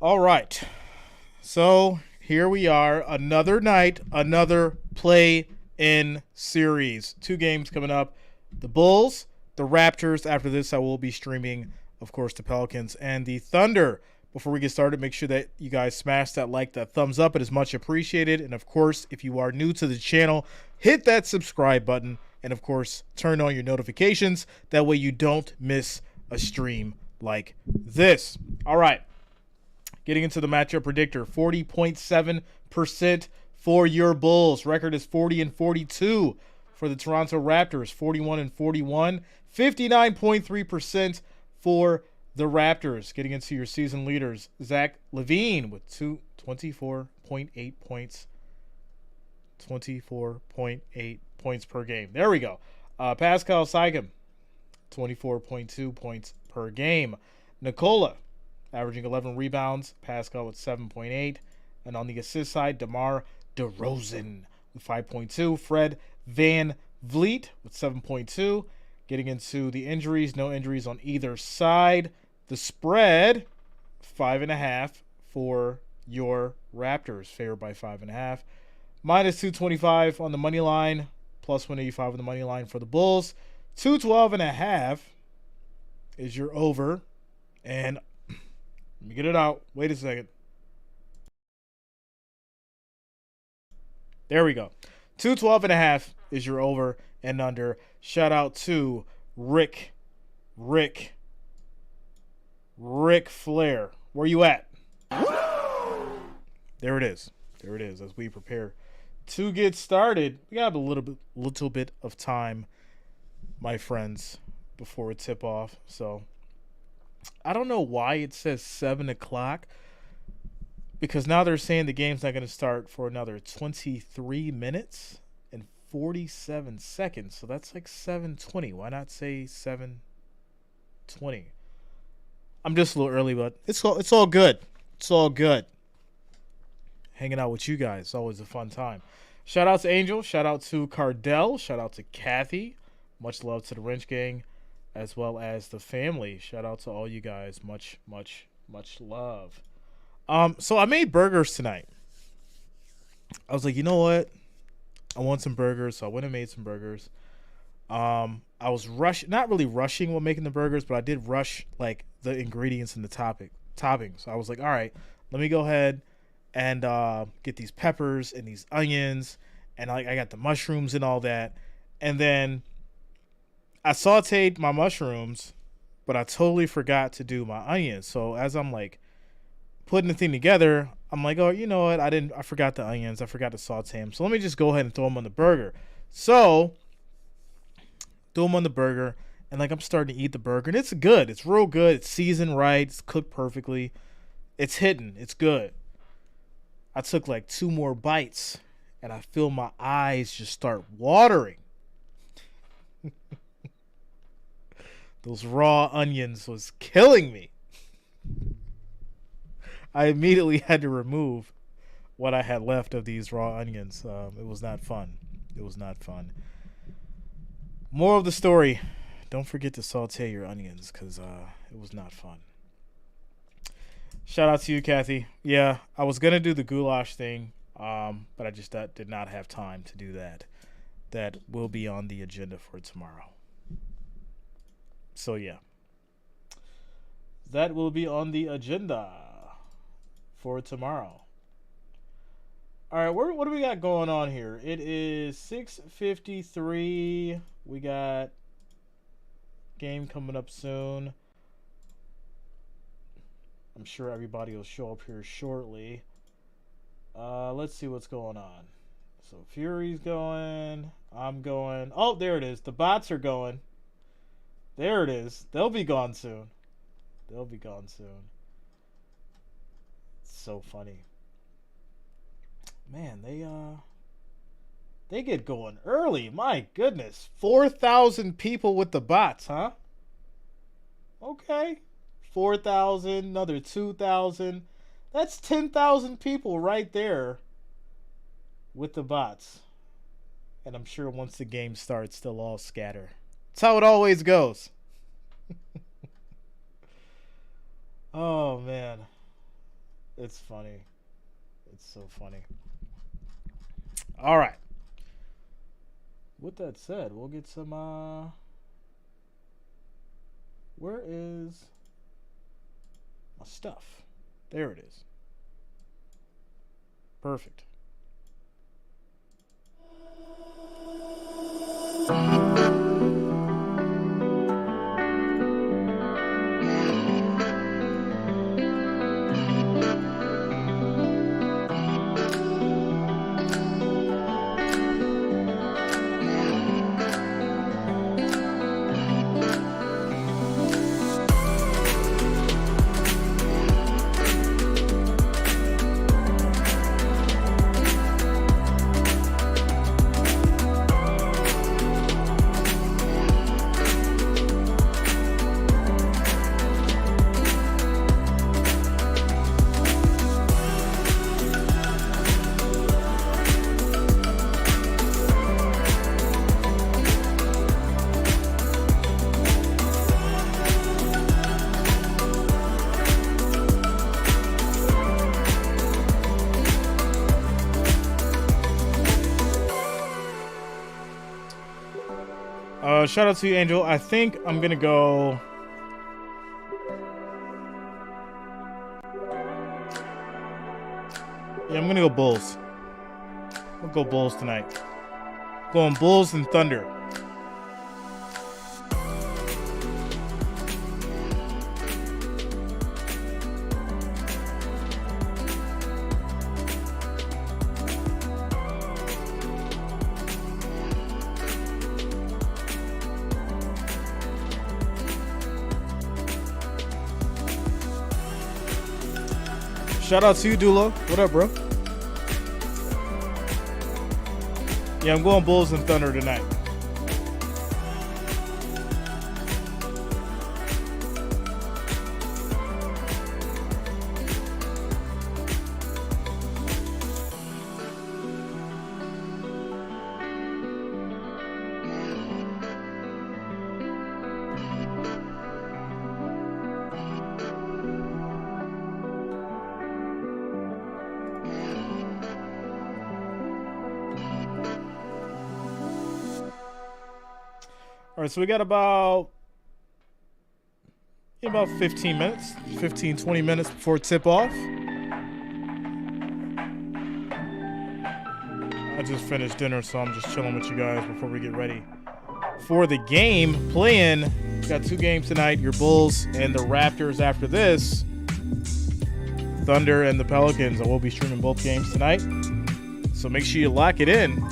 All right. So here we are. Another night, another play in series. Two games coming up. The Bulls, the Raptors. After this, I will be streaming, of course, the Pelicans and the Thunder. Before we get started, make sure that you guys smash that like, that thumbs up. It is much appreciated. And of course, if you are new to the channel, hit that subscribe button. And of course, turn on your notifications. That way you don't miss a stream like this. All right. Getting into the matchup predictor, 40.7% for your Bulls. Record is 40-42 for the Toronto Raptors, 41-41. 59.3% for the Raptors. Getting into your season leaders, Zach LaVine with 24.8 points. 24.8 points per game. There we go. Pascal Siakam, 24.2 points per game. Nikola, averaging 11 rebounds. Pascal with 7.8. And on the assist side, DeMar DeRozan with 5.2. Fred Van Vliet with 7.2. Getting into the injuries, no injuries on either side. The spread, 5.5 for your Raptors, favored by 5.5. Minus 225 on the money line, plus 185 on the money line for the Bulls. 212.5 is your over. And let me get it out. Wait a second. There we go. 212.5 is your over and under. Shout out to Rick Flair. Where you at? There it is. There it is. As we prepare to get started, we got a little bit of time, my friends, before tip off. So I don't know why it says 7 o'clock, because now they're saying the game's not going to start for another 23 minutes and 47 seconds. So that's like 7:20. Why not say 7:20? I'm just a little early, but it's all good. It's all good. Hanging out with you guys is always a fun time. Shout out to Angel. Shout out to Cardell. Shout out to Kathy. Much love to the Wrench Gang, as well as the family. Shout out to all you guys. Much love. So I made burgers tonight. I was like, you know what? I want some burgers, so I went and made some burgers. I was not really rushing while making the burgers, but I did rush like the ingredients and the toppings. So I was like, all right, let me go ahead and get these peppers and these onions, and I got the mushrooms and all that, and then I sauteed my mushrooms, but I totally forgot to do my onions. So as I'm like putting the thing together, I'm like, oh, you know what? I forgot the onions. I forgot to saute them. So let me just go ahead and throw them on the burger. So throw them on the burger, and like I'm starting to eat the burger, and it's good. It's real good. It's seasoned right. It's cooked perfectly. It's hitting. It's good. I took like 2 more bites, and I feel my eyes just start watering. Those raw onions was killing me. I immediately had to remove what I had left of these raw onions. It was not fun. It was not fun. Moral of the story, don't forget to saute your onions, because it was not fun. Shout out to you, Kathy. Yeah, I was going to do the goulash thing, but I just did not have time to do that. That will be on the agenda for tomorrow. So, yeah. That will be on the agenda for tomorrow. All right, what do we got going on here? It is 6:53. We got game coming up soon. I'm sure everybody will show up here shortly. Let's see what's going on. So Fury's going. I'm going. Oh, there it is. The bots are going. There it is. They'll be gone soon. They'll be gone soon. It's so funny. Man, they get going early. My goodness. 4,000 people with the bots, huh? Okay. 4,000, another 2,000. That's 10,000 people right there with the bots. And I'm sure once the game starts, they'll all scatter. That's how it always goes. Oh, man. It's funny. It's so funny. All right. With that said, we'll get some. Where is my stuff? There it is. Perfect. Shout out to you, Angel. I think I'm gonna go. Yeah, I'm gonna go Bulls. I'm gonna go Bulls tonight. Going Bulls and Thunder. Shout out to you, Dula. What up, bro? Yeah, I'm going Bulls and Thunder tonight. All right, so we got about 15 minutes, 15, 20 minutes before tip-off. I just finished dinner, so I'm just chilling with you guys before we get ready for the game. Playing, got 2 games tonight, your Bulls and the Raptors after this. Thunder and the Pelicans. I will be streaming both games tonight, so make sure you lock it in.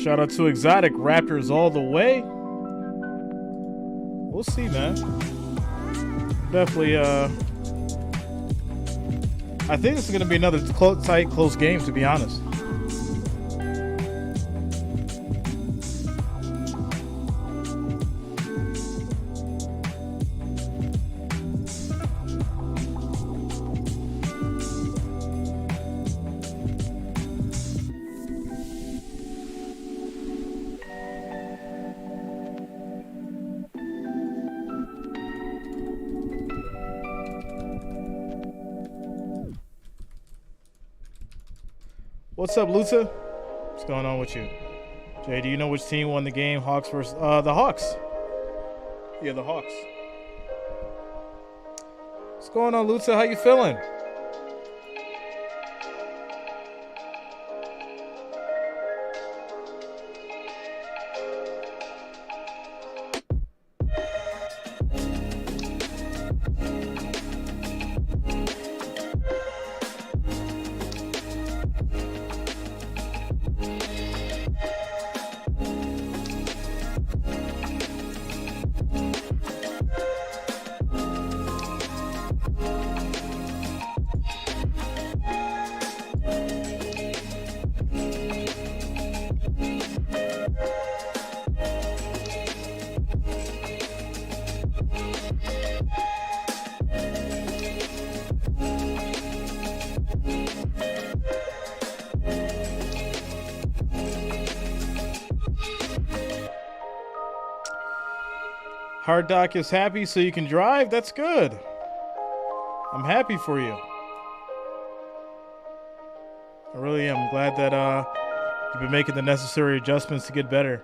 Shout out to Exotic. Raptors all the way. We'll see, man. Definitely, I think this is going to be another tight, close game, to be honest. What's up, Luta? What's going on with you? Jay, do you know which team won the game? Hawks versus the Hawks. Yeah, the Hawks. What's going on, Luta? How you feeling? Hard Doc is happy so you can drive? That's good. I'm happy for you. I really am. I'm glad that you've been making the necessary adjustments to get better.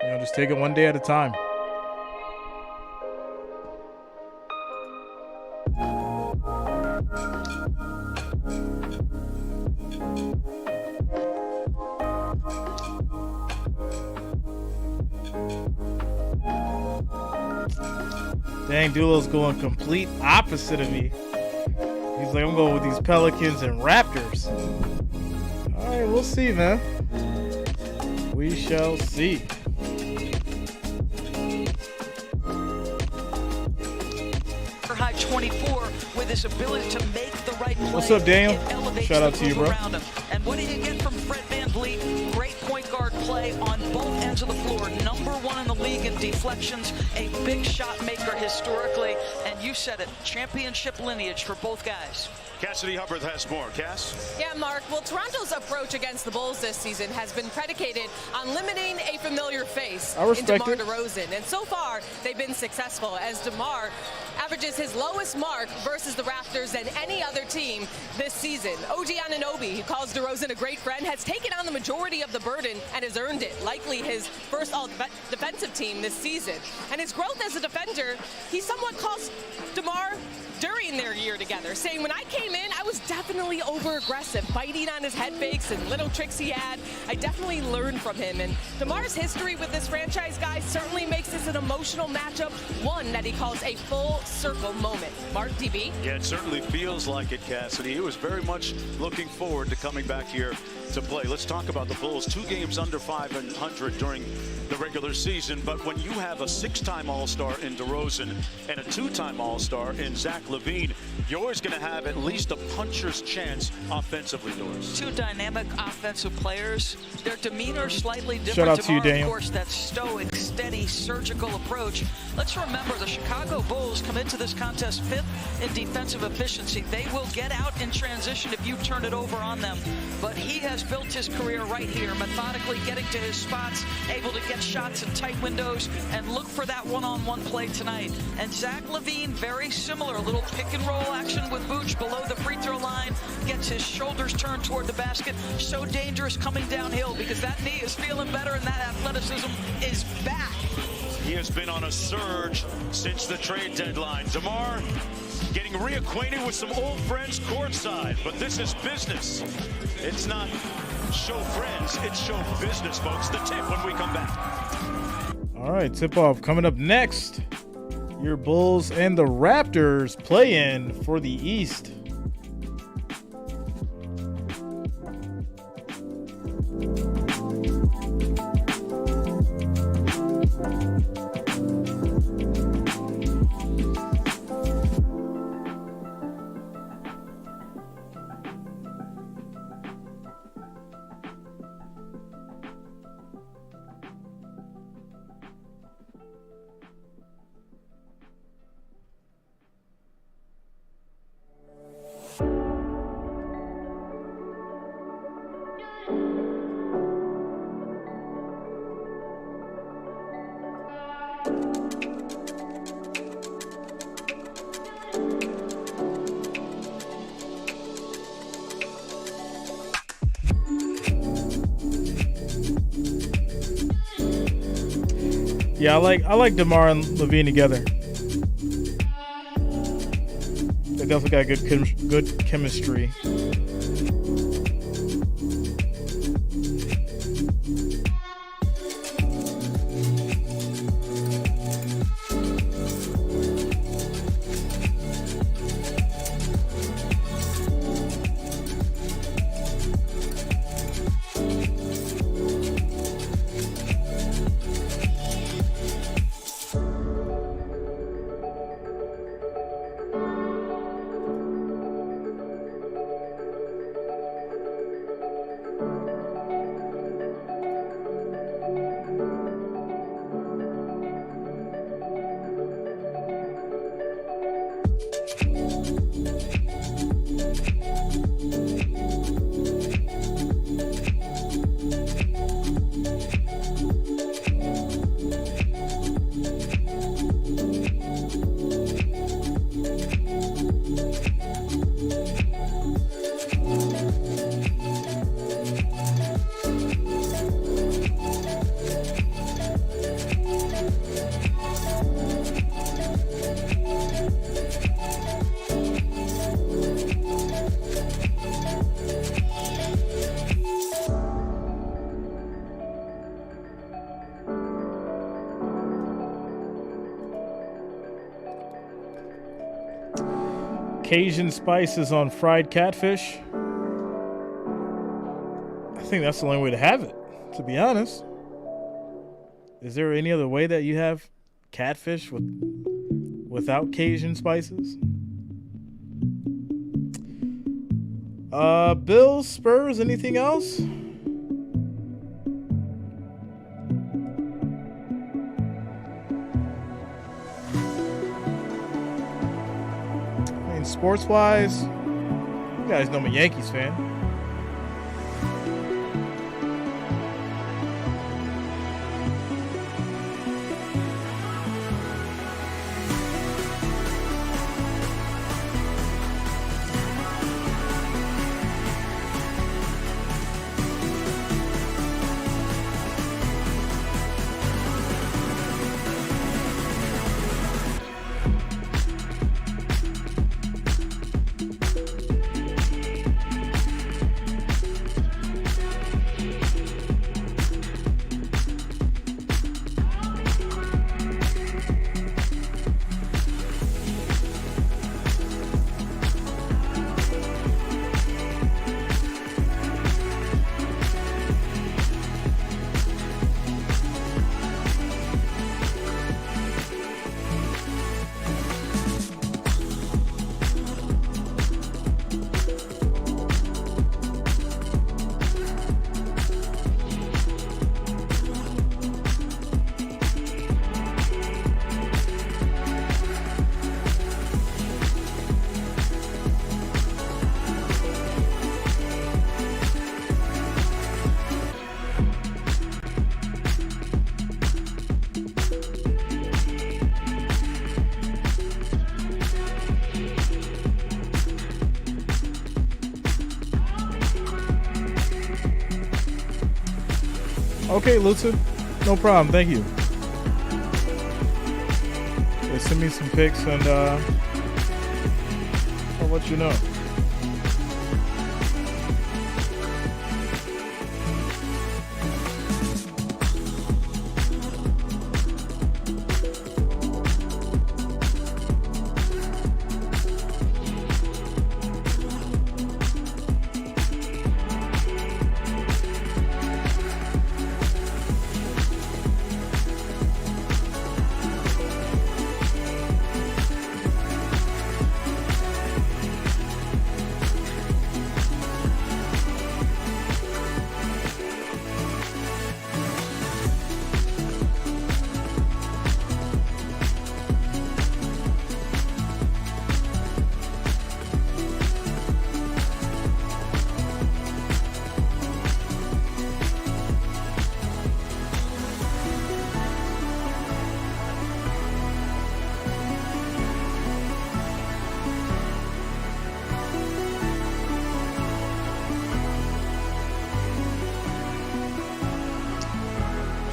You know, just take it one day at a time. Dang, Dulo's going complete opposite of me. He's like, I'm going with these Pelicans and Raptors. All right, we'll see, man. We shall see. High 24 with his ability to make the right play. What's up, Daniel? Shout out to you, bro. And what did you get from Fred VanVleet? Great point guard play on both ends of the floor. Number one in the league in deflections, a big shot maker historically, and you said it, championship lineage for both guys. Cassidy Hubbard has more. Cass? Yeah, Mark. Well, Toronto's approach against the Bulls this season has been predicated on limiting a familiar face in DeMar DeRozan. And so far, they've been successful as DeMar averages his lowest mark versus the Raptors than any other team this season. OG Anunoby, who calls DeRozan a great friend, has taken on the majority of the burden and has earned it, likely his first all-defensive team this season. And his growth as a defender, he somewhat calls DeMar during their year together, saying, when I came in, I was definitely over-aggressive, biting on his head fakes and little tricks he had. I definitely learned from him. And DeMar's history with this franchise guy certainly makes this an emotional matchup, one that he calls a full circle moment. Mark, DB? Yeah, it certainly feels like it, Cassidy. He was very much looking forward to coming back here to play. Let's talk about the Bulls. 2 games under 500 during the regular season, but when you have a 6-time All-Star in DeRozan and a 2-time All-Star in Zach LaVine, you're always going to have at least a puncher's chance offensively, Doris. 2 dynamic offensive players. Their demeanor slightly different. Shout out to you, Daniel. Of course, that stoic, steady, surgical approach. Let's remember the Chicago Bulls come into this contest 5th in defensive efficiency. They will get out in transition if you turn it over on them. But he has built his career right here, methodically getting to his spots, able to get shots in tight windows, and look for that one-on-one play tonight. And Zach LaVine, very similar, a little pick-and-roll action with Vooch below the free throw line, gets his shoulders turned toward the basket. So dangerous coming downhill because that knee is feeling better and that athleticism is back. He has been on a surge since the trade deadline. DeMar getting reacquainted with some old friends courtside, but this is business. It's not show friends, it's show business, folks. The tip when we come back. All right, tip-off coming up next. Your Bulls and the Raptors play-in for the East. Yeah, I like DeMar and Levine together. They definitely got good chemistry. Cajun spices on fried catfish. I think that's the only way to have it, to be honest. Is there any other way that you have catfish without Cajun spices? Bills, Spurs, anything else? Sports-wise, you guys know I'm a Yankees fan. Okay, Lutzer. No problem. Thank you. Yeah, send me some pics and I'll let you know.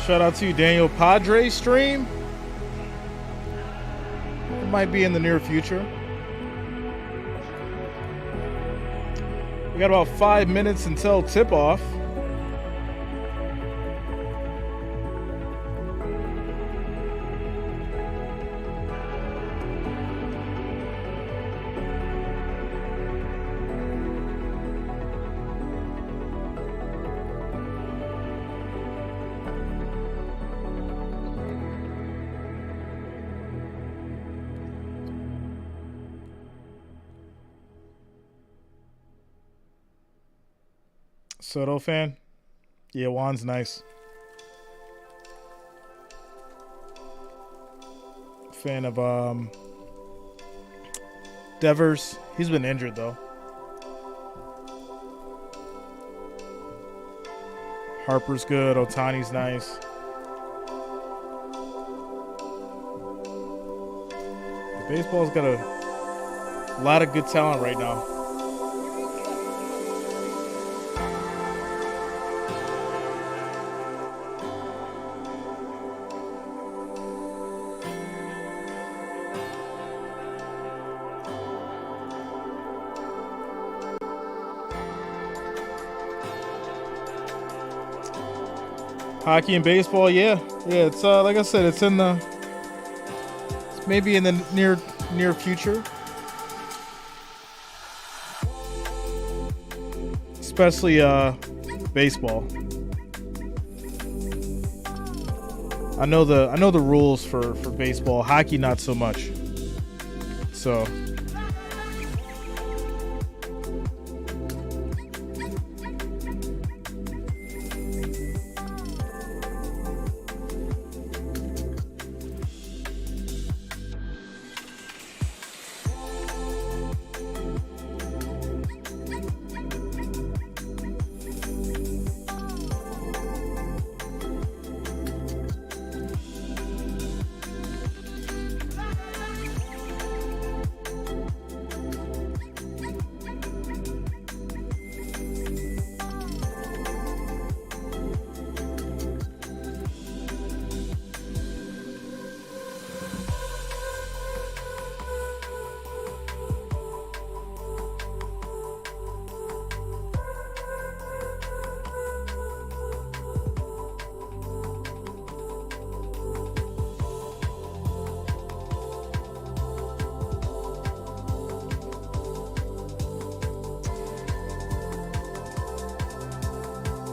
Shout out to you, Daniel. Padres stream. It might be in the near future. We got about 5 minutes until tip-off. Soto fan? Yeah, Juan's nice. Fan of Devers. He's been injured though. Harper's good. Otani's nice. Baseball's got a lot of good talent right now. Hockey and baseball, yeah. It's like I said, it's maybe in the near future, especially baseball. I know the rules for baseball. Hockey, not so much. So.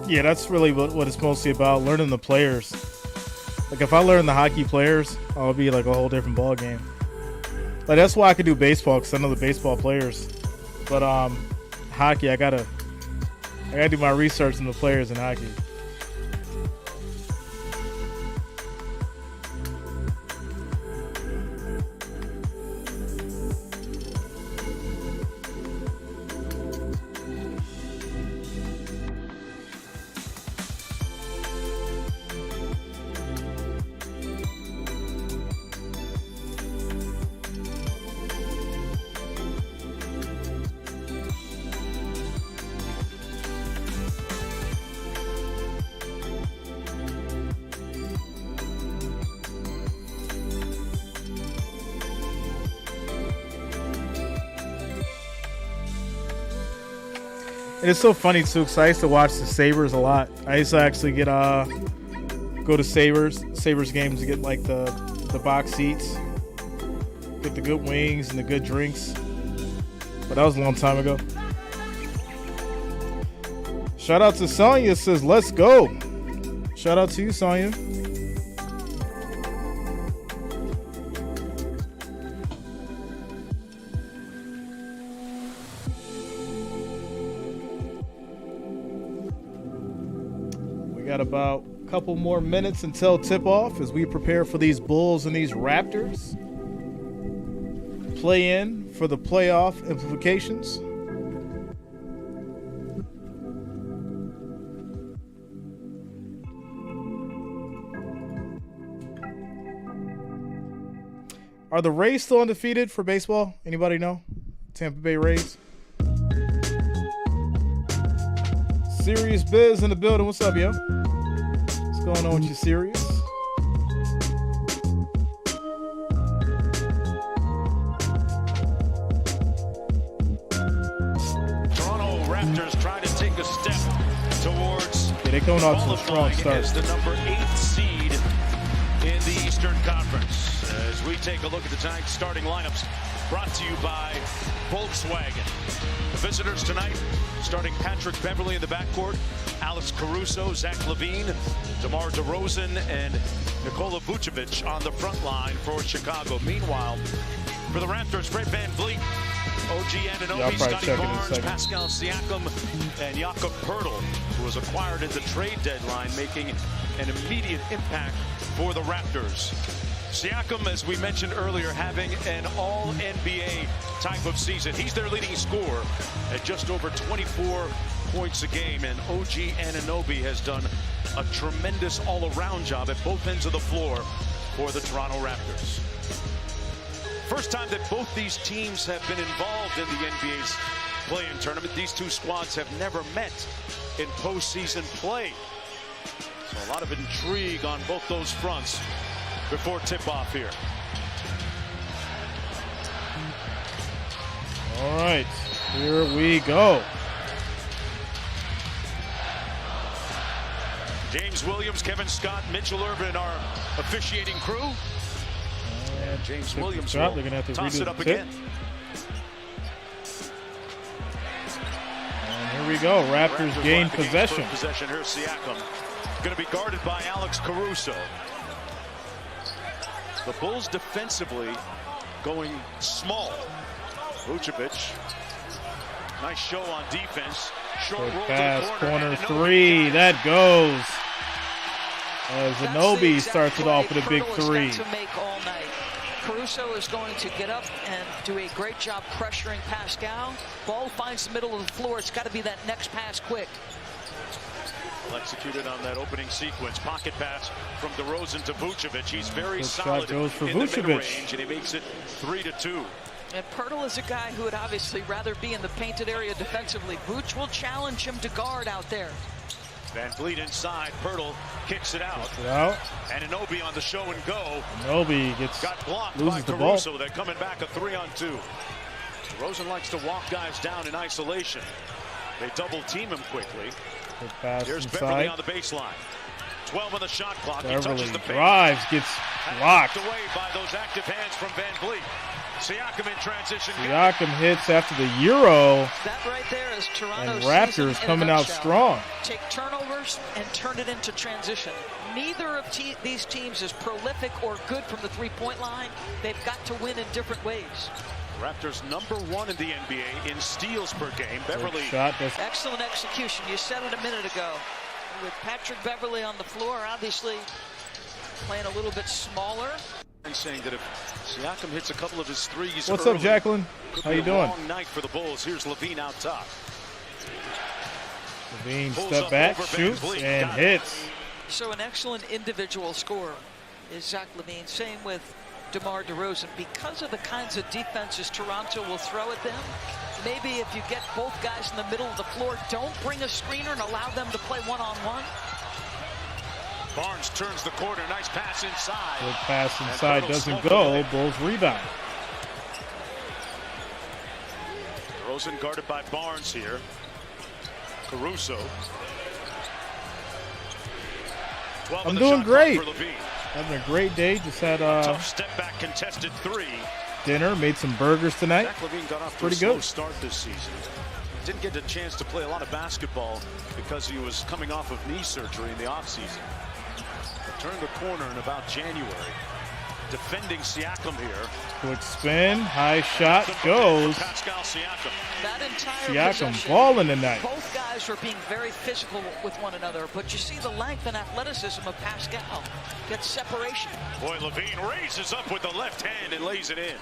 Yeah, that's really what it's mostly about, learning the players. Like, if I learn the hockey players, I'll be like a whole different ball game. Like, that's why I could do baseball, because I know the baseball players. But hockey, I gotta do my research on the players in hockey. And it's so funny too, because I used to watch the Sabres a lot. I used to actually go to Sabres games to get like the box seats, get the good wings and the good drinks. But that was a long time ago. Shout out to Sonya, says let's go. Shout out to you, Sonya. Got about a couple more minutes until tip-off as we prepare for these Bulls and these Raptors. Play in for the playoff implications. Are the Rays still undefeated for baseball? Anybody know? Tampa Bay Rays. Serious Biz in the building. What's up, yo? What's What's going on with you, Sirius? Toronto Raptors trying to take a step towards They're going out to a strong start. as the number 8 seed in the Eastern Conference. As we take a look at the tonight's starting lineups, brought to you by Volkswagen. The visitors tonight, starting Patrick Beverley in the backcourt, Alex Caruso, Zach LaVine, DeMar DeRozan, and Nikola Vucevic on the front line for Chicago. Meanwhile, for the Raptors, Fred VanVleet, OG Anunoby, Scotty Barnes, Pascal Siakam, and Jakob Poeltl, who was acquired at the trade deadline, making an immediate impact for the Raptors. Siakam, as we mentioned earlier, having an all-NBA type of season. He's their leading scorer at just over 24 points a game, and OG Anunoby has done a tremendous all-around job at both ends of the floor for the Toronto Raptors. First time that both these teams have been involved in the NBA's play-in tournament. These two squads have never met in postseason play. So a lot of intrigue on both those fronts before tip-off here. All right, here we go. James Williams, Kevin Scott, Mitchell Irvin, our officiating crew. And James Williams will they're gonna have to toss redo it up the again. And here we go. Raptors gain possession. Here's Siakam. Going to be guarded by Alex Caruso. The Bulls defensively going small. Vucevic. Nice show on defense. Short roll pass, to the corner three. That goes. As Anunoby starts it off with a big three. To make all night. Caruso is going to get up and do a great job pressuring Pascal. Ball finds the middle of the floor. It's got to be that next pass quick. Well executed on that opening sequence. Pocket pass from DeRozan to Vucevic. He's very Good solid shot goes for in the Vucevic. mid-range, and he makes it 3-2. And Poeltl is a guy who would obviously rather be in the painted area defensively. Vooch will challenge him to guard out there. VanVleet inside. Poeltl kicks it out. And Anunoby on the show and go. Anunoby got blocked loses by the ball. Caruso. They're coming back a 3-on-2. DeRozan likes to walk guys down in isolation. They double team him quickly. Good pass Here's inside. Beverley on the baseline. 12 on the shot clock. Beverley he touches the paint. drives, gets blocked. Away by those active hands from VanVleet. Siakam in transition. Siakam hits after the Euro. That right there is Toronto's And Raptors coming out strong. Take turnovers and turn it into transition. Neither of these teams is prolific or good from the three-point line. They've got to win in different ways. Raptors #1 in the NBA in steals per game. Beverley. Excellent execution. You said it a minute ago. With Patrick Beverley on the floor, obviously playing a little bit smaller. And saying that if Siakam hits a couple of his threes What's early, up, Jacqueline? How you doing? Long night for the Bulls. Here's LaVine out top. LaVine step back, shoots, and hits. So an excellent individual scorer is Zach LaVine. Same with DeMar DeRozan. Because of the kinds of defenses Toronto will throw at them, maybe if you get both guys in the middle of the floor, don't bring a screener and allow them to play one-on-one. Barnes turns the corner. Nice pass inside. Good pass inside doesn't go. Bulls rebound. DeRozan guarded by Barnes here. Caruso. I'm doing great. Having a great day. Just had tough step back contested three. Dinner. Made some burgers tonight. Zach LaVine got off to pretty a slow good start this season. Didn't get a chance to play a lot of basketball because he was coming off of knee surgery in the offseason. Turned the corner in about January. Defending Siakam here. Quick spin, high shot goes. Pascal Siakam. That entire Siakam balling tonight. Both guys are being very physical with one another, but you see the length and athleticism of Pascal. Gets separation. Boy, LaVine raises up with the left hand and lays it in.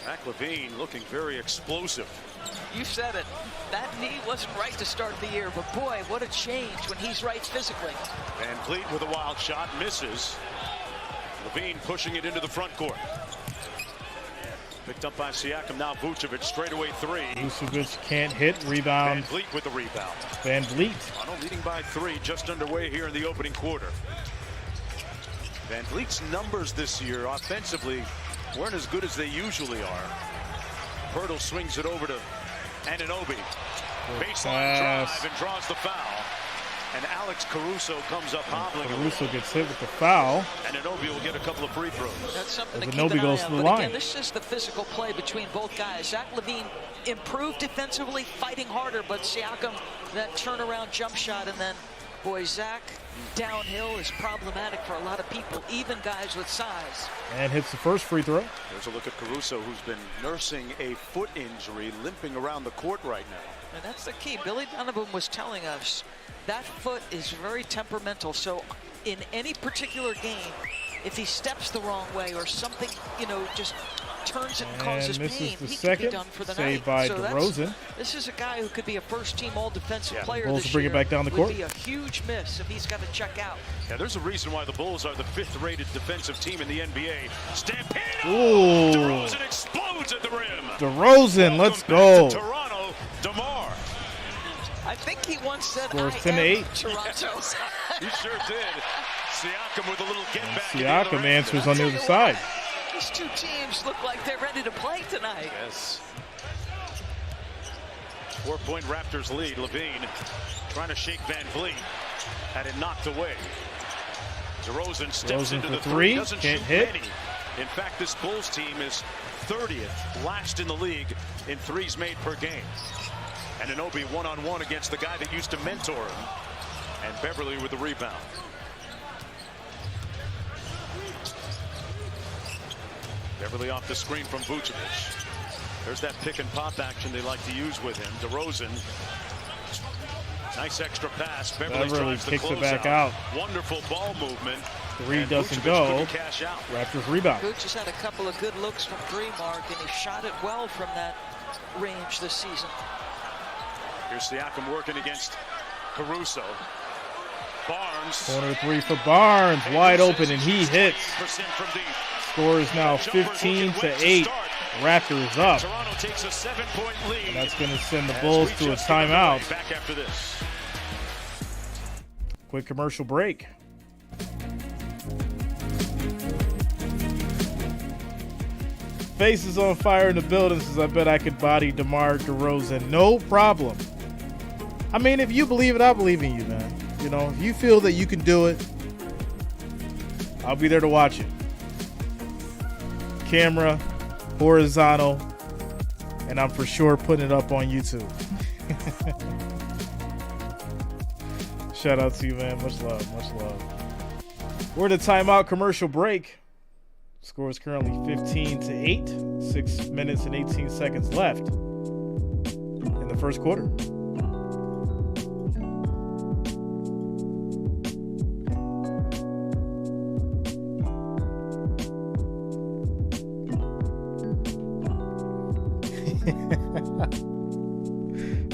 Zach LaVine looking very explosive. You said it. That knee wasn't right to start the year, but boy, what a change when he's right physically. VanVleet with a wild shot, misses. LaVine pushing it into the front court. Picked up by Siakam. Now Vucevic, straightaway three. Vucevic can't hit. Rebound. Van Vliet with the rebound. Van Vliet. Toronto leading by 3, just underway here in the opening quarter. Van Vliet's numbers this year offensively weren't as good as they usually are. Pirtle swings it over to Anunoby. Baseline drive and draws the foul. And Alex Caruso comes up hobbling. Caruso gets hit with the foul. And Anunoby will get a couple of free throws. That's something to keep Anunoby an eye goes on. to the But line. again, this is the physical play between both guys. Zach LaVine improved defensively, fighting harder, but Siakam, that turnaround jump shot, and then, boy, Zach downhill is problematic for a lot of people, even guys with size. And hits the first free throw. There's a look at Caruso, who's been nursing a foot injury, limping around the court right now. And that's the key. Billy Donovan was telling us that foot is very temperamental. So in any particular game, if he steps the wrong way or something, just turns it and causes this pain, is the he second could be done for the saved night. by DeRozan. This is a guy who could be a first-team All-Defensive player Bulls this bring year. it back down the would court. Be a huge miss if he's got to check out. Yeah, there's a reason why the Bulls are the 5th-rated defensive team in the NBA. Stampede! Ooh. DeRozan explodes at the rim. DeRozan, let's Welcome back go. to Toronto, DeMar. I think he once said, Scores I 10-8. am Toronto. He sure did. Siakam with a little get back. Siakam answers on the other side. These two teams look like they're ready to play tonight. Yes. 4-point Raptors lead. LaVine trying to shake Van Vliet. Had it knocked away. DeRozan steps into the three. Doesn't can't shoot hit. many. In fact, this Bulls team is 30th, last in the league in threes made per game. And Anunoby one-on-one against the guy that used to mentor him. And Beverly with the rebound. Beverly off the screen from Vucevic. There's that pick and pop action they like to use with him. DeRozan. Nice extra pass. Beverly drives the kicks it closeout. back out. Wonderful ball movement. Three And doesn't Vucevic go. couldn't cash out. Raptors rebound. Vooch has had a couple of good looks from three, Mark, and he shot it well from that range this season. Here's Siakam working against Caruso. Barnes. Corner three for Barnes. Wide open, and he hits. 80% from deep. Score is now 15-8. Raptors up. Toronto takes a 7-point lead. And that's going to send the As Bulls we to a just get underway. timeout. Back after this. Quick commercial break. Faces on fire in the building says, I bet I could body DeMar DeRozan. No problem. I mean, if you believe it, I believe in you, man. You know, if you feel that you can do it, I'll be there to watch it. Camera, horizontal, and I'm for sure putting it up on YouTube. Shout out to you, man. Much love, much love. We're in a timeout commercial break. Score is currently 15-8. 6 minutes and 18 seconds left in the first quarter.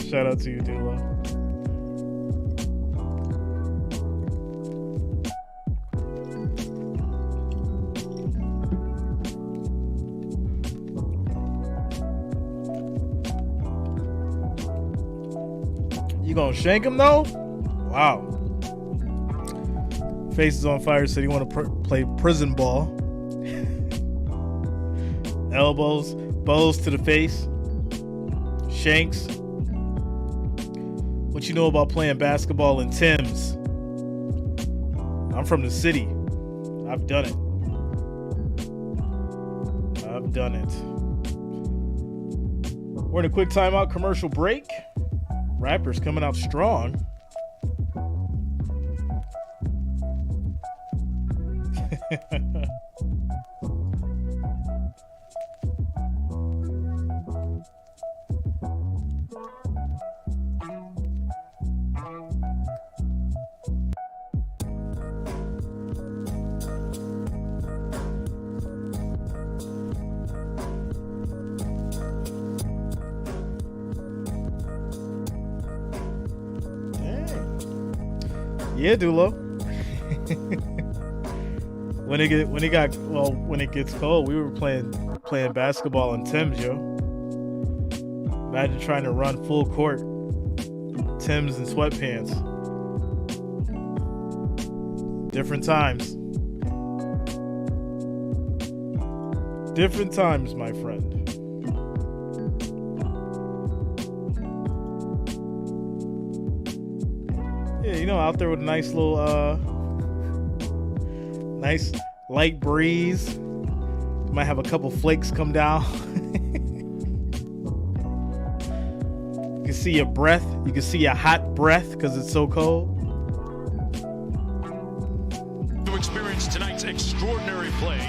Shout out to you, D'Lo. You gonna shank him though? Wow. Faces on fire said he want to play prison ball. Elbows, bows to the face, shanks. What you know about playing basketball in Tim's? I'm from the city. I've done it. I've done it. We're in a quick timeout commercial break. Raptors coming out strong. Yeah, Dulo. when it gets cold, we were playing playing basketball in Tim's, yo. Imagine trying to run full court. Tim's and sweatpants. Different times. Different times, my friend. Yeah, you know, out there with a nice little, nice light breeze. Might have a couple flakes come down. You can see your breath. You can see your hot breath because it's so cold. To experience tonight's extraordinary play,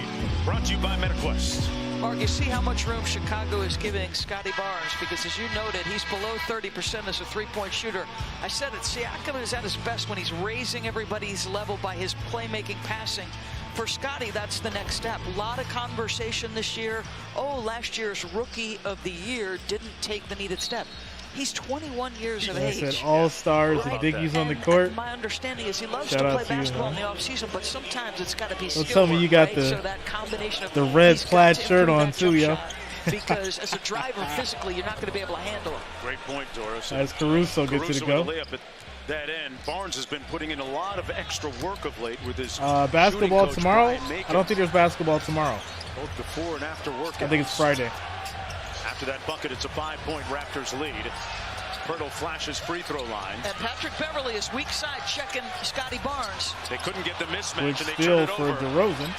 brought to you by MetaQuest. Mark, you see how much room Chicago is giving Scotty Barnes, because as you noted, he's below 30% as a three-point shooter. I said it, Siakam is at his best when he's raising everybody's level by his playmaking, passing. For Scotty, that's the next step. A lot of conversation this year. Oh, last year's Rookie of the Year didn't take the needed step. He's 21 years of age. I said all-stars and Biggie's on the court. My understanding is he loves to play basketball in the offseason, but sometimes it's got to be skill. Don't tell me you got the, so that combination of the red plaid shirt on too, yo. Because as a driver, physically, you're not going to be able to handle it. Great point, Doris. As Caruso gets to the go. Layup at that end. Barnes has been putting in a lot of extra work of late with his basketball tomorrow? I don't think there's basketball tomorrow. Both before and after workouts. I think it's Friday. After that bucket, it's a 5-point Raptors lead. Pirtle flashes free throw line. And Patrick Beverly is weak side checking Scotty Barnes. They couldn't get the mismatch, Quick and they steal turned it for over. DeRozan.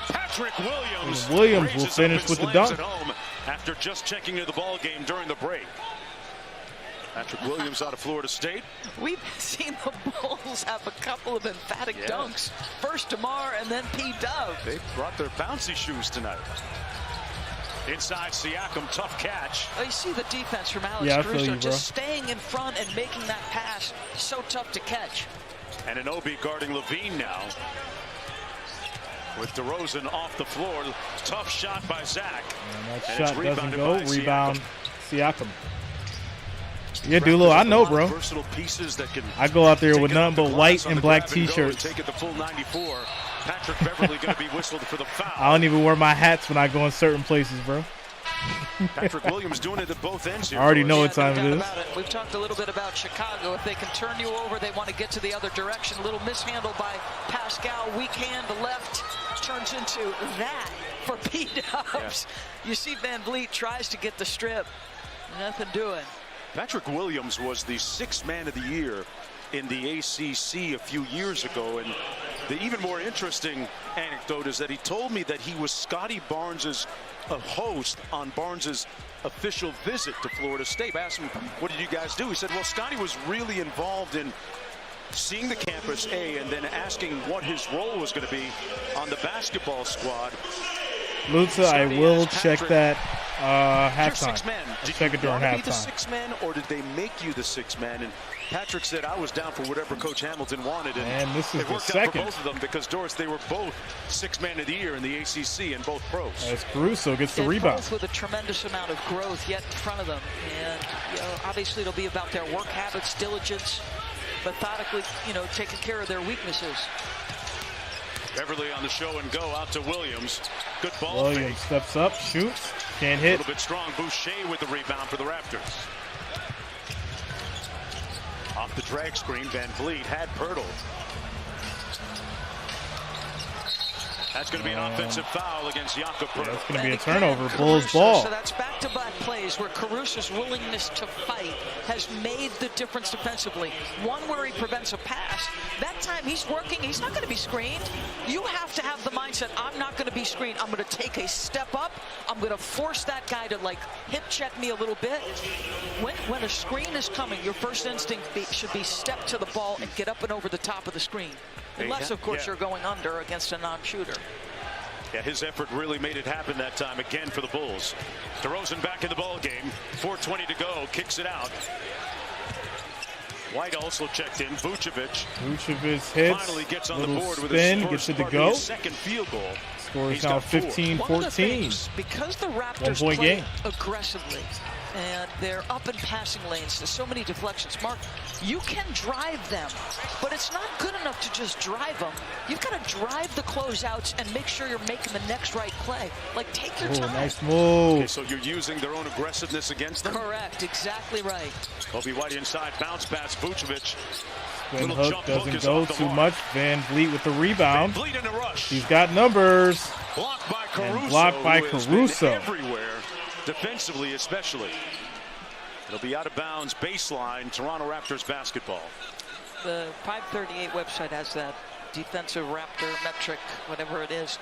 Patrick Williams. And Williams will finish with the dunk. At home after just checking into the ball game during the break. Patrick Williams out of Florida State. We've seen the Bulls have a couple of emphatic dunks. First DeMar and then P-Dub. They brought their bouncy shoes tonight. Inside Siakam, tough catch. Oh, you see the defense from Alex Caruso, just staying in front and making that pass. So tough to catch. And an Obi guarding Levine now. With DeRozan off the floor. Tough shot by Zach. And that shot doesn't go. Rebound Siakam. Yeah, Dulo, I know, bro. I go out there with nothing but white and black T-shirts. Take it the full 94. Patrick Beverly going to be whistled for the foul. I don't even wear my hats when I go in certain places, bro. Patrick Williams doing it at both ends here. I already know what time it is. We've talked a little bit about Chicago. If they can turn you over, they want to get to the other direction. A little mishandle by Pascal. Weak hand to left turns into that for P-Dubs. You see Van Vliet tries to get the strip. Nothing doing. Patrick Williams was the 6th man of the year in the ACC a few years ago, and the even more interesting anecdote is that he told me that he was Scotty Barnes's host on Barnes's official visit to Florida State. I asked him, what did you guys do? He said, well, Scotty was really involved in seeing the campus and then asking what his role was going to be on the basketball squad. Luta, I will check that halftime. Did check it during halftime. Be the 6th man, or did they make you the 6th man? And Patrick said, I was down for whatever Coach Hamilton wanted. And this is it worked out for both of them because, Doris, they were both 6th man of the year in the ACC and both pros. As Caruso gets the rebound. Both with a tremendous amount of growth yet in front of them. And obviously it'll be about their work habits, diligence, methodically, taking care of their weaknesses. Beverly on the show and go out to Williams. Good ball. Williams steps up, shoots, can't hit. A little bit strong. Boucher with the rebound for the Raptors. Off the drag screen, Van Vliet had Pirtle. That's going to be an offensive foul against Jakob Pirtle. That's going to be a turnover. Bulls ball. So that's back-to-back plays where Caruso's willingness to fight has made the difference defensively. One where he prevents a pass. That time he's working. He's not going to be screened. You have to have the mindset, I'm not going to be screened. I'm going to take a step up. I'm going to force that guy to, hip check me a little bit. When a screen is coming, your first instinct should be step to the ball and get up and over the top of the screen. Unless, of course, you're going under against a non-shooter. Yeah, his effort really made it happen that time again for the Bulls. DeRozan back in the ball game. 4:20 to go. Kicks it out. White also checked in. Vucevic hits. Finally gets on the board with spin, his gets it to go. Second field goal. Scores now 15-14. Because the Raptors play aggressively, and they're up in passing lanes. There's so many deflections. Mark, you can drive them, but it's not good enough to just drive them. You've got to drive the closeouts and make sure you're making the next right play. Like, take your time. Nice move. Okay, so you're using their own aggressiveness against them? Correct, exactly right. Kobe White inside, bounce pass, Vucevic. Spin hook doesn't go too much. Van Vliet with the rebound. Van Vliet in a rush. He's got numbers. Blocked by Caruso. And blocked by Caruso. Everywhere, defensively especially. It'll be out of bounds, baseline, Toronto Raptors basketball. The 538 website has that defensive Raptor metric, whatever it is.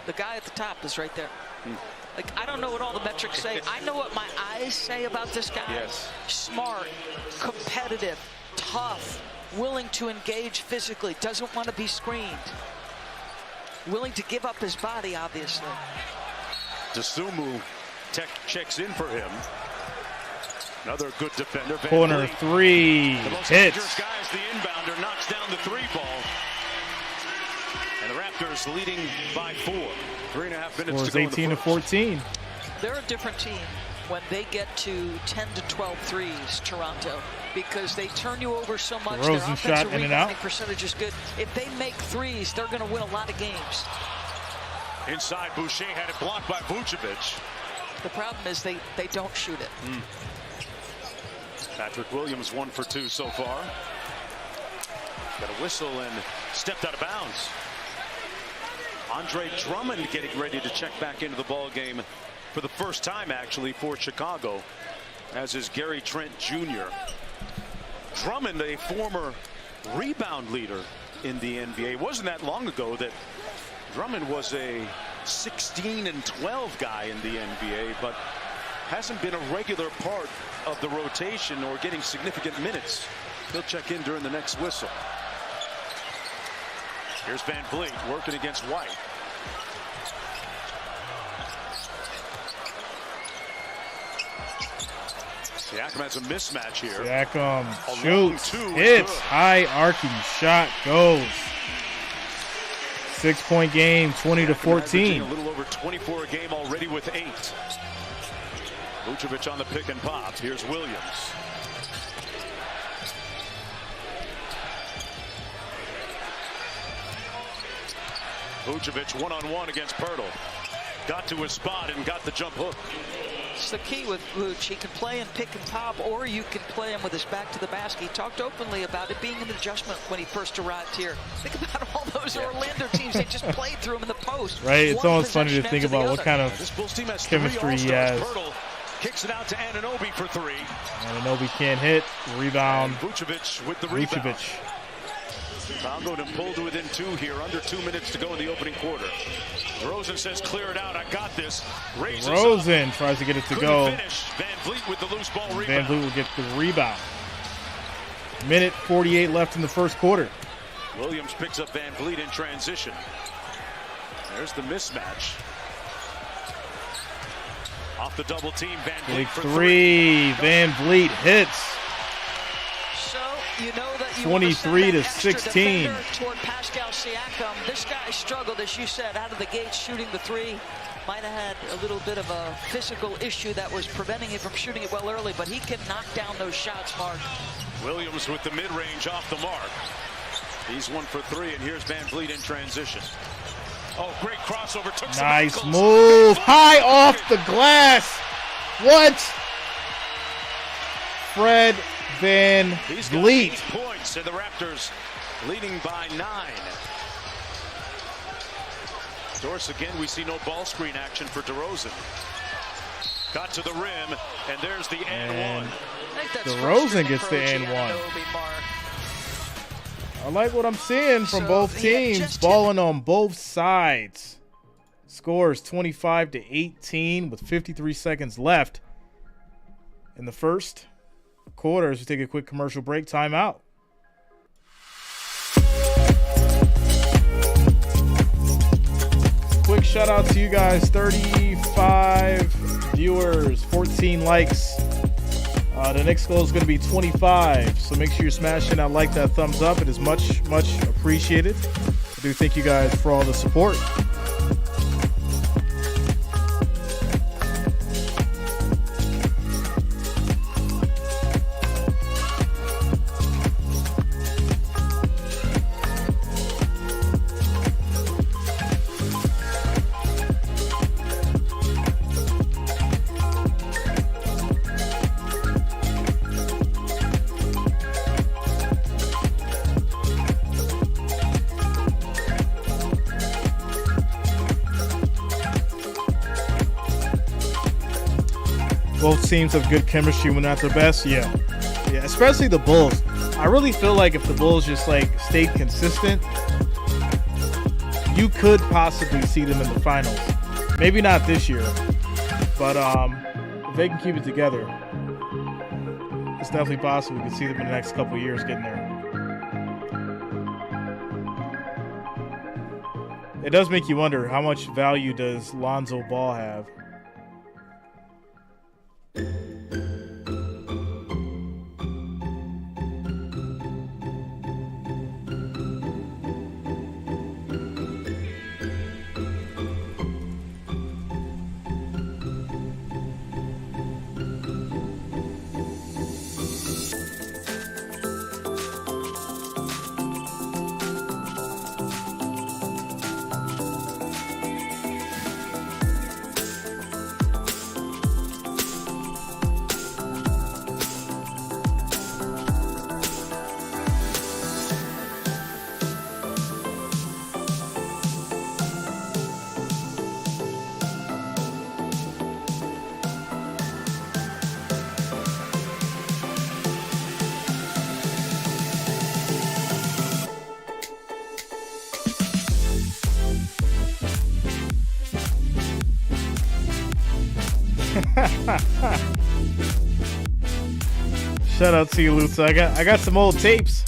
The guy at the top is right there. Like, I don't know what all the metrics say. I know what my eyes say about this guy. Yes. Smart, competitive, tough, willing to engage physically, doesn't want to be screened. Willing to give up his body, obviously. Dosunmu checks in for him. Another good defender. Van Corner Vliet. three. The most Hits. dangerous guy is the inbounder, knocks down the three ball. And the Raptors leading by 4. 3.5 minutes Scores to go 18 in to the first. 14. They're a different team when they get to 10 to 12 threes, Toronto, because they turn you over so much. DeRozan Their shot offensive in and out. rebounding percentage is good. If they make threes, they're going to win a lot of games. Inside, Boucher had it blocked by Vucevic. The problem is they don't shoot it. Patrick Williams 1 for 2 so far. Got a whistle and stepped out of bounds. Andre Drummond getting ready to check back into the ball game for the first time, actually, for Chicago, as is Gary Trent Jr. Drummond, a former rebound leader in the NBA. It wasn't that long ago that Drummond was a 16-12 guy in the NBA, but hasn't been a regular part of the rotation or getting significant minutes. He'll check in during the next whistle. Here's Van Vliet working against White. Siakam has a mismatch here. Siakam A shoots, long two is hits, good. high arcing shot goes. 6-point game, 20 to Siakam 14. averaging a little over 24 a game already with 8. Vucevic on the pick and pop. Here's Williams. Vucevic one-on-one against Pirtle. Got to his spot and got the jump hook. It's the key with Vooch. He can play in pick and pop, or you can play him with his back to the basket. He talked openly about it being an adjustment when he first arrived here. Think about all those Orlando teams. They just played through him in the post. Right? It's One almost funny to possession think after about the what other. kind of This Bulls team has chemistry 3 he has. All-Stars. Pirtle kicks it out to Anunoby for 3. Anunoby can't hit. Rebound. And Vucevic with the rebound. Vucevic. Foul going to pull to within 2 here. Under 2 minutes to go in the opening quarter. DeRozan says, clear it out. I got this. Raises DeRozan up. tries to get it to Couldn't go. finish. Van Vliet with the loose ball rebound. Van Vliet will get the rebound. Minute 48 left in the first quarter. Williams picks up Van Vliet in transition. There's the mismatch. Off the double team, Van Vliet Big for 3. Van Vliet hits. So you know that you 23 to want to send that extra 16. defender toward Pascal Siakam. This guy struggled, as you said, out of the gate shooting the 3. Might have had a little bit of a physical issue that was preventing him from shooting it well early, but he can knock down those shots, Mark. Williams with the mid-range off the mark. He's 1 for 3, and here's Van Vliet in transition. Oh, great crossover. Took some Nice ankles. move. High off the glass. What? Fred Van He's got Vliet. 8 points, and the Raptors leading by 9. Doris, again, we see no ball screen action for DeRozan. Got to the rim, and there's the and one. I think that's DeRozan frustrating gets for the OG and one. Anunoby, Mark. I like what I'm seeing from So both he had teams, just balling on both sides. Scores 25 to 18 with 53 seconds left in the first quarter. As we take a quick commercial break, timeout. Quick shout out to you guys, 35 viewers, 14 likes. The next goal is going to be 25, so make sure you're smashing that like, that thumbs up. It is much, much appreciated. I do thank you guys for all the support. Both teams have good chemistry when at their best. Yeah, especially the Bulls. I really feel like if the Bulls just like stayed consistent, you could possibly see them in the finals. Maybe not this year, but if they can keep it together, it's definitely possible we can see them in the next couple of years getting there. It does make you wonder, how much value does Lonzo Ball have? Shout out to you, Lutz. I got some old tapes.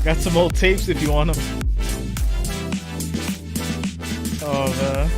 Got some old tapes if you want them. Oh man.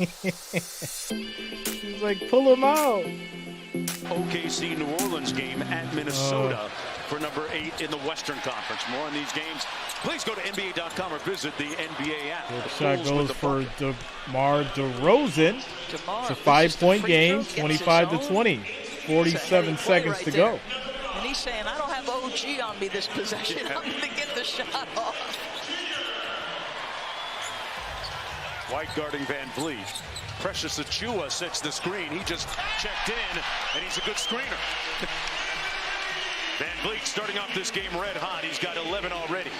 He's like, pull him out. OKC New Orleans game at Minnesota for number 8 in the Western Conference. More on these games, please go to NBA.com or visit the NBA app. Good shot goes for DeMar DeRozan. It's a 5-point game, 25-20. 47 seconds to go. And he's saying, I don't have OG on me this possession. I'm going to get the shot off. White guarding Van Vliet. Precious Achiuwa sets the screen. He just checked in, and he's a good screener. Van Vliet starting off this game red hot. He's got 11 already.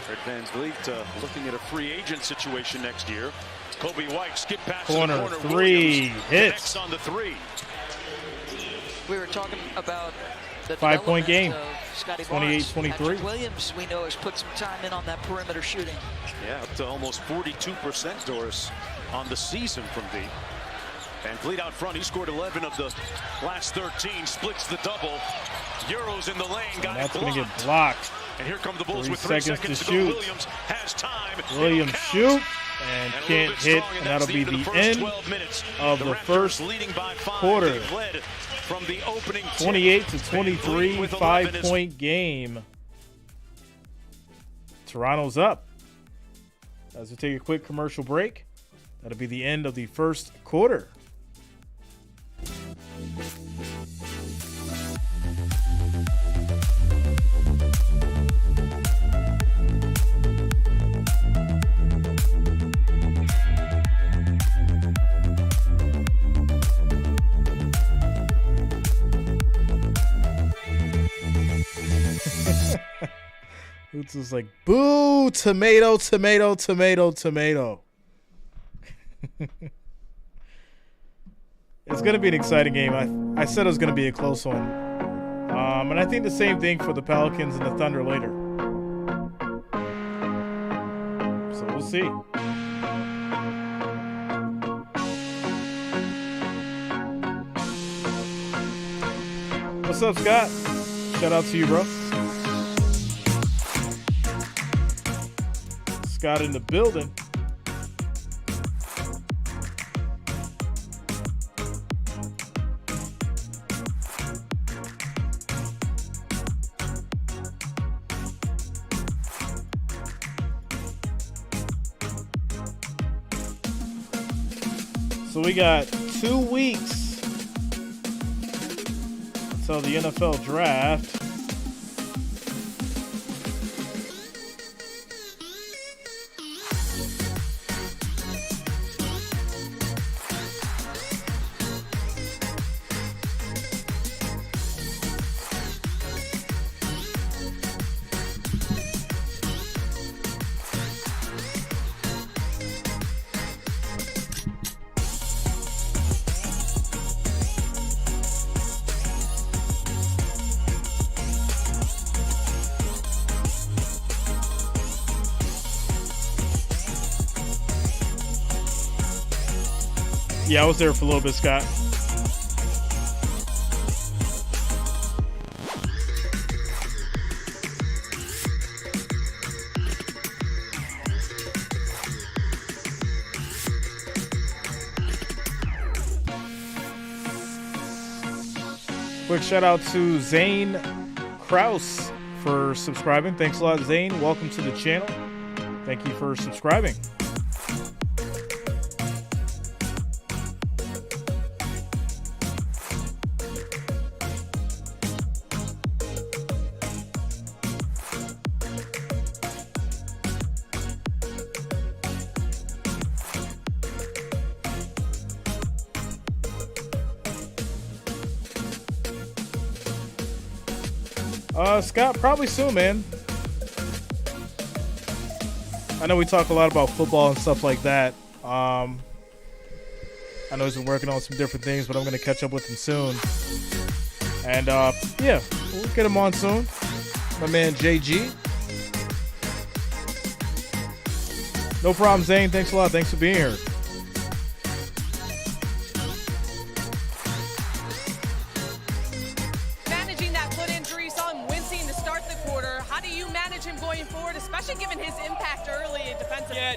Fred Van Vliet looking at a free agent situation next year. Kobe White skip pass corner, to the corner. Three Williams hits on the three. We were talking about the 5-point game. 28-23. Williams, we know, has put some time in on that perimeter shooting. Yeah, up to almost 42%, Doris, on the season from deep. Van Vliet out front. He scored 11 of the last 13. Splits the double. Euros in the lane. Got that's going to get blocked. And here come the Bulls with 3 3 seconds seconds to to shoot. go. Williams has time. Williams shoot and can't hit, and that'll be the end of the first quarter. From the opening 28-23, 5-point game. Toronto's up. As we take a quick commercial break, that'll be the end of the first quarter. It's just like, boo, tomato, tomato, tomato, tomato. It's going to be an exciting game. I said it was going to be a close one. And I think the same thing for the Pelicans and the Thunder later. So we'll see. What's up, Scott? Shout out to you, bro. Scott in the building. So we got 2 weeks until the NFL draft. Yeah, I was there for a little bit, Scott. Quick shout out to Zane Kraus for subscribing. Thanks a lot, Zane. Welcome to the channel. Thank you for subscribing. Scott, probably soon, man. I know we talk a lot about football and stuff like that. I know he's been working on some different things, but I'm going to catch up with him soon. And, yeah, we'll get him on soon. My man, JG. No problem, Zane. Thanks a lot. Thanks for being here.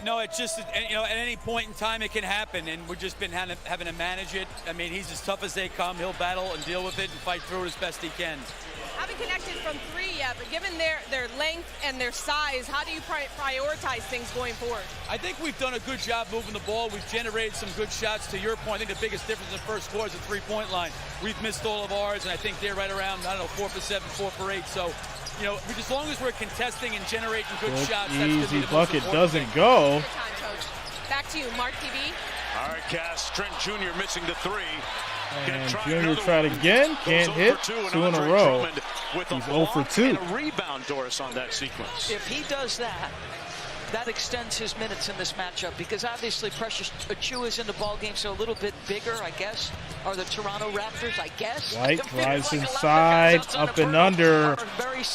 No, it's just, you know, at any point in time it can happen, and we've just been having to manage it. I mean, he's as tough as they come. He'll battle and deal with it and fight through it as best he can. Haven't connected from 3 yet, but given their length and their size, how do you prioritize things going forward? I think we've done a good job moving the ball. We've generated some good shots. To your point, I think the biggest difference in the first quarter is the three-point line. We've missed all of ours, and I think they're right around, I don't know, 4 for 7, 4 for 8. So, you know, as long as we're contesting and generating good shots, that's going to be the bucket most doesn't go. Back to you, Mark TV. All right, Cass. Trent Jr. missing the 3. And Junior tried again. Can't hit. 2 in a row. He's 0 for 2. And a rebound, Doris, on that sequence. If he does that, that extends his minutes in this matchup, because obviously Precious Achiuwa's in the ball game, so a little bit bigger, I guess, are the Toronto Raptors, I guess. White drives inside, up and under,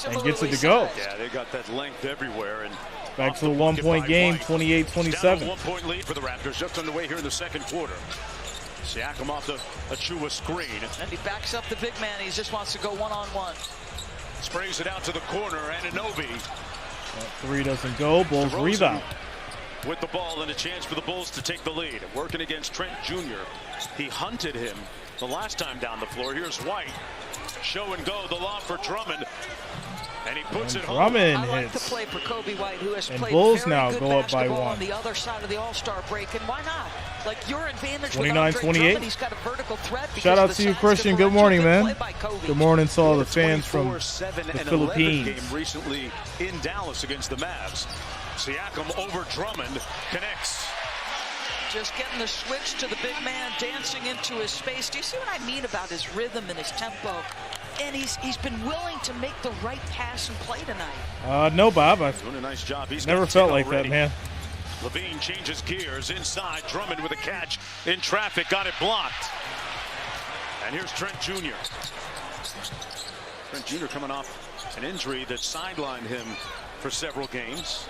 and gets it to go. Yeah, they got that length everywhere. And back to a 1-point game, 28-27. 1-point lead for the Raptors, just underway here in the second quarter. Siakam off the Achiuwa screen. And he backs up the big man. He just wants to go one-on-one. Sprays it out to the corner, and Anunoby. That 3 doesn't go. Bulls DeRozan rebound. With the ball and a chance for the Bulls to take the lead. Working against Trent Jr. He hunted him the last time down the floor. Here's White. Show and go. The lob for Drummond. And he puts it home. Drummond I like hits. to play for Kobe White, who has played Bulls very now good go up by basketball 1. on the other side of the All-Star break, and why not? Like, your advantage 29-28. He's got a vertical threat. Shout out to you, Christian. Good morning, man. Good morning to all the fans from the Philippines. Game recently in Dallas against the Mavs. Siakam over Drummond, connects. Just getting the switch to the big man, dancing into his space. Do you see what I mean about his rhythm and his tempo? And he's been willing to make the right pass and play tonight. No, Bob. I've doing a nice job. He's never felt like that, man. Levine changes gears inside. Drummond with a catch in traffic. Got it blocked. And here's Trent Jr. Trent Jr. coming off an injury that sidelined him for several games.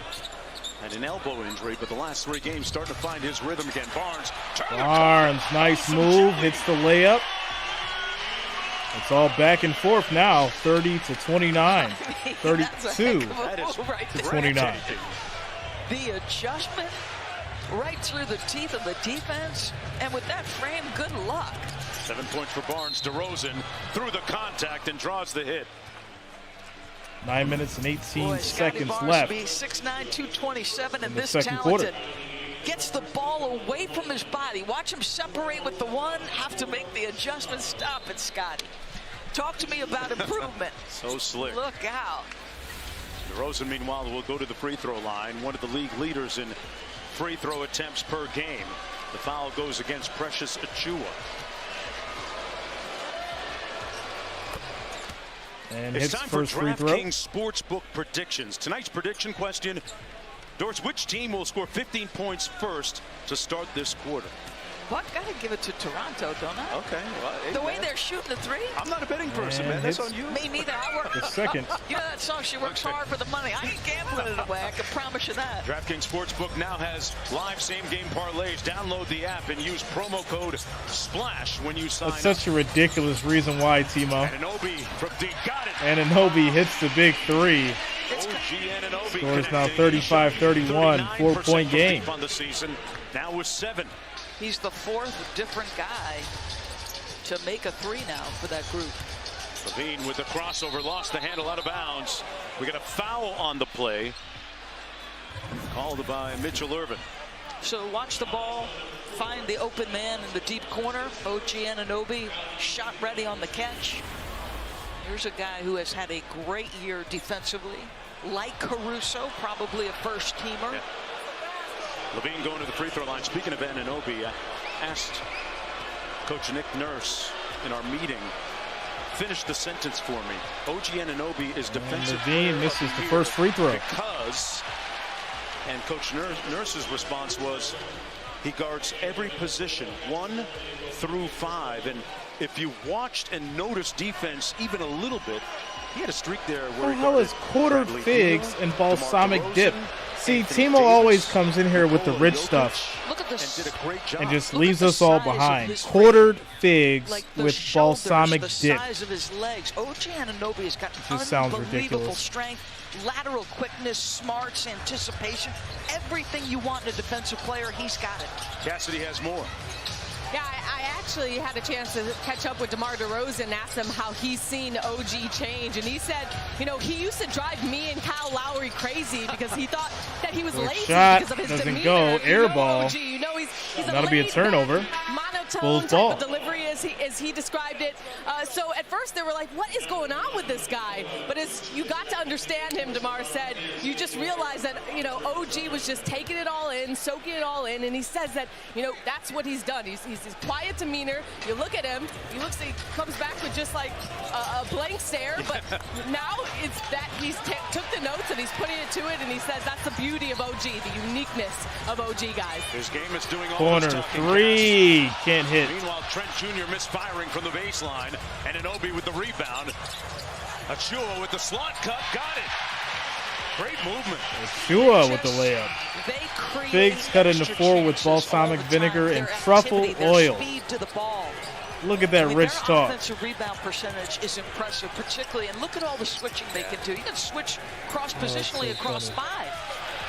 And an elbow injury, but the last 3 games starting to find his rhythm again. Barnes, nice move, hits the layup. It's all back and forth now, 30-29, 32-29. The adjustment right through the teeth of the defense, and with that frame, good luck. 7 points for Barnes. DeRozan through the contact and draws the hit. 9 minutes and 18 seconds left. 6'9", 227, and in the this second talented. quarter. gets the ball away from his body. Watch him separate with the one, have to make the adjustment. Stop it, Scotty. Talk to me about improvement. So slick. Look out. DeRozan, meanwhile, will go to the free throw line. One of the league leaders in free throw attempts per game. The foul goes against Precious Achiuwa. And it's hits time for first free throw. DraftKings Sportsbook predictions. Tonight's prediction question: Doris, which team will score 15 points first to start this quarter? Well, I've got to give it to Toronto, don't I? Okay. Well, hey, the way they're shooting the three. I'm not a betting person, man. That's on you. Me neither. I work. The second. You know that song, she works hard for the money. I ain't gambling it away. I can promise you that. DraftKings Sportsbook now has live same-game parlays. Download the app and use promo code SPLASH when you sign That's such a ridiculous reason why, Timo. Anunoby from deep. Got it. Anunoby hits the big three. OG Anunoby Scores now 35-31, 4-point game. On the season, now with 7. He's the 4th different guy to make a three now for that group. LaVine with the crossover, lost the handle out of bounds. We got a foul on the play, called by Mitchell Irvin. So watch the ball, find the open man in the deep corner. OG Anunoby, shot ready on the catch. Here's a guy who has had a great year defensively. Like Caruso, probably a first-teamer. Yeah. LaVine going to the free throw line. Speaking of Anunoby, I asked Coach Nick Nurse in our meeting, finish the sentence for me. OG Anunoby is defensive. LaVine misses the first free throw. Because, and Coach Nurse's response was, he guards every position, 1 through 5. And if you watched and noticed defense even a little bit, he had a streak there where How is quartered figs and balsamic dip? See, Timo always comes in here with the rich stuff and just leaves us all behind. Quartered figs with balsamic dip. Size of his legs. OG Anunoby has got unbelievable strength, lateral quickness, smarts, anticipation. Everything you want in a defensive player, he's got it. Cassidy has more. Yeah, I actually had a chance to catch up with DeMar DeRozan and ask him how he's seen OG change. And he said, you know, he used to drive me and Kyle Lowry crazy because he thought that he was lazy because of his doesn't demeanor. go. Air ball. OG, you know, he's That'll be a turnover. Monotone type of delivery as he described it. So at first they were like, what is going on with this guy? But as you got to understand him, DeMar said, you just realize that, you know, OG was just taking it all in, soaking it all in. And he says that, you know, that's what he's done. He's his quiet demeanor. You look at him, he comes back with just like a blank stare, but now it's that he's took the notes and he's putting it to it, and he says that's the beauty of OG, the uniqueness of OG, guys. His game is doing all corner this talking. Three, can't hit. Meanwhile, Trent Jr. misfiring from the baseline, and Anunoby with the rebound. Achiuwa with the slot cut, got it. Great movement. Achiuwa with the layup. Figs cut into 4 with balsamic vinegar and truffle oil. Look at that rich talk. Offensive rebound percentage is impressive, particularly, and look at all the switching they can do. You can switch cross-positionally across 5.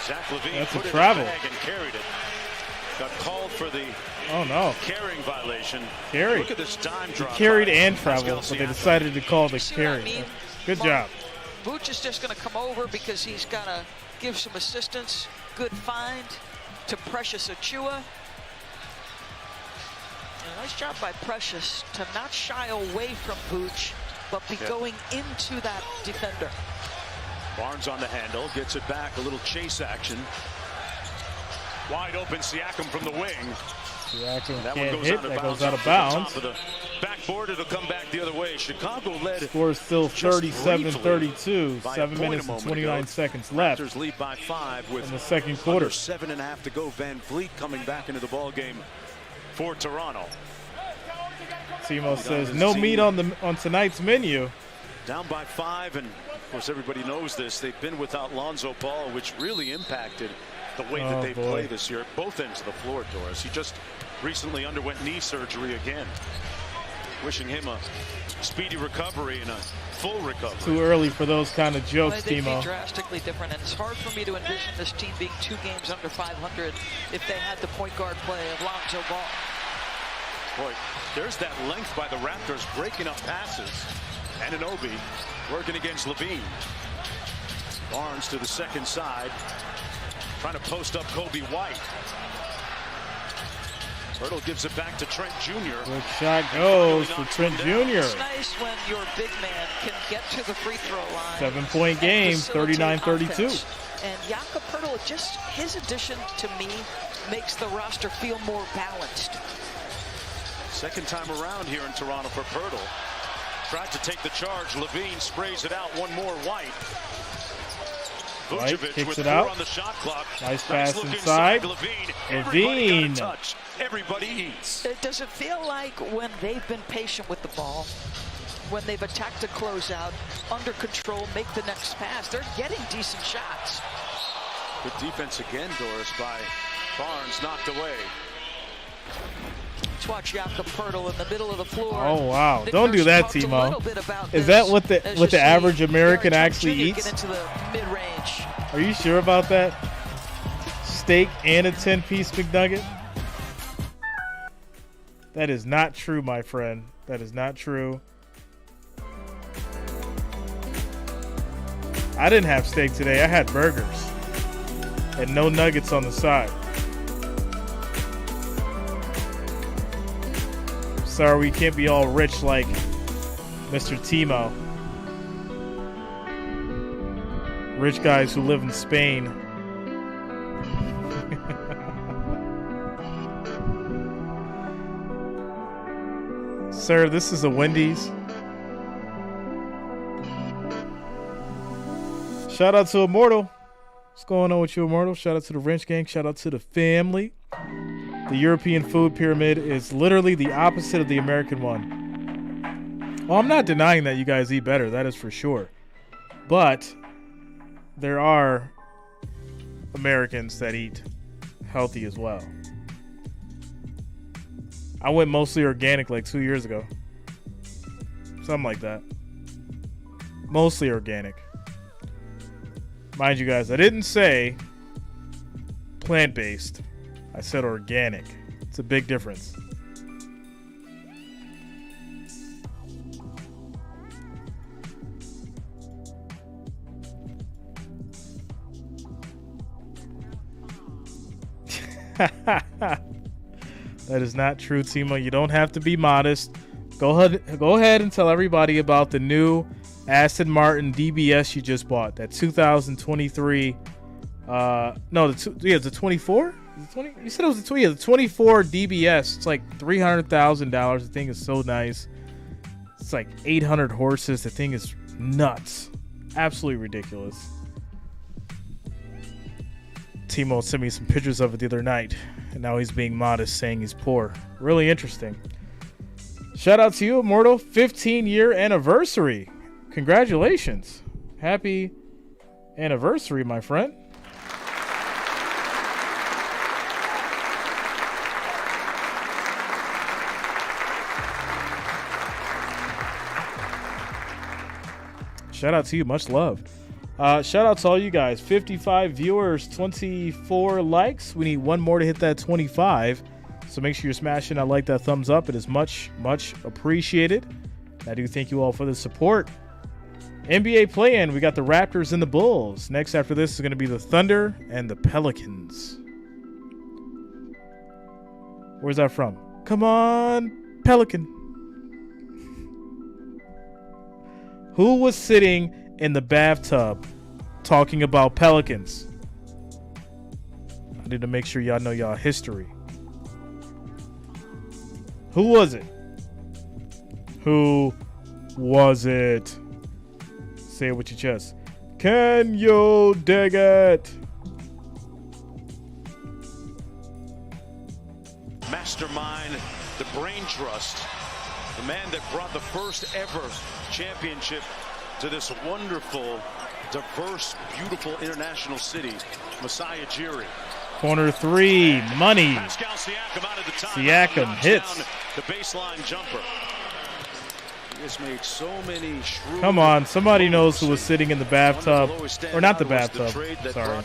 Zach LaVine That's put a it travel. in the bag and carried it. Got called for the carrying violation. Carry. Look at this dime drop. Carried and traveled, but they decided to call the carry. I mean? Good job. Vooch is just going to come over because he's got to give some assistance. Good find to Precious Achiuwa. Nice job by Precious to not shy away from Vooch, but be going into that defender. Barnes on the handle, gets it back, a little chase action. Wide open Siakam from the wing. Siakam that can't one goes hit, out of that bounds goes out of top bounds. of the backboard, it'll come back the other way. Chicago led. Score is still 37-32, 7 minutes and 29 seconds left Raptors lead by 5 with in the second quarter. 7.5 to go. Van Vliet coming back into the ball game for Toronto. Timo says no meat on tonight's menu. Down by 5, and of course everybody knows this. They've been without Lonzo Ball, which really impacted the way that they play this year at both ends of the floor, Doris. He just recently underwent knee surgery again. Wishing him a speedy recovery and a full recovery. Too early for those kind of jokes, They'd Timo. be drastically different, and it's hard for me to envision this team being 2 games under 500 if they had the point guard play of Lonzo Ball. Boy, there's that length by the Raptors breaking up passes. Anunoby working against LaVine. Barnes to the second side. Trying to post up Kobe White. Hurdle gives it back to Trent Jr. Good shot goes for Trent Jr. It's nice when your big man can get to the free throw line. 7-point game, 39-32. And Jakob Hurdle, just his addition to me makes the roster feel more balanced. Second time around here in Toronto for Hurdle. Tried to take the charge. Levine sprays it out. One more White. White kicks it out. On the shot clock. Nice pass inside. Levine. Everybody eats. Does it feel like when they've been patient with the ball, when they've attacked a closeout, under control, make the next pass, they're getting decent shots? Good defense again, Doris, by Barnes, knocked away. Let's watch Jakob Hurdle in the middle of the floor. Oh wow! Don't do that, Timo. Is that what the average American actually eats? Get into the mid-range. Are you sure about that? Steak and a 10-piece McNugget? That is not true, my friend. That is not true. I didn't have steak today. I had burgers and no nuggets on the side. Sorry, we can't be all rich like Mr. Timo. Rich guys who live in Spain. Sir, this is a Wendy's. Shout out to Immortal. What's going on with you, Immortal? Shout out to the Wrench Gang. Shout out to the family. The European food pyramid is literally the opposite of the American one. Well, I'm not denying that you guys eat better. That is for sure. But there are Americans that eat healthy as well. I went mostly organic like 2 years ago. Something like that. Mostly organic. Mind you guys, I didn't say plant-based. I said organic. It's a big difference. That is not true, Timo. You don't have to be modest. Go ahead and tell everybody about the new Aston Martin DBS you just bought. That 2023. The 24. You said it was the 24 DBS. It's like $300,000. The thing is so nice. It's like 800 horses. The thing is nuts. Absolutely ridiculous. Timo sent me some pictures of it the other night, and now he's being modest, saying he's poor. Really interesting. Shout out to you, Immortal. 15-year anniversary. Congratulations. Happy anniversary, my friend. Shout out to you. Much love. Shout out to all you guys. 55 viewers, 24 likes. We need one more to hit that 25. So make sure you're smashing that like, that thumbs up. It is much, much appreciated. I do thank you all for the support. NBA play-in, we got the Raptors and the Bulls. Next after this is going to be the Thunder and the Pelicans. Where's that from? Come on, Pelican. Who was sitting in the bathtub talking about Pelicans? I need to make sure y'all know y'all history. Who was it? Who was it? Say it with your chest. Can you dig it? Mastermind, the brain trust, the man that brought the first ever championship to this wonderful, diverse, beautiful international city, Masai Ujiri. Corner three, money. Pascal Siakam out of the time. Siakam hits the baseline jumper. He has made so many shrewd. Come on, somebody knows who was sitting in the bathtub, or not the bathtub. Sorry,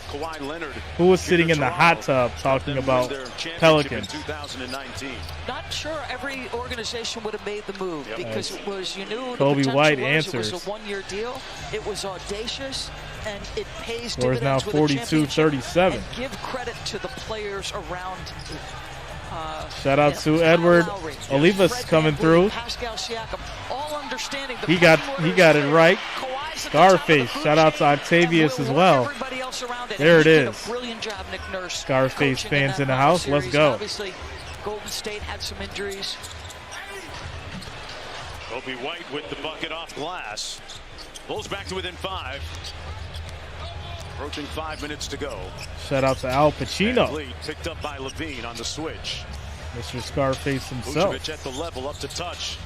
who was sitting in the hot tub talking about Pelicans? Not sure every organization would have made the move because it was, you knew Kobe the White was, answers. It was a one-year deal. It was audacious. and it pays Score is now dividends with a 42-37. and give credit to the players around. Shout out to Edward Olivas coming through. Pascal Siakam, all understanding He got it right. Scarface. Shout out to Octavius as well. There it is. Brilliant job, Nick Nurse. Scarface fans in the house. Let's go. Obviously, Golden State had some injuries. Kobe White with the bucket off glass. Bulls back to within 5. Approaching 5 minutes to go. Shout out to Al Pacino. Picked up by Levine on the switch. Mr. Scarface himself. Vucevic at the level, up to touch.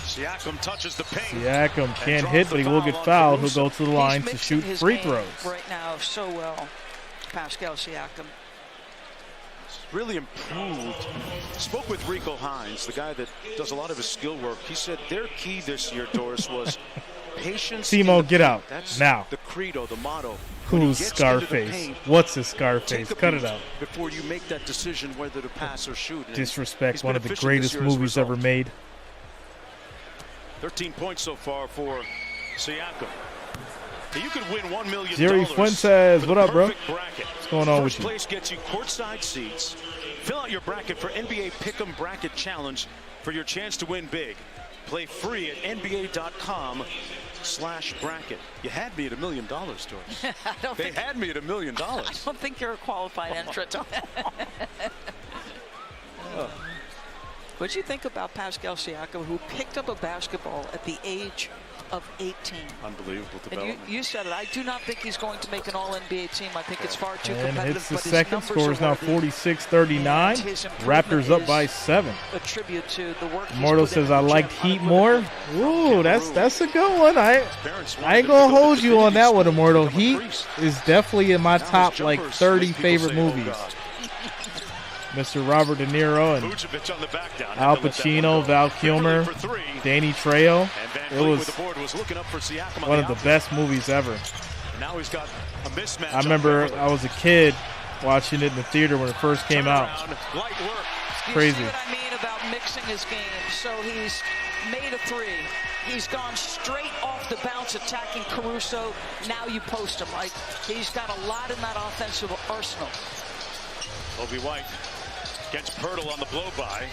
Siakam touches the paint. Siakam can't hit, but he will get fouled. He'll go to the line to shoot free throws. Right now, so well, Pascal Siakam. Really improved. Spoke with Rico Hines, the guy that does a lot of his skill work. He said their key this year, Doris, was patience. Timo, get out. That's now. The credo, the motto. Who's Scarface? What's a Scarface? Cut it out. Before you make that decision whether to pass or shoot. Disrespect, one of the greatest movies ever made. 13 points so far for Siakam. You could win $1 million. Jerry Fuentes, what up, bro? Bracket. What's going on with you? First place gets you courtside seats. Fill out your bracket for NBA Pick'em Bracket Challenge for your chance to win big. Play free at NBA.com/bracket. You had me at $1 million, Doris. They had me at $1 million. I don't think you're a qualified entrant. What'd you think about Pascal Siakam, who picked up a basketball at the age of 18? Unbelievable development. And you said it. I do not think he's going to make an All-NBA team. I think it's far too and competitive. hits the but second. Score is now 46-39. Raptors up by 7. A tribute to the work. Immortal says, I liked Heat more. Ooh, that's a good one. I ain't going to hold you on that one, Immortal. Heat is definitely in my top, like, 30 favorite movies. Mr. Robert De Niro and Al Pacino, Val Kilmer, Danny Trejo. It was one of the best movies ever. I remember I was a kid watching it in the theater when it first came out. It's crazy. You see what I mean about mixing his game? So he's made a 3. He's gone straight off the bounce, attacking Caruso. Now you post him. Like, he's got a lot in that offensive arsenal. Kobe White gets Pirtle on the blow-by.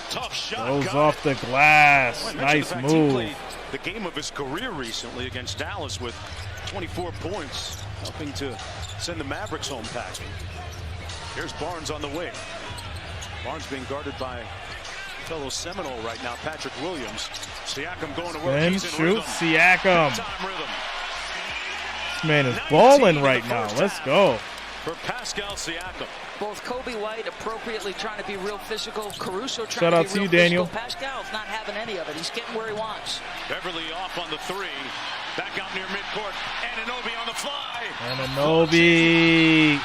Tough shot. Goes off the glass. Nice move. The game of his career recently against Dallas with 24 points, helping to send the Mavericks home packing. Here's Barnes on the wing. Barnes being guarded by fellow Seminole right now, Patrick Williams. Siakam going to work. And shoot Siakam. This man is balling right now. Let's go. For Pascal Siakam. Both Kobe White appropriately trying to be real physical. Caruso trying Shout out to be to you, real Daniel. physical. Pascal's not having any of it. He's getting where he wants. Beverly off on the 3. Back out near midcourt. Anunoby on the fly. Anunoby.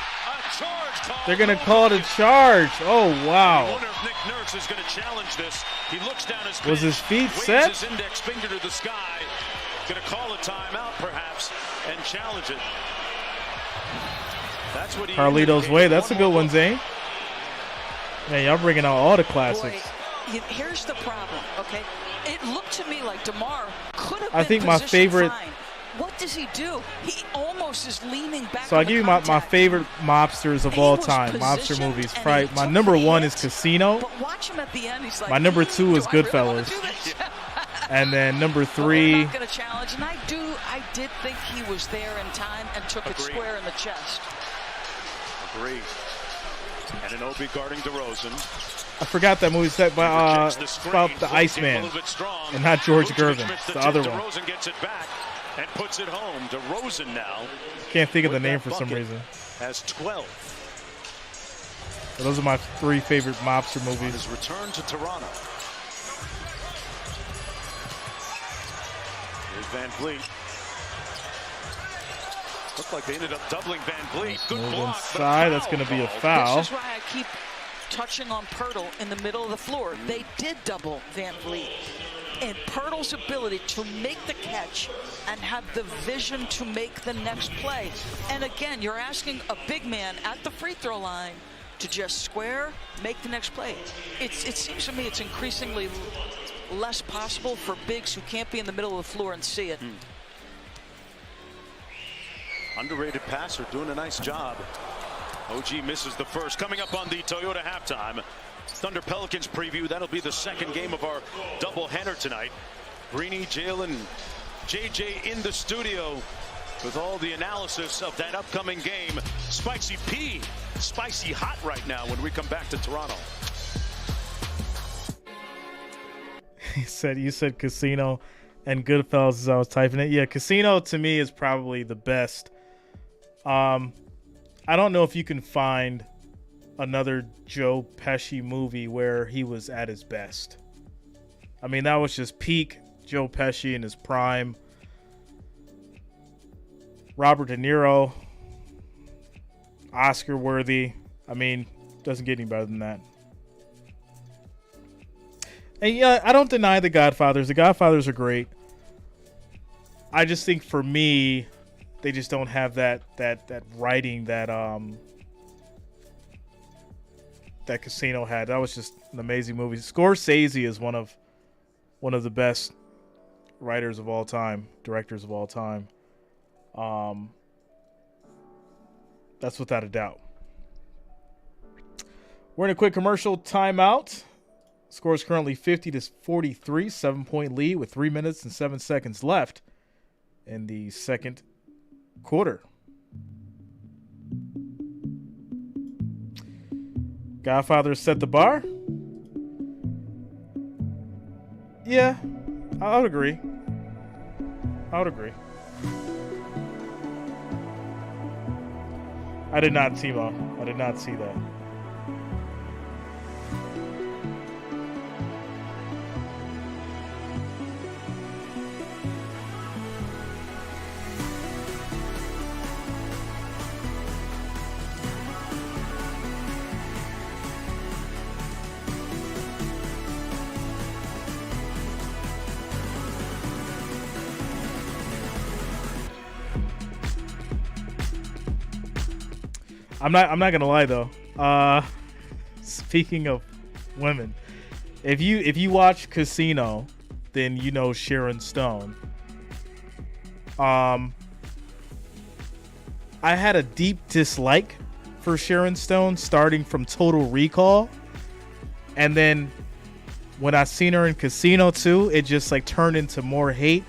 They're going to call it a charge. Oh, wow. I wonder if Nick Nurse is going to challenge this. He looks down his Was his feet set? His index finger to the sky. Going to call a timeout, perhaps, and challenge it. That's what he Carlito's Way. That's a good one, Zane. Man, y'all bringing out all the classics. Boy, here's the problem, okay? It looked to me like DeMar could have been I think my favorite. fine. What does he do? He almost is leaning back. So I'll give you my favorite mobsters of all time, mobster movies. Probably my number 1 is Casino. But watch him at the end. He's like, my number 2 is Goodfellas. And then number 3. I'm not going to challenge, and I did think he was there in time and took it square in the chest. Agreed. And an Obi guarding DeRozan. I forgot that movie set by about the Iceman, and not George Gervin. It's the other one. DeRozan gets it back and puts it home. DeRozan now. Can't think of the name for some reason. Has 12. But those are my 3 favorite mobster movies. His return to Toronto. Here's Van Vliet. Looked like they ended up doubling Van Vliet. Good Move block, inside. That's going to be a foul. This is why I keep touching on Pirtle in the middle of the floor. They did double Van Vliet. And Pirtle's ability to make the catch and have the vision to make the next play. And again, you're asking a big man at the free throw line to just square, make the next play. It seems to me it's Underrated passer, doing a nice job. OG misses the first. Coming up on the Toyota halftime Thunder Pelicans preview. That'll be the second game of our doubleheader tonight. Greeny, Jalen, JJ in the studio with all the analysis of that upcoming game. Spicy P, spicy hot right now when we come back to Toronto. You said Casino and Goodfellas as I was typing it. Yeah, Casino to me is probably the best. I don't know if you can find another Joe Pesci movie where he was at his best. I mean, that was just peak Joe Pesci in his prime. Robert De Niro, Oscar worthy. I mean, doesn't get any better than that. And yeah, I don't deny The Godfathers. The Godfathers are great. I just think for me, they just don't have that writing that that Casino had. That was just an amazing movie. Scorsese is one of the best writers of all time, directors of all time. That's without a doubt. We're in a quick commercial timeout. Score is currently 50-43, 7-point lead with 3 minutes and 7 seconds left in the second quarter. Godfather set the bar. Yeah, I would agree. I did not, Timo. I did not see that. I'm not gonna lie though. Speaking of women, if you watch Casino, then you know Sharon Stone. I had a deep dislike for Sharon Stone starting from Total Recall, and then when I seen her in Casino too, it just like turned into more hate.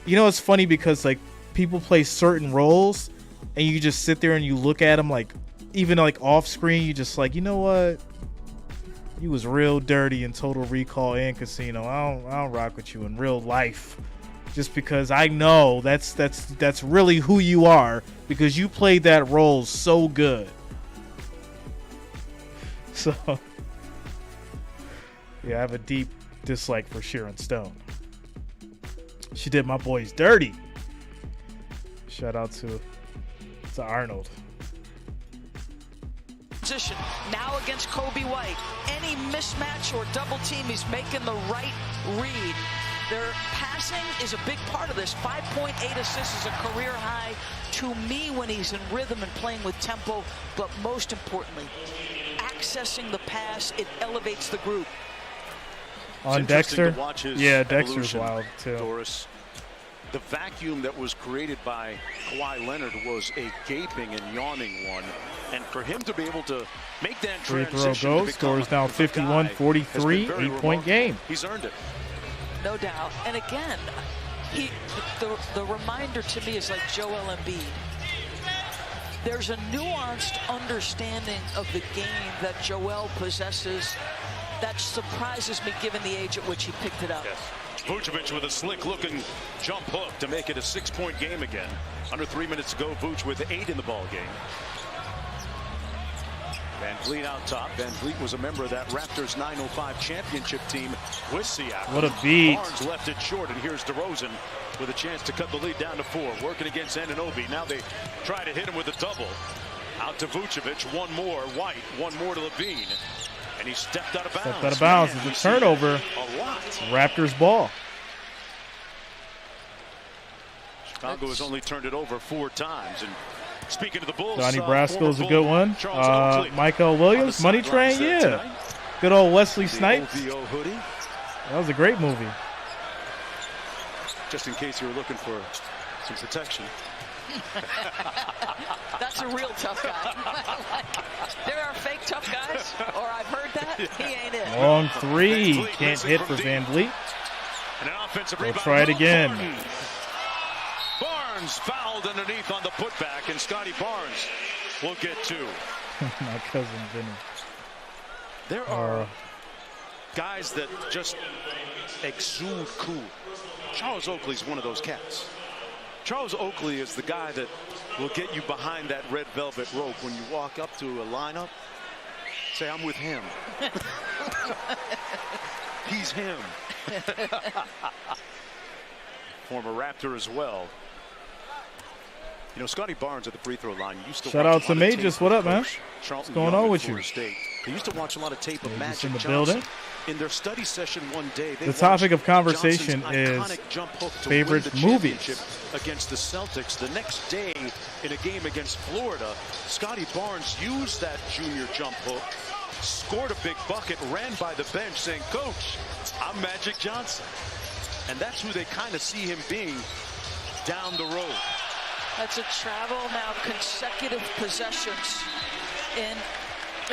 You know, it's funny because like people play certain roles. And you just sit there and you look at them like, even like off screen, you just like, you know what? You was real dirty in Total Recall and Casino. I don't rock with you in real life, just because I know that's really who you are because you played that role so good. So, yeah, I have a deep dislike for Sharon Stone. She did my boys dirty. Shout out to Arnold. Position now against Kobe White. Any mismatch or double team, he's making the right read. Their passing is a big part of this. 5.8 assists is a career high to me when he's in rhythm and playing with tempo, but most importantly, accessing the pass, it elevates the group. On Dexter, yeah, Dexter's wild too. Doris. The vacuum that was created by Kawhi Leonard was a gaping and yawning one. And for him to be able to make that transition, free throw goes, scores down 51-43, 8-point game. He's earned it. No doubt. And again, the reminder to me is like Joel Embiid. There's a nuanced understanding of the game that Joel possesses that surprises me given the age at which he picked it up. Yes. Vucevic with a slick-looking jump hook to make it a 6-point game again. Under 3 minutes to go, Vuce with 8 in the ball game. Van Vliet out top. Van Vliet was a member of that Raptors 905 championship team with Siakam. What a beat. Barnes left it short, and here's DeRozan with a chance to cut the lead down to 4. Working against Anunoby. Now they try to hit him with a double. Out to Vucevic. One more. White. One more to Levine. And he stepped out of bounds. Stepped out of bounds. It's a turnover. A lot. Raptors ball. Chicago has only turned it over 4 times. And speaking of the Bulls, Donnie Brasco's a good one. Michael Williams, Money Train, yeah. Good old Wesley Snipes. That was a great movie. Just in case you were looking for some protection. That's a real tough guy. There are fake tough guys, or I've heard that. He ain't it. Long three. Can't hit for Van Vliet. And an offensive We'll rebound. try it again. Barnes fouled underneath on the putback, and Scotty Barnes will get 2. My cousin Vinny. There are guys that just exude cool. Charles Oakley's one of those cats. Charles Oakley is the guy that will get you behind that red velvet rope when you walk up to a lineup. Say, I'm with him. He's him. Former Raptor as well. You know, Scotty Barnes at the free throw line used to Shout out to Magus. What up, man? What's going on with you? State. They used to watch a lot of tape of Magic in the Johnson. building. In their study session one day, they The topic of conversation Johnson's is iconic jump hook to favorite win the movies. championship against the Celtics. The next day, in a game against Florida, Scotty Barnes used that junior jump hook, scored a big bucket, ran by the bench saying, "Coach, I'm Magic Johnson." And that's who they kind of see him being down the road. That's a travel now, consecutive possessions. And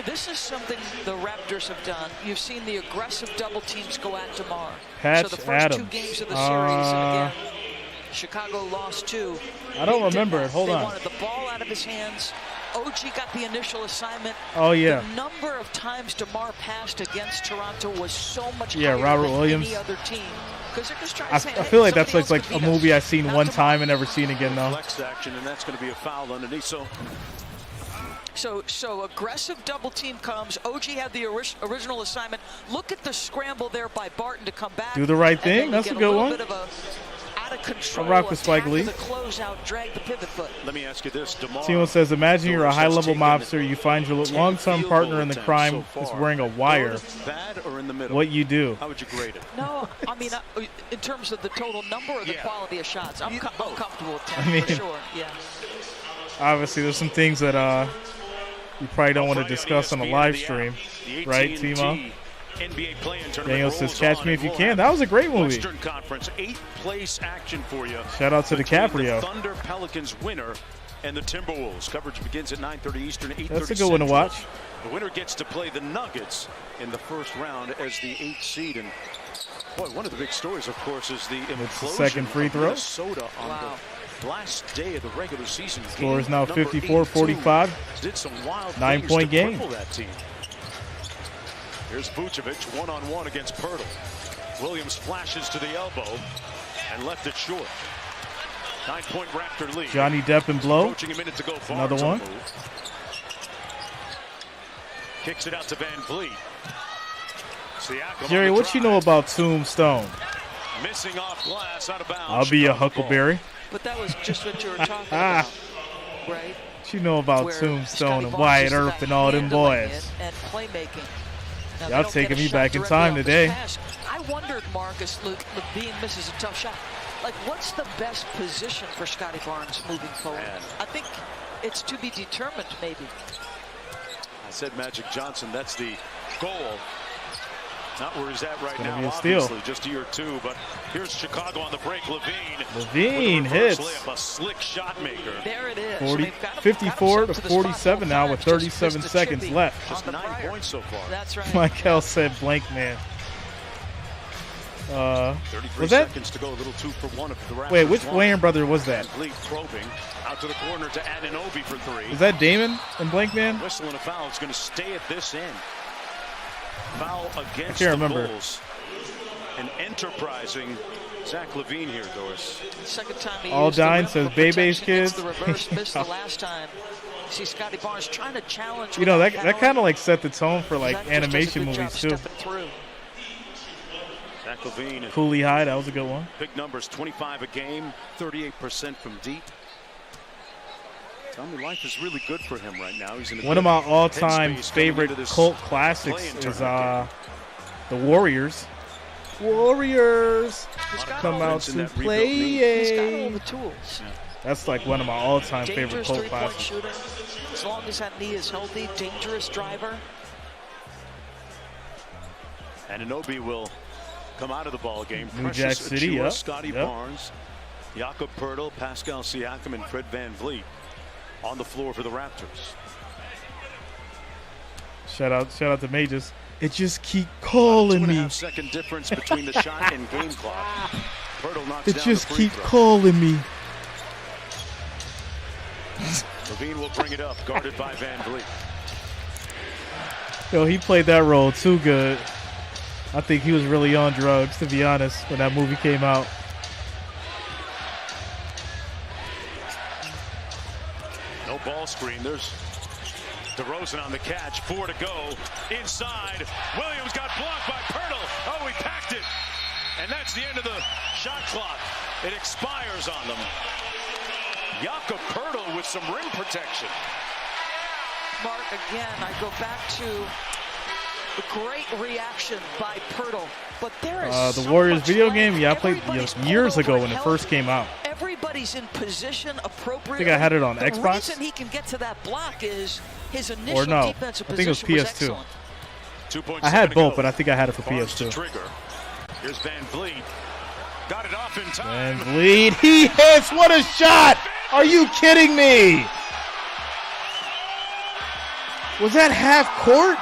this is something the Raptors have done. You've seen the aggressive double teams go at DeMar. Patch so the first Adams. 2 games of the series, and again, Chicago lost 2. I don't remember it. Hold they on. They wanted the ball out of his hands. OG got the initial assignment. Oh, yeah. The number of times DeMar passed against Toronto was so much Yeah, higher Robert than Williams. any other team. Because they're just trying I to say, feel like that's somebody like else a could beat movie us. I've seen Not one DeMar. time and never seen again, though. Flex action, and that's going to be a foul underneath. So aggressive double team comes. OG had the original assignment. Look at the scramble there by Barton to come back. Do the right thing. And then That's you a get good little one. Bit of a out of control I rock with Spike attack Lee. The closeout, drag the pivot foot. Let me ask you this, DeMar. Timo says, imagine you're a Doris has high-level taken mobster. You find your 10 long-term field partner goal in the attempts crime so is far. wearing a wire. Bad or in the middle? What you do? How would you grade it? No, I mean, in terms of the total number or the Yeah. quality of shots, I'm comfortable with 10 I mean, for sure. Yeah. Obviously, there's some things that you probably don't want to discuss on a live stream, right, Timo? NBA play-in tournament Daniel says, rolls catch on, me and if you we'll can. have That was a great movie. Western Conference 8th place action for you. Shout out to between DiCaprio. The Thunder Pelicans winner and the Timberwolves. Coverage begins at 9:30 Eastern, 8:30 That's a good one to Central. watch. The winner gets to play the Nuggets in the first round as the 8th seed. And boy, one of the big stories, of course, is the implosion second free of throw. Minnesota on the last day of the regular season. Score is Game now number 54-45. 82 did some wild 9-point things to game. cripple that team. Here's Vucevic one-on-one against Pirtle. Williams flashes to the elbow and left it short. 9-point Raptor lead. Johnny Depp and Blow. Approaching a minute to go. Another Barnes on one. the move. Kicks it out to Van Vliet. Siakam Jerry, on the what you drive. know about Tombstone? Missing off glass, out of bounds. I'll be a Chicago ball. Huckleberry. But that was just what you were talking about, right? What you know about Where Tombstone Scotty and Barnes Wyatt is Earp about and all them handling boys? it and playmaking. Now, Y'all they don't taking get a me shot back in directly time off his today. pass. I wondered, Marcus, Levine misses a tough shot. Like, what's the best position for Scotty Barnes moving forward? Man. I think it's to be determined, maybe. I said Magic Johnson, that's the goal. Not where he's at right gonna now, be a steal. obviously, just year 2. But here's Chicago on the break. Levine with a reverse hits. layup, a slick shot maker. There it is. 40, They've got him 54 set to to the spot 47 both now with times, just 37 missed the seconds chippy left. Just on the 9 prior. points so far. That's right. Michael said blank man. 33 was that? seconds to go. A little 2 for 1 if the Raptors Wait, which won. Wayne brother was that? Van Vliet probing out to the corner to Anunoby for 3. Was that Damon and Blank Man? Whistle and a foul. It's going to stay at this end. Foul against can't the remember. Bulls. An enterprising Zach Levine here, Doris. Second time he All used the Dine rim says for Bebe's protection. It's kids. The reverse missed the last time. See Scotty Barnes trying to challenge. You know, that without kind of penalty. like set the tone for like Zach just does a animation good job movies too. stepping through. Zach Levine. Cooley High, that was a good one. Big numbers, 25 a game, 38% from deep. Tell me, life is really good for him right now. He's in a One of good my all-time headspace favorite coming into this cult classics play-in is tournament the Warriors. Warriors come out Vince in to that rebuild He's got all play. the tools. That's like one of my all-time favorite Dangerous cult three-point classics. shooter. As long as that knee is healthy, dangerous driver. Anunoby will come out of the ball game. New Jack Precious City, Achiuwa, yep. Scotty Yep. Barnes, Jakob Poeltl, Pascal Siakam, and Fred VanVleet on the floor for the Raptors. Shout out to Mages. It just keep calling me. 2.5-second difference between the shot and game clock. Poeltl knocks it down just the free keep throw. calling me. Levine will bring it up, guarded by VanVleet. Yo, he played that role too good. I think he was really on drugs, to be honest, when that movie came out. No ball screen. There's DeRozan on the catch. 4 to go. Inside. Williams got blocked by Poeltl. Oh, he packed it. And that's the end of the shot clock. It expires on them. Jakob Poeltl with some rim protection. Mark, again, I go back to the great reaction by Poeltl. But there is the so Warriors much video length. game, yeah, I played Everybody's years pulled ago over when it help. first came out. Everybody's in position appropriately. I think I had it on the Xbox. reason he can get to that block is his initial Or no, defensive I think it was position PS2. excellent. I had both, but I think I had it for PS2. Trigger. Here's VanVleet. Got it off in time. VanVleet, he hits. What a shot! Are you kidding me? Was that half court?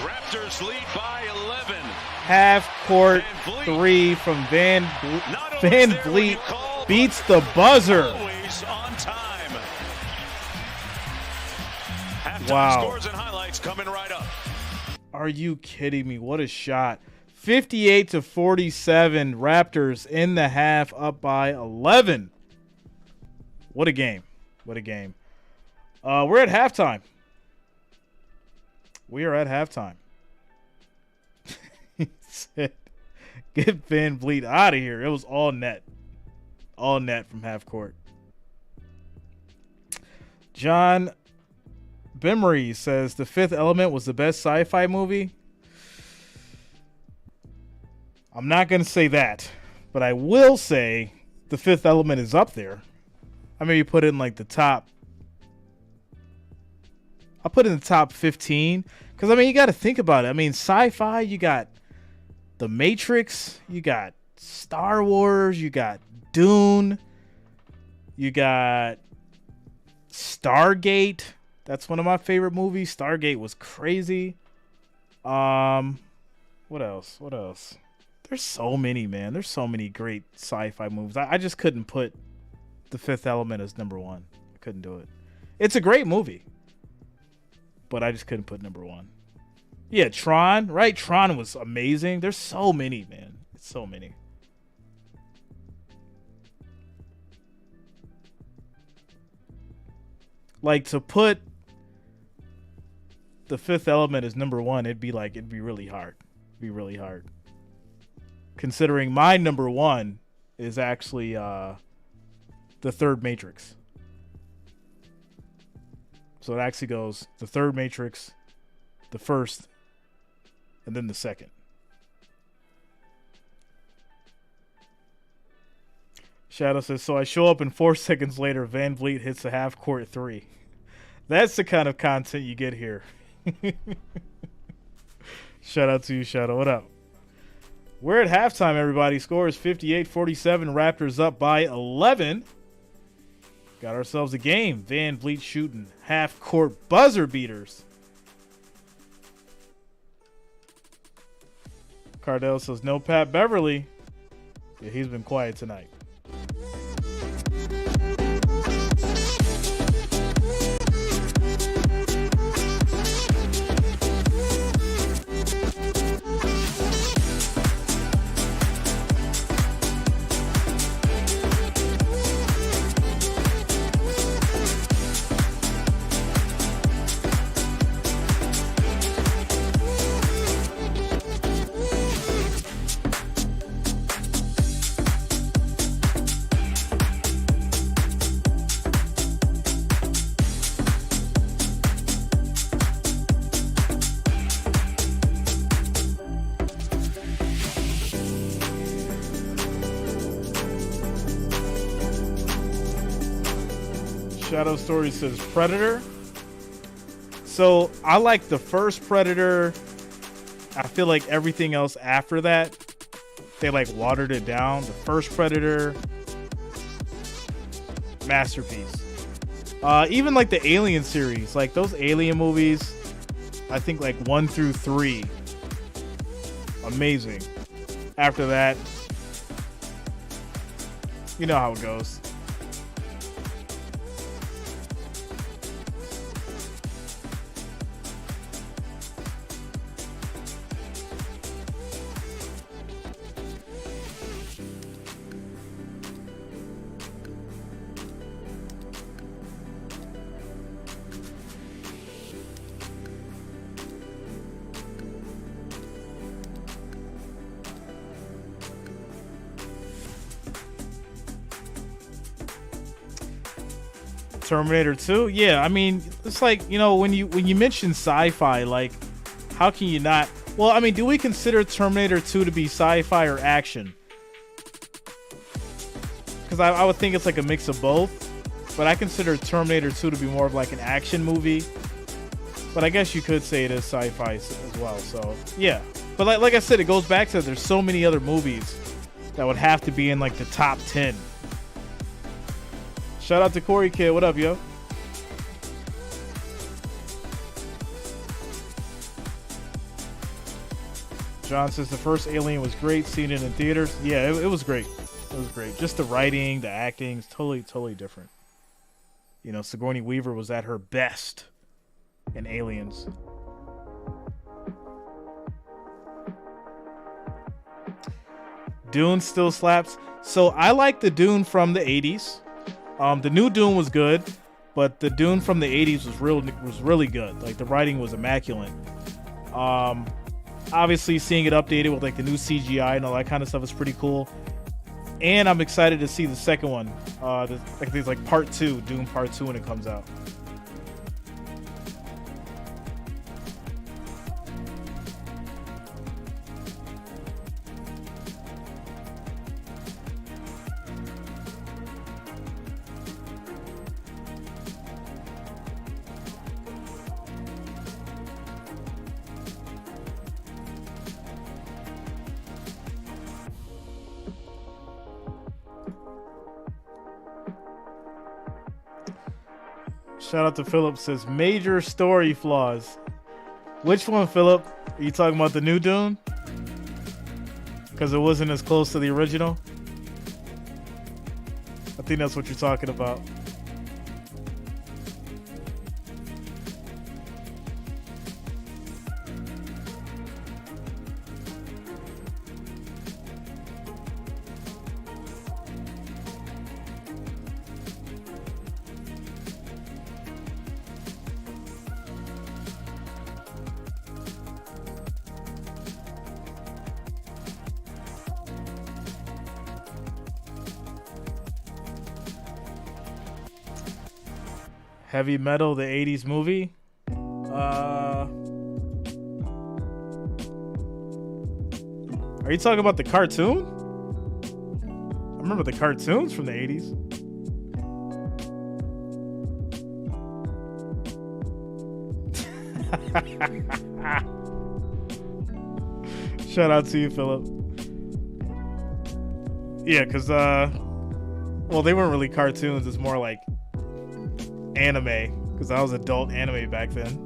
Raptors lead by 11. Half court three from VanVleet beats the buzzer. Always on time. Halftime Wow. scores and highlights coming right up. Are you kidding me? What a shot. 58-47. Raptors in the half, up by 11. What a game. What a game. We're at halftime. We are at halftime. He said, get VanVleet out of here. It was all net. All net from half court. John Bemery says The Fifth Element was the best sci-fi movie. I'm not going to say that, but I will say The Fifth Element is up there. I maybe put it in like the top. I'll put it in the top 15. Because, I mean, you got to think about it. I mean, sci-fi, you got The Matrix, you got Star Wars, you got Dune, you got Stargate. That's one of my favorite movies. Stargate was crazy. What else? What else? There's so many, man. There's so many great sci-fi movies. I just couldn't put The Fifth Element as number one. I couldn't do it. It's a great movie, but I just couldn't put number one. Yeah, Tron, right? Tron was amazing. There's so many, man. It's so many. Like, to put The Fifth Element as number one, it'd be really hard. It'd be really hard. Considering my number one is actually the third Matrix. So it actually goes the third Matrix, the first, and then the second. Shadow says, so I show up and 4 seconds later, VanVleet hits a half-court three. That's the kind of content you get here. Shout out to you, Shadow. What up? We're at halftime, everybody. Score is 58-47. Raptors up by 11. Got ourselves a game. VanVleet shooting half-court buzzer beaters. Cardell says, no Pat Beverly. Yeah, he's been quiet tonight. Shadow Story says Predator. So I like the first Predator. I feel like everything else after that, they like watered it down. The first Predator, masterpiece. Even like the Alien series, like those Alien movies, I think like 1 through 3, amazing. After that, you know how it goes. Terminator 2, yeah. I mean, it's like, you know, when you mention sci-fi, like, how can you not? Well, I mean, do we consider Terminator 2 to be sci-fi or action? Because I would think it's like a mix of both, but I consider Terminator 2 to be more of like an action movie. But I guess you could say it is sci-fi as well. So yeah, but like I said, it goes back to there's so many other movies that would have to be in like the top 10. Shout out to Corey Kid. What up, yo? John says the first Alien was great. Seeing it in theaters. Yeah, it was great. It was great. Just the writing, the acting is totally different. You know, Sigourney Weaver was at her best in Aliens. Dune still slaps. So I like the Dune from the 80s. The new Dune was good, but the Dune from the 80s was really good. Like the writing was immaculate. Obviously seeing it updated with like the new CGI and all that kind of stuff is pretty cool. And I'm excited to see the second one. Like there's like part 2, Dune part 2 when it comes out. Shout out to Philip, says major story flaws. Which one, Philip? Are you talking about the new Dune? Because it wasn't as close to the original? I think that's what you're talking about. Heavy Metal, the 80s movie. Are you talking about the cartoon? I remember the cartoons from the 80s. Shout out to you, Philip. Yeah, because, well, they weren't really cartoons. It's more like anime, because I was adult anime back then.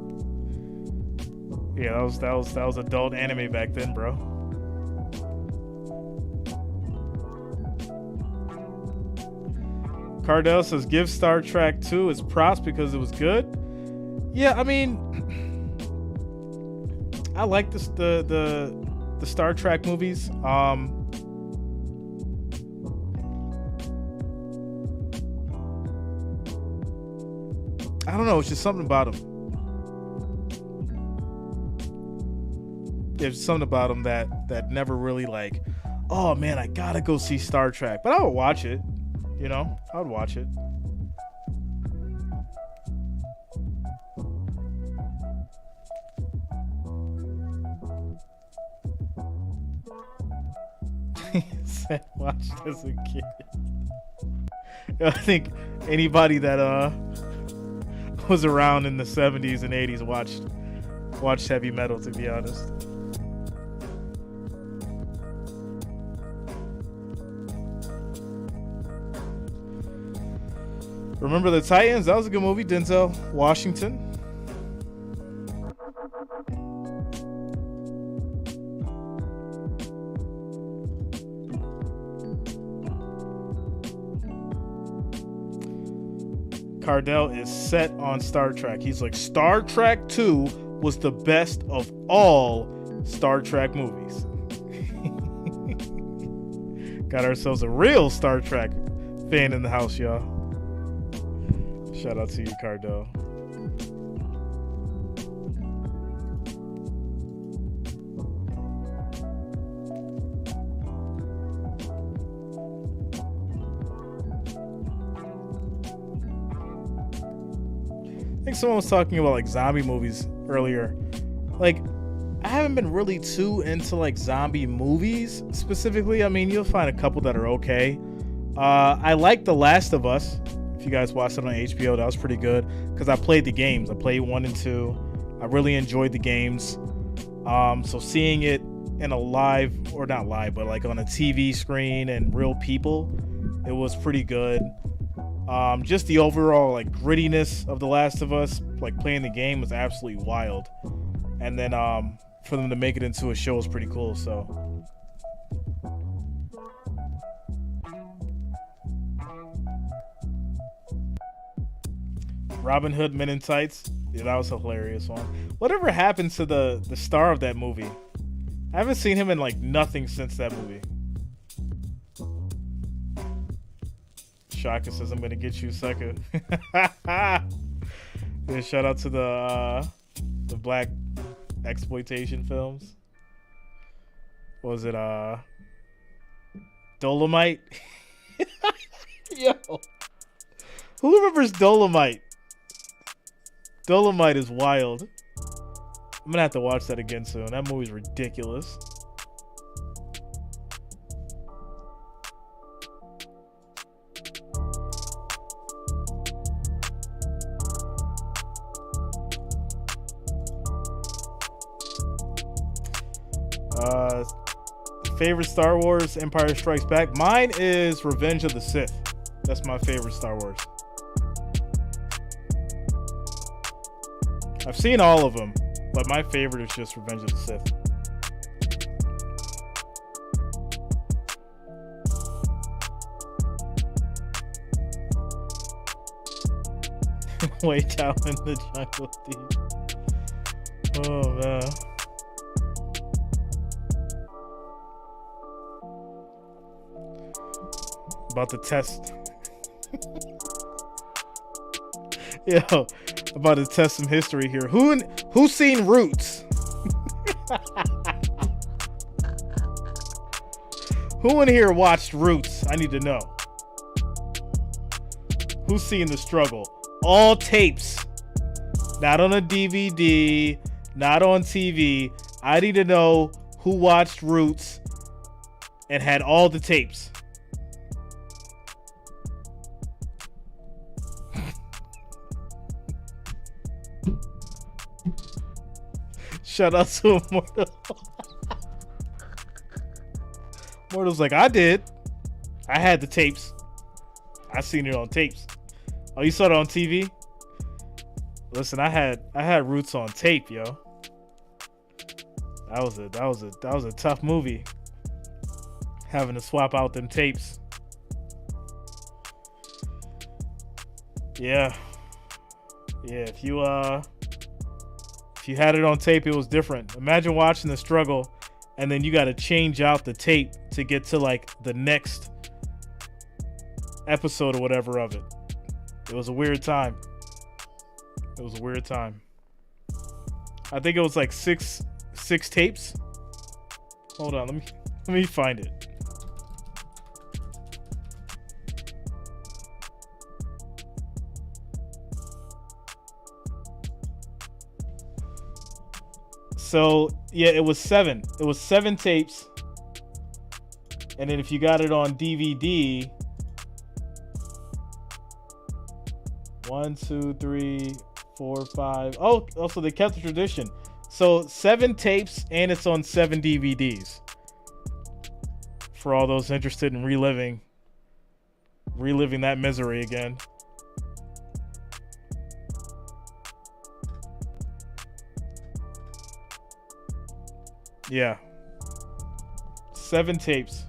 Yeah, that was adult anime back then, bro. Cardell says give Star Trek 2 its props because it was good. Yeah, I mean, I like this the Star Trek movies. I don't know. It's just something about them. There's something about them that never really like, oh man, I gotta go see Star Trek. But I would watch it. You know, I would watch it. He said, watched as a kid. I think anybody that was around in the 70s and 80s watched heavy metal, to be honest. Remember the Titans? That was a good movie. Denzel Washington. Cardell is set on Star Trek. He's like, Star Trek 2 was the best of all Star Trek movies. Got ourselves a real Star Trek fan in the house, y'all. Shout out to you, Cardell. I think someone was talking about like zombie movies earlier. Like, I haven't been really too into like zombie movies specifically. I mean, you'll find a couple that are okay. I like The Last of Us. If you guys watched it on HBO, that was pretty good because I played the games. I played 1 and 2. I really enjoyed the games. So seeing it in a live, or not live, but like on a TV screen and real people, it was pretty good. Just the overall like grittiness of The Last of Us, like playing the game, was absolutely wild. And then for them to make it into a show was pretty cool. So Robin Hood Men in Tights, yeah, that was a hilarious one. Whatever happened to the star of that movie? I haven't seen him in like nothing since that movie. Shaka says, I'm gonna get you, sucker. Yeah, shout out to the black exploitation films. What was it? Dolomite? Yo. Who remembers Dolomite? Dolomite is wild. I'm gonna have to watch that again soon. That movie's ridiculous. Favorite Star Wars, Empire Strikes Back. Mine is Revenge of the Sith. That's my favorite Star Wars. I've seen all of them, but my favorite is just Revenge of the Sith. Way down in the jungle, dude. Oh, man. About to test. Yo, about to test some history here. Who's seen Roots? Who in here watched Roots? I need to know. Who's seen the struggle? All tapes. Not on a DVD, not on TV. I need to know who watched Roots and had all the tapes. Shout out to Immortal. Immortal's like, I did. I had the tapes. I seen it on tapes. Oh, you saw it on TV? Listen, I had Roots on tape, yo. That was a tough movie. Having to swap out them tapes. Yeah. Yeah, if you had it on tape, it was different. Imagine watching the struggle and then you got to change out the tape to get to like the next episode or whatever of it. It was a weird time. It was a weird time. I think it was like six tapes. Hold on, let me find it. So yeah, it was 7. It was 7 tapes. And then if you got it on DVD, 1, 2, 3, 4, 5. Oh, also they kept the tradition. So 7 tapes and it's on 7 DVDs. For all those interested in reliving that misery again. Yeah. 7 tapes.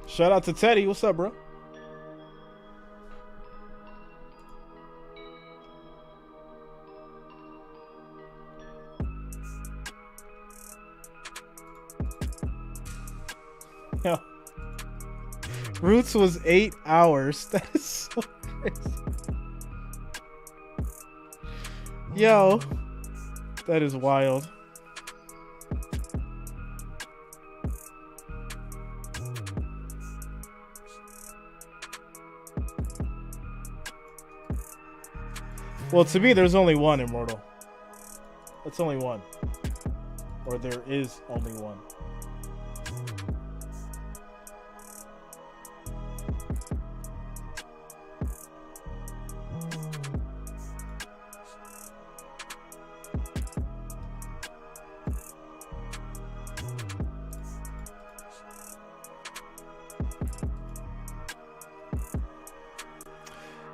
Shout out to Teddy. What's up, bro? Yo. Roots was 8 hours. That is so crazy. Yo. That is wild. Well, to me, there's only one Immortal. That's only one. Or there is only one.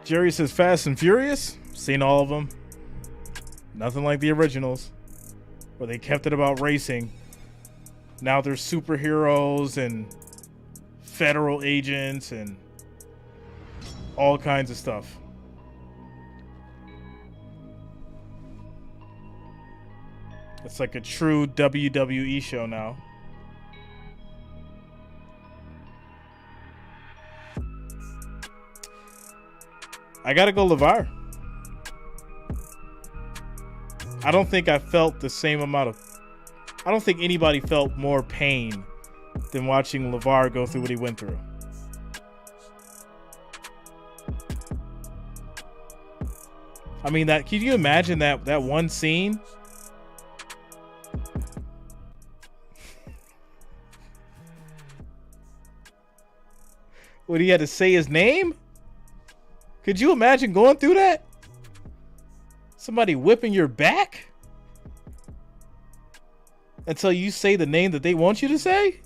Jerry says Fast and Furious. Seen all of them. Nothing like the originals, where they kept it about racing. Now there's superheroes and federal agents and all kinds of stuff. It's like a true WWE show now. I gotta go LeVar. I don't think I felt the same amount of... I don't think anybody felt more pain than watching LeVar go through what he went through. I mean, that. Can you imagine that one scene? When he had to say his name? Could you imagine going through that? Somebody whipping your back until you say the name that they want you to say?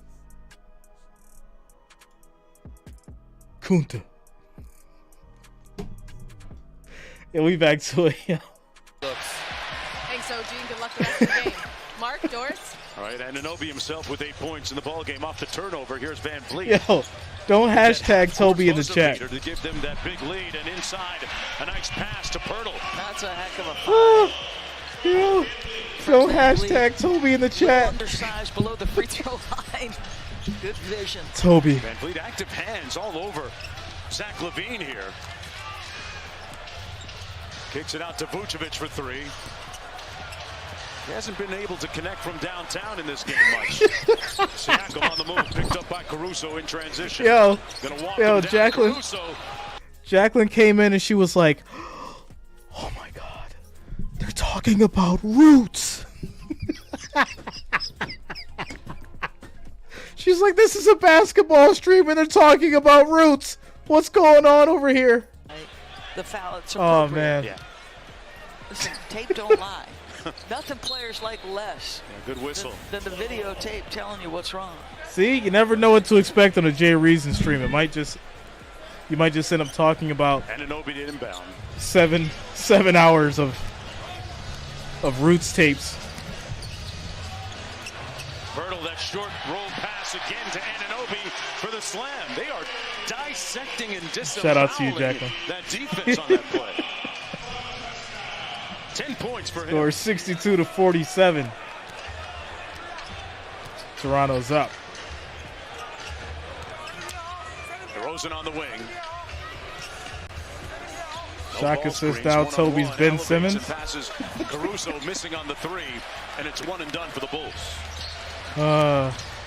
Kunta. Yeah, we back to it. Yeah. Thanks, OG. Good luck the rest of the game. Mark, Doris. All right, Anunoby himself with 8 points in the ball game off the turnover. Here's Van Vliet. Yo, don't hashtag Toby in the chat. To give them that big lead, and inside a nice pass to Pirtle. That's a heck of a fight. Yo, don't hashtag Toby in the chat. Undersized below the free throw line. Good vision. Toby. Van Vliet, active hands all over Zach LaVine here. Kicks it out to Vucevic for 3. He hasn't been able to connect from downtown in this game much. Siakam on the move, picked up by Caruso in transition. Yo, Jacqueline. Jacqueline came in and she was like, "Oh my God, they're talking about Roots." She's like, "This is a basketball stream and they're talking about Roots. What's going on over here?" The foul. It's oh man. Yeah. Listen, tape don't lie. Nothing players like less. Yeah, good whistle. Than the videotape telling you what's wrong. See, you never know what to expect on a Jay Reason stream. You might just end up talking about Anunoby did inbound. 7 hours of Roots tapes. Pirtle, that short roll pass again to Anunoby for the slam. They are dissecting and disassembling Shout out to you, Jacqueline. That defense on that play. 10 points for him. Score 62-47. Toronto's up. DeRozan on the wing. Shot assist out Toby's Ben Simmons. Passes. Caruso missing on the 3, and it's 1 and done for the Bulls.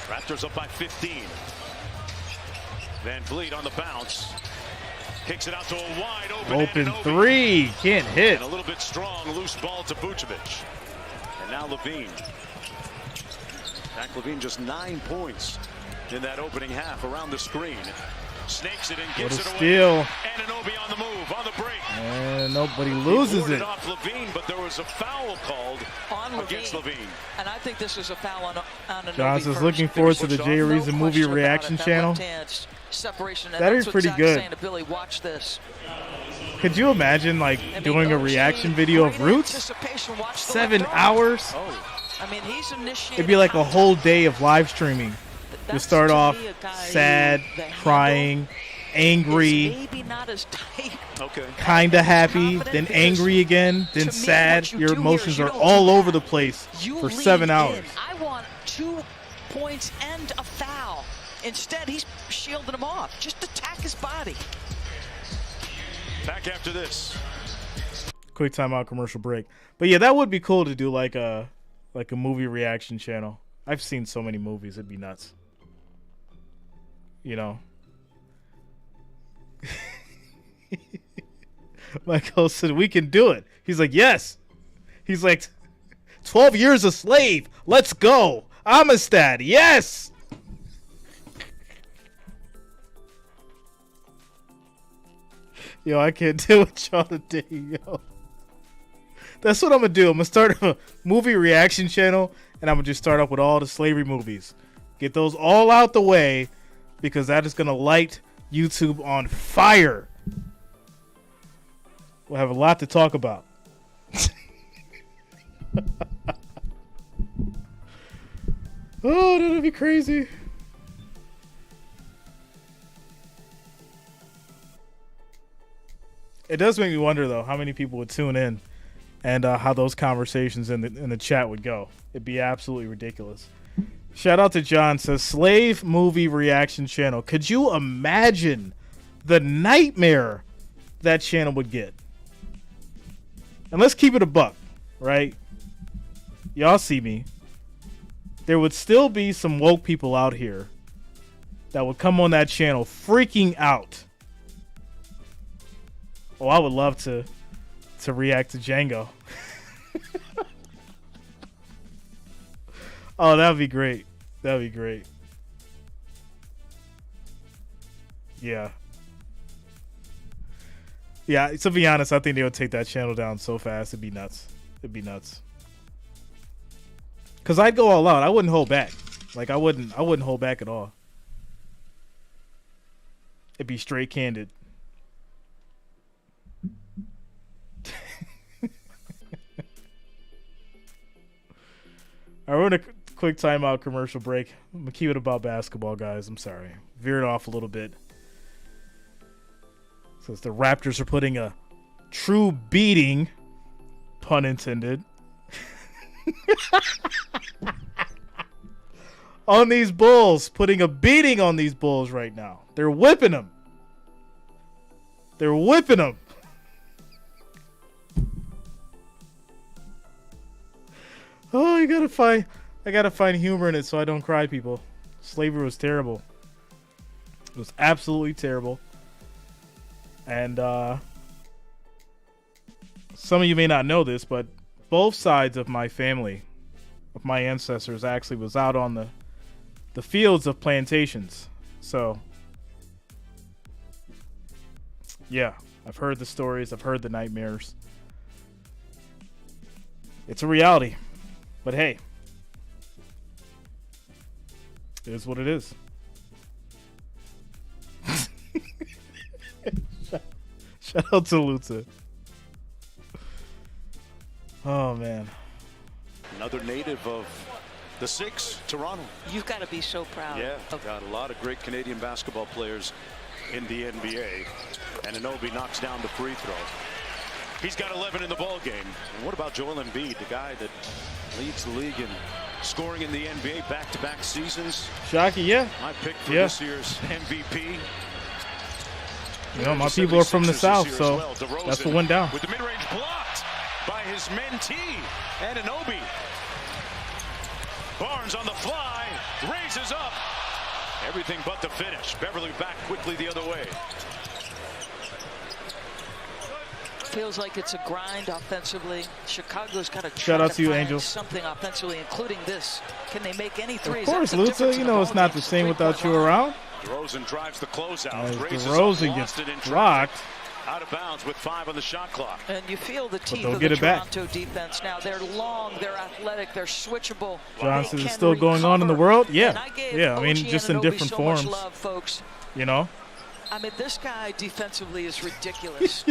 Raptors up by 15. Van Vliet on the bounce. Kicks it out to a wide open three. Can't hit. And a little bit strong, loose ball to Vucevic. And now Levine. Zach LaVine just 9 points in that opening half around the screen. Snakes it and gives it away. Steal. Anunoby on the move, on the break. And nobody loses it. Off Levine, but there was a foul called on against Levine. And I think this is a foul on Anunoby. Johnson's looking forward to the Jay Reason movie reaction channel. Separation. That is pretty good. Saying to Billy, watch this. Could you imagine like doing a reaction video of Roots? 7 hours? Oh. I mean, he's initiated. It'd be like a whole day of live streaming. You start off sad, crying, angry, maybe not as tight. Okay. Kind of happy, then angry again, then sad. Your emotions are all over the place for 7 hours. I want 2 points and a foul. Instead, he's shielding him off. Just attack his body. Back after this. Quick timeout, commercial break. But yeah, that would be cool to do like a movie reaction channel. I've seen so many movies, it'd be nuts. You know. Michael said, we can do it. He's like, yes. He's like, 12 years a slave. Let's go. Amistad. Yes. Yo, I can't deal with y'all today, yo. That's what I'm going to do. I'm going to start a movie reaction channel, and I'm going to just start up with all the slavery movies. Get those all out the way, because that is going to light YouTube on fire. We'll have a lot to talk about. Oh, that'd be crazy. It does make me wonder, though, how many people would tune in and how those conversations in the chat would go. It'd be absolutely ridiculous. Shout out to John, says, slave movie reaction channel. Could you imagine the nightmare that channel would get? And let's keep it a buck, right? Y'all see me. There would still be some woke people out here that would come on that channel freaking out. Oh, I would love to react to Django. Oh, that would be great. That would be great. Yeah. Yeah, to be honest, I think they would take that channel down so fast. It'd be nuts. It'd be nuts. Because I'd go all out. I wouldn't hold back. Like, I wouldn't hold back at all. It'd be straight candid. All right, we're in a quick timeout commercial break. I'm going to keep it about basketball, guys. I'm sorry. Veered off a little bit. Says the Raptors are putting a true beating, pun intended, on these Bulls. Putting a beating on these Bulls right now. They're whipping them. They're whipping them. Oh, I gotta find humor in it so I don't cry, people. Slavery was terrible. It was absolutely terrible. And some of you may not know this, but both sides of my family, of my ancestors, actually was out on the fields of plantations. So, yeah, I've heard the stories. I've heard the nightmares. It's a reality. But hey, it is what it is. Shout out to Luta. Oh, man. Another native of the Six, Toronto. You've got to be so proud. Yeah, got a lot of great Canadian basketball players in the NBA. And Anunoby knocks down the free throw. He's got 11 in the ball game. And what about Joel Embiid, the guy that leads the league in scoring in the NBA back-to-back seasons? Shocky, yeah. My pick for this year's MVP. You know, my people are from the South, so that's what went down. With the mid-range blocked by his mentee, Anunoby. Barnes on the fly, raises up. Everything but the finish. Beverly back quickly the other way. feels like it's a grind offensively. Chicago's got to try Shout out to you, find Angel. something offensively, including this. Can they make any Of threes? course, Luta, you know it's not the same without you around. DeRozan drives the closeout. As Raises DeRozan up, gets lost it in blocked. Out of bounds with 5 on the shot clock. And you feel the teeth they'll of get the it back. Toronto defense now. They're long, they're athletic, they're switchable. Johnson They is can still going on in the world. And Yeah, I gave yeah. I mean, OG just in Anunoby different so much forms. love, folks. You know. I mean, this guy defensively is ridiculous.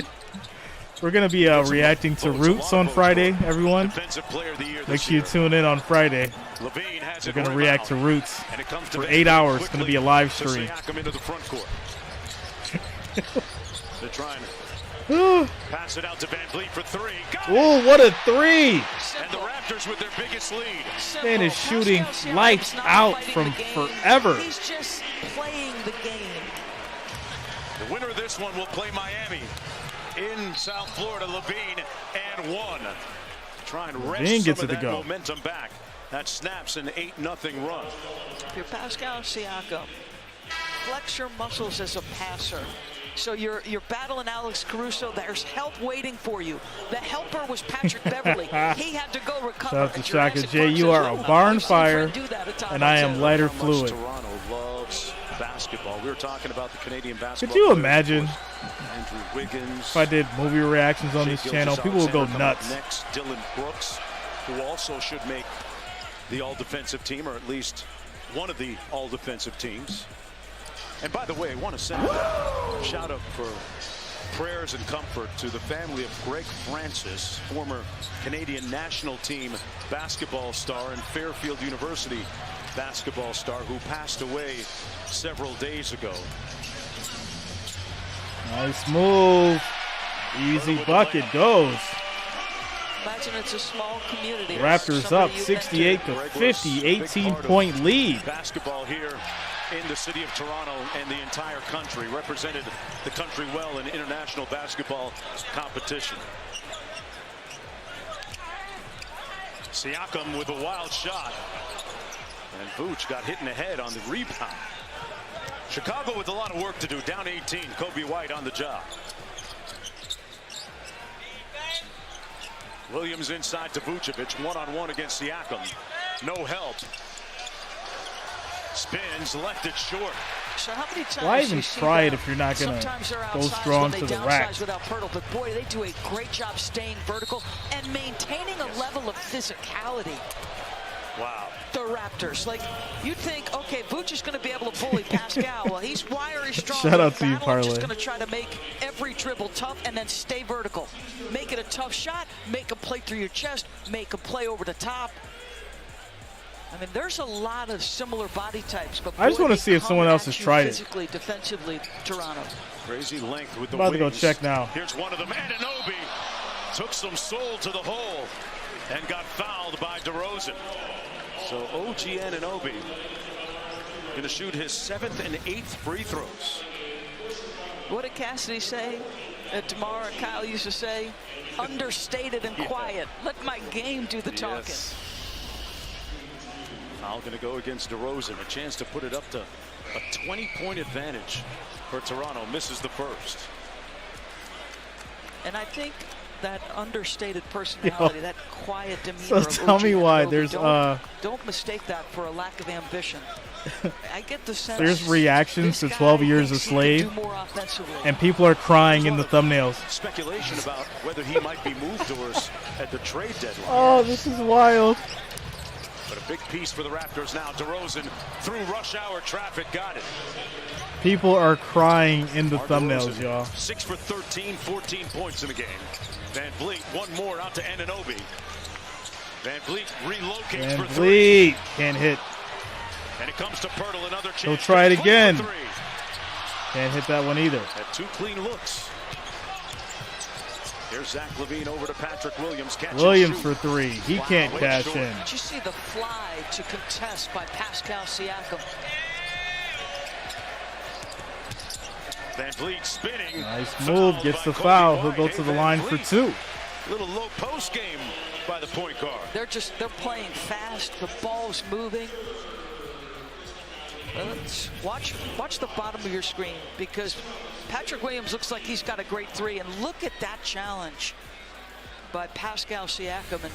We're gonna be reacting to Roots on Friday, everyone. Defensive player of the year Make this sure you year. tune in on Friday. Levine has We're it gonna react to rebound. Roots And it comes to for Van 8 Vliet hours. It's gonna quickly be a live to stream. Siakam into the front court. They're trying to pass it out to Van Vliet for 3. Got it! Oh, what a 3! And the Raptors with their biggest lead. Man is shooting Pascal Siakam's lights not out fighting from the game. forever. He's just playing the game. The winner of this one will play Miami in South Florida. Levine and 1. Try and wrest Levine some gets of it to that go. momentum back. That snaps an 8-0 run. If you're Pascal Siakam, flex your muscles as a passer. So you're battling Alex Caruso. There's help waiting for you. The helper was Patrick Beverly. He had to go recover. Shout out to And Shaka Jurassic J. Park You says, are a "Ooh, barn I've seen fire, Fred do that a time and or I am two." lighter How much fluid. Toronto loves basketball. We were talking about the Canadian basketball. Could you players, imagine Andrew Wiggins. if I did movie reactions on this channel? People would go nuts. Next, Dylan Brooks, who also should make the all-defensive team, or at least one of the all-defensive teams. And by the way, I want to send a shout out for prayers and comfort to the family of Greg Francis, former Canadian national team basketball star and Fairfield University basketball star, who passed away several days ago. Nice move. Easy bucket goes. Imagine it's a small community. Raptors Somebody up you've 68 to 50, 18-point lead. Basketball here in the city of Toronto and the entire country. Represented the country well in international basketball competition. Siakam with a wild shot. And Vooch got hit in the head on the rebound. Chicago with a lot of work to do. Down 18. Kobe White on the job. Williams inside to Vucevic. One-on-one against Siakam. No help. Spins, left it short. So how many times Why you even see try it that? if you're not going to Sometimes they're go outsized strong when they to the downsize rack? without Pirtle, but boy, they do a great job staying vertical and maintaining a level of physicality. Wow. The Raptors, like, you'd think, okay, Vooch is going to be able to bully Pascal. Well, he's wiry, strong. Shout out to you, Battle, Parlay. just going to try to make every dribble tough and then stay vertical. Make it a tough shot, make a play through your chest, make a play over the top. I mean, there's a lot of similar body types, but I just boy, want to they see if come someone else at has you tried it. physically, defensively, Toronto. Crazy length with the I'm about to go wings. check now. Here's one of them. Anunoby took some soul to the hole and got fouled by DeRozan. So OG Anunoby going to shoot his 7th and 8th free throws. What did Cassidy say? DeMar and Kyle used to say, understated and quiet. Let my game do the talking. Yes. Foul going to go against DeRozan. A chance to put it up to a 20-point advantage for Toronto. Misses the first. And I think that understated personality, that quiet demeanor. So tell me why there's don't mistake that for a lack of ambition. I get the sense there's reactions to this 12 guy Years a thinks he can do Slave, more offensively. and people are crying in the thumbnails. Speculation about whether he might be moved to us at the trade deadline. Oh, this is wild. But a big piece for the Raptors now. DeRozan through rush hour traffic. Got it. People are crying in the DeMar thumbnails, DeRozan, y'all. 6 for 13, 14 points in the game. Van Vliet, one more out to Anunoby. Van Vliet relocates Van for 3. Vliet can't hit. And it comes to Pirtle, another chance. He'll try it to play again. for 3. Can't hit that one either. Had 2 clean looks. Here's Zach LaVine over to Patrick Williams. Catch Williams and shoot. for 3. He Wow, can't way cash short. in. Did you see the fly to contest by Pascal Siakam? Van Vliet spinning. Nice move. Fouled Gets by the Kobe foul. White. He'll go Hey, to the Van line for Vliet. 2. Little low post game by the point guard. They're playing fast. The ball's moving. Let's watch the bottom of your screen, because Patrick Williams looks like he's got a great three, and look at that challenge by Pascal Siakam and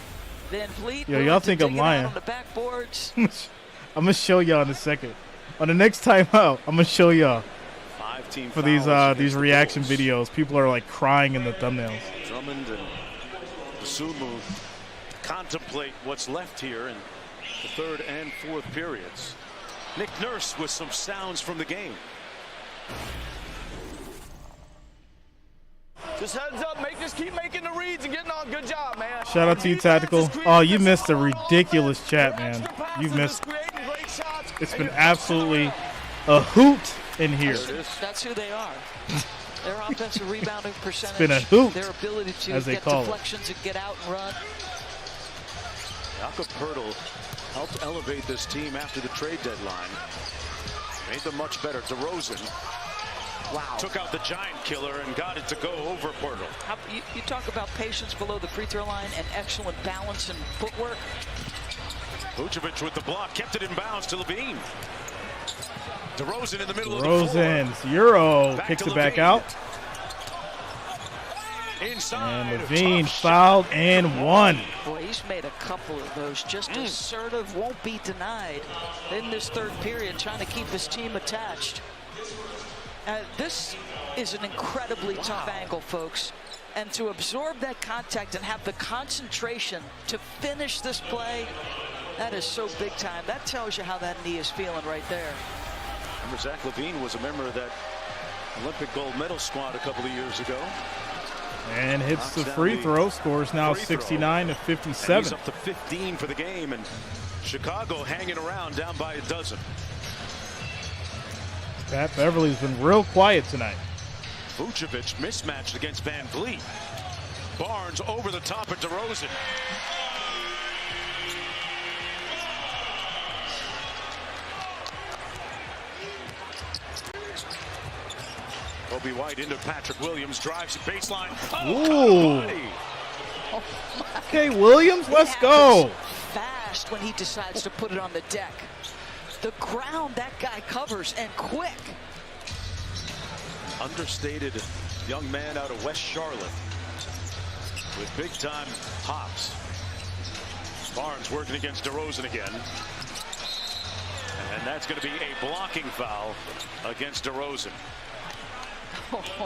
Van Vliet. Yo, y'all think I'm lying. On the backboards. I'm going to show y'all in a second. On the next time out, I'm going to show y'all. For these reaction videos, people are like crying in the thumbnails. Drummond and Dosunmu contemplate what's left here in the third and fourth periods. Nick Nurse with some sounds from the game. Just heads up, just keep making the reads and getting on. Good job, man. Shout out to you, Tactical. Oh, you missed a ridiculous chat, man. You've missed. It's been absolutely a hoot in here. That's who they are. Their offensive rebounding percentage. It's been a hoot, their ability to as they get call deflections and get out and run. Jakob Poeltl helped elevate this team after the trade deadline. Made them much better. DeRozan took out the giant killer and got it to go over Poeltl. You talk about patience below the free throw line and excellent balance and footwork. Vucevic with the block, kept it in bounds to Levine. DeRozan in the middle of the DeRozan's Euro kicks it back out. Inside. And Levine fouled and won. Boy, he's made a couple of those. Just assertive, won't be denied in this third period, trying to keep his team attached. This is an incredibly tough angle, folks. And to absorb that contact and have the concentration to finish this play, that is so big time. That tells you how that knee is feeling right there. Remember, Zach LaVine was a member of that Olympic gold medal squad a couple of years ago. And hits the free throw. Scores now 69 to 57. He's up to 15 for the game, and Chicago hanging around down by a dozen. Pat Beverly's been real quiet tonight. Vucevic mismatched against Van Vliet. Barnes over the top of DeRozan. Kobe White into Patrick Williams, drives the baseline. Ooh. Okay, Williams, let's go. Fast when he decides to put it on the deck. The ground that guy covers, and quick. Understated young man out of West Charlotte with big time hops. Barnes working against DeRozan again. And that's going to be a blocking foul against DeRozan.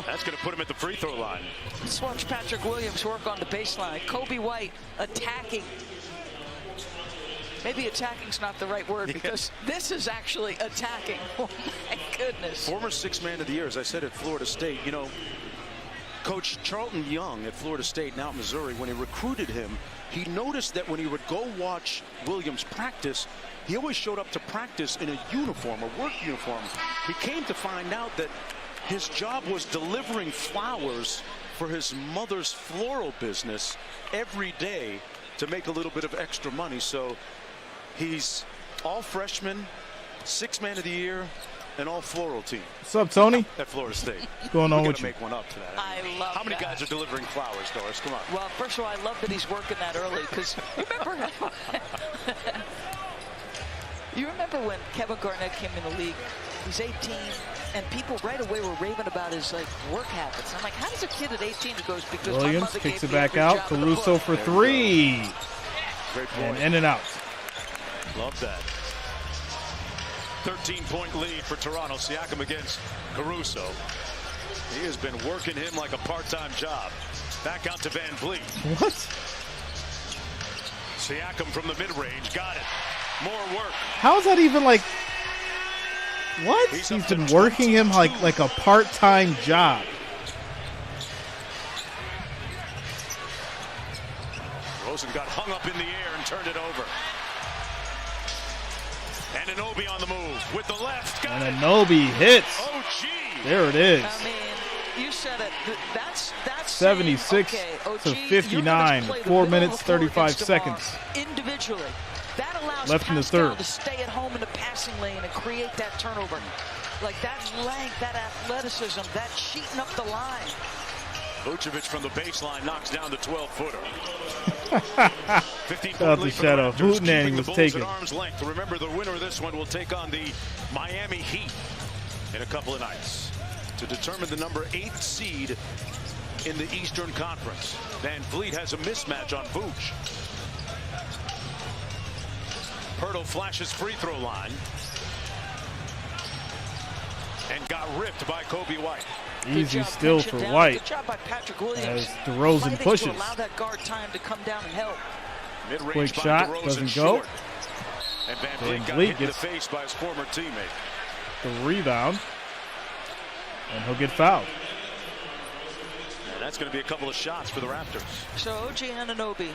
That's going to put him at the free throw line. Let's watch Patrick Williams work on the baseline. Kobe White attacking. Maybe attacking's not the right word, because this is actually attacking. Oh, my goodness. Former sixth man of the year, as I said, at Florida State. You know, Coach Charlton Young at Florida State, now at Missouri, when he recruited him, he noticed that when he would go watch Williams practice, he always showed up to practice in a uniform, a work uniform. He came to find out that his job was delivering flowers for his mother's floral business every day to make a little bit of extra money. So he's all freshman, sixth man of the year, and all floral team. What's up, Tony? At Florida State. What's going on with you? Make one up to that. I love How many guys are delivering flowers, Doris? Come on. Well, first of all, I love that he's working that early, because you remember when Kevin Garnett came in the league? He's 18, and people right away were raving about his work habits. I'm like, how does a kid at 18 who goes, because Williams kicks it back out. Caruso for three. Great point. And in and out. Love that. 13-point lead for Toronto. Siakam against Caruso. He has been working him like a part-time job. Back out to Van Vliet. What? Siakam from the mid-range. Got it. More work. How is that even like... What? He's been working him like a part-time job. Rosen got hung up in the air and turned it over. And Anunoby on the move with the left. Got and Anunoby hits. Oh, gee. There it is. I mean, you said it. That's 76 to 59. 4 minutes, 35 seconds. Individually. That allows left in the third to stay at home in the passing lane and create that turnover. Like that length, that athleticism, that cheating up the line. Vucevic from the baseline knocks down the 12-footer. 15 out the shadow. Hootenanny was taken. At arm's length. Remember, the winner of this one will take on the Miami Heat in a couple of nights. to determine the number 8 seed in the Eastern Conference. Van Vliet has a mismatch on Vooch. Pirtle flashes free throw line. And got ripped by Kobe White. Easy steal for White. Good job by Patrick Williams. As DeRozan pushes. To allow that guard time to come down and help. Mid-range Quick shot, DeRozan doesn't short. go. And Van Vliet got hit in the face by his former teammate. The rebound. And he'll get fouled. And that's going to be a couple of shots for the Raptors. So OG Anunoby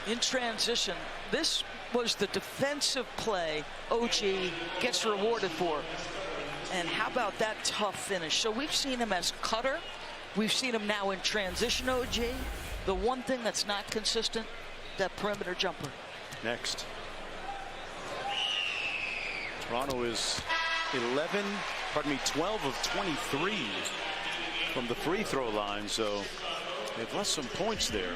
in transition. This was the defensive play OG gets rewarded for. And how about that tough finish? So we've seen him as cutter. We've seen him now in transition, OG. The one thing that's not consistent, that perimeter jumper. Next. Toronto is 12 of 23 from the free throw line, so they've lost some points there.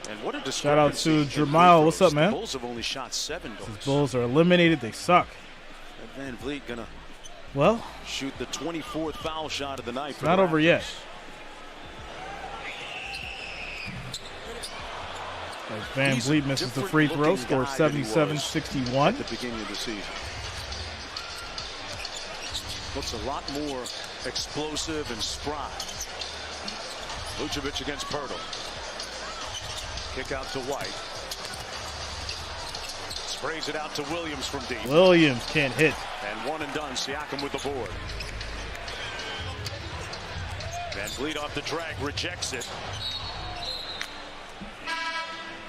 And what a discrepancy. Shout out to Jamal. What's up, man? The Bulls have only shot 7 goals. The Bulls are eliminated. They suck. Van Vliet gonna shoot the 24th foul shot of the night. Not over yet. As Van Vliet misses the free throw, scores 77-61 at the beginning of the season. Looks a lot more explosive and spry. Vucevic against Pirtle. Kick out to White. Sprays it out to Williams from deep. Williams can't hit. And one and done. Siakam with the board. Van Vliet off the drag, rejects it.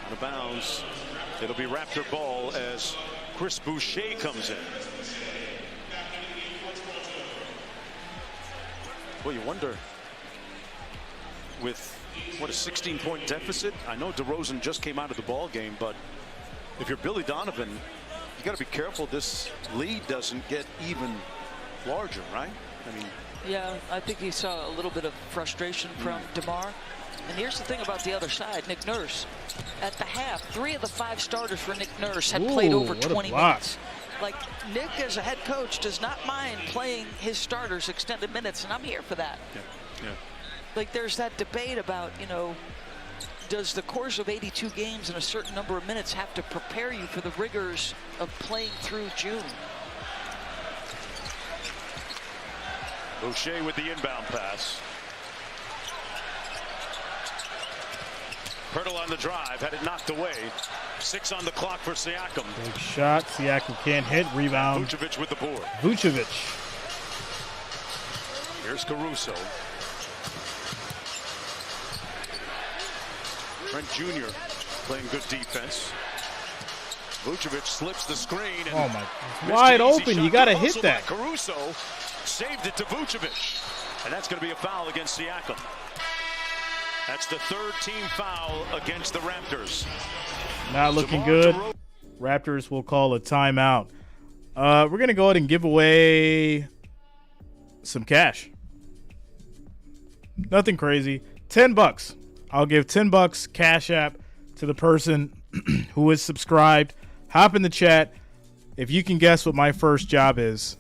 Out of bounds. It'll be Raptor ball as Chris Boucher comes in. Well, you wonder with what a 16-point deficit. I know DeRozan just came out of the ball game, but if you're Billy Donovan, you got to be careful this lead doesn't get even larger, right? I mean, yeah, I think he saw a little bit of frustration from DeMar. And here's the thing about the other side, Nick Nurse. At the half, 3 of the 5 starters for Nick Nurse had played over 20 minutes. Like, Nick, as a head coach, does not mind playing his starters extended minutes, and I'm here for that. Yeah. Like, there's that debate about, you know, does the course of 82 games and a certain number of minutes have to prepare you for the rigors of playing through June? Boucher with the inbound pass. Pirtle on the drive, had it knocked away. 6 on the clock for Siakam. Big shot. Siakam can't hit. Rebound. Vucevic with the board. Vucevic. Here's Caruso. Trent Jr. playing good defense. Vucevic slips the screen. And oh my! Wide open. You got to hit that. Caruso saved it to Vucevic, and that's going to be a foul against Siakam. That's the 3rd team foul against the Raptors. Not looking good. Raptors will call a timeout. We're going to go ahead and give away some cash. Nothing crazy. $10. I'll give $10 Cash App to the person who is subscribed. Hop in the chat. If you can guess what my first job is,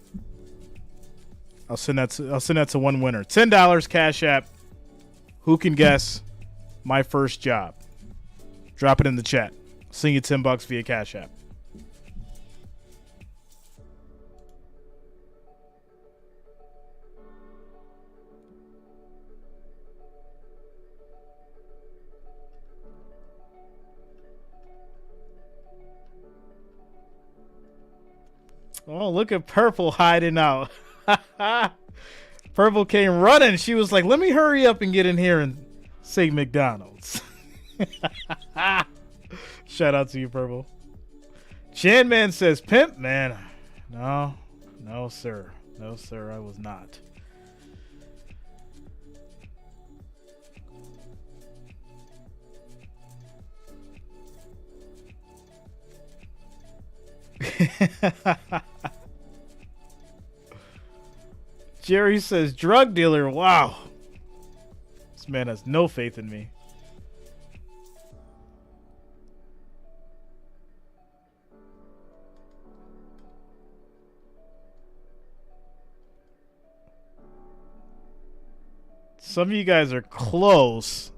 I'll send that to one winner. $10 Cash App. Who can guess my first job? Drop it in the chat. Send you $10 via Cash App. Oh, look at Purple hiding out. Purple came running. She was like, let me hurry up and get in here and say McDonald's. Shout out to you, Purple. Chan Man says, pimp, man. No, sir. No, sir, I was not. Jerry says, drug dealer. Wow. This man has no faith in me. Some of you guys are close,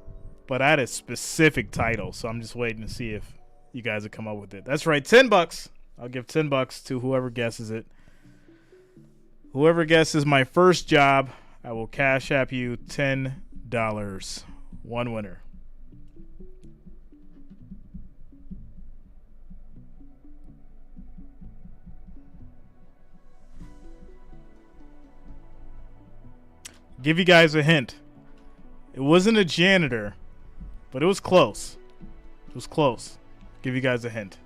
but I had a specific title, so I'm just waiting to see if you guys will come up with it. That's right, $10. I'll give $10 to whoever guesses it. Whoever guesses my first job, I will cash app you $10. One winner. Give you guys a hint. It wasn't a janitor, but it was close. It was close. Give you guys a hint.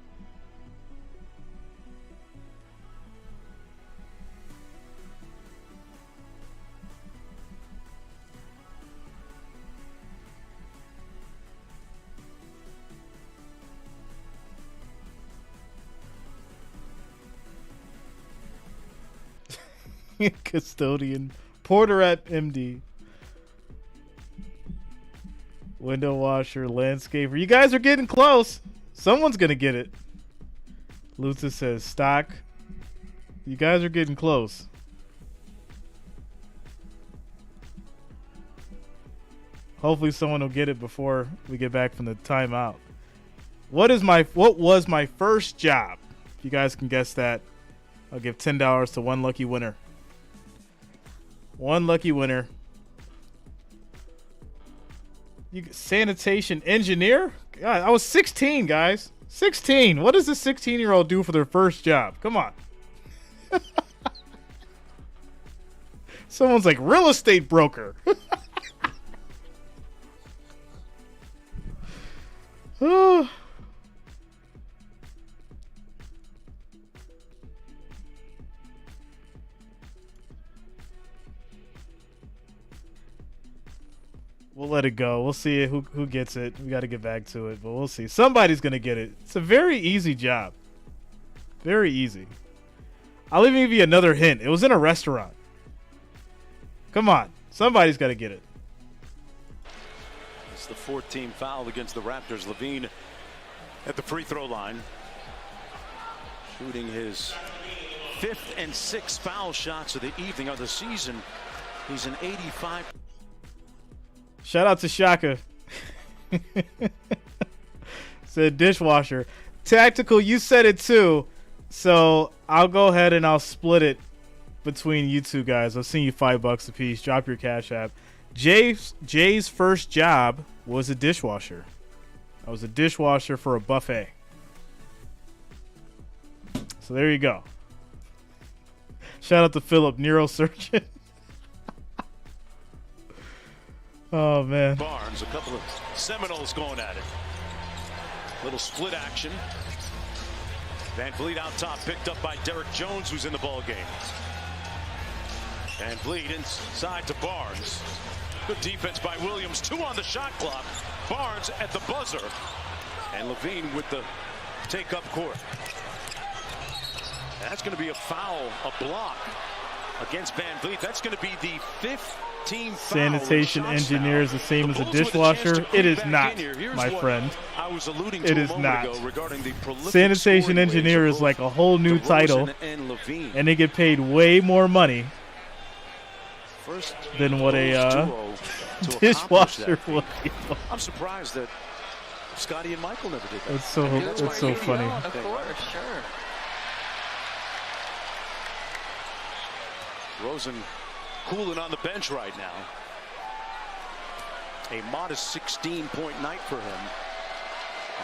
Custodian. Porter at MD. Window washer, landscaper. You guys are getting close. Someone's going to get it. Luther says stock. You guys are getting close. Hopefully someone will get it before we get back from the timeout. What was my first job? If you guys can guess that, I'll give $10 to one lucky winner. One lucky winner. Sanitation engineer? God, I was 16, guys. 16. What does a 16-year-old do for their first job? Come on. Someone's like, real estate broker. Oh. We'll let it go. We'll see who gets it. We got to get back to it, but we'll see. Somebody's going to get it. It's a very easy job. Very easy. I'll even give you another hint. It was in a restaurant. Come on. Somebody's got to get it. It's the 14th foul against the Raptors. Levine at the free throw line. Shooting his 5th and 6th foul shots of the evening of the season. He's an 85. Shout out to Shaka. Said dishwasher. Tactical, you said it too. So I'll go ahead and I'll split it between you two guys. I'll send you $5 a piece. Drop your cash app. Jay's first job was a dishwasher. I was a dishwasher for a buffet. So there you go. Shout out to Philip, neurosurgeon. Oh, man. Barnes, a couple of Seminoles going at it. Little split action. Van Vliet out top, picked up by Derek Jones, who's in the ball game. Van Vliet inside to Barnes. Good defense by Williams. 2 on the shot clock. Barnes at the buzzer. And Levine with the take-up court. That's going to be a foul, a block against Van Vliet. That's going to be the 5th team foul. Sanitation engineer is the same as a dishwasher. It is not, my friend. It is not. Sanitation engineer is like a whole new title, and they get paid way more money than what a dishwasher would be. I'm surprised that Scotty and Michael never did that. It's so funny. Of course, sure. Rosen cooling on the bench right now. A modest 16-point night for him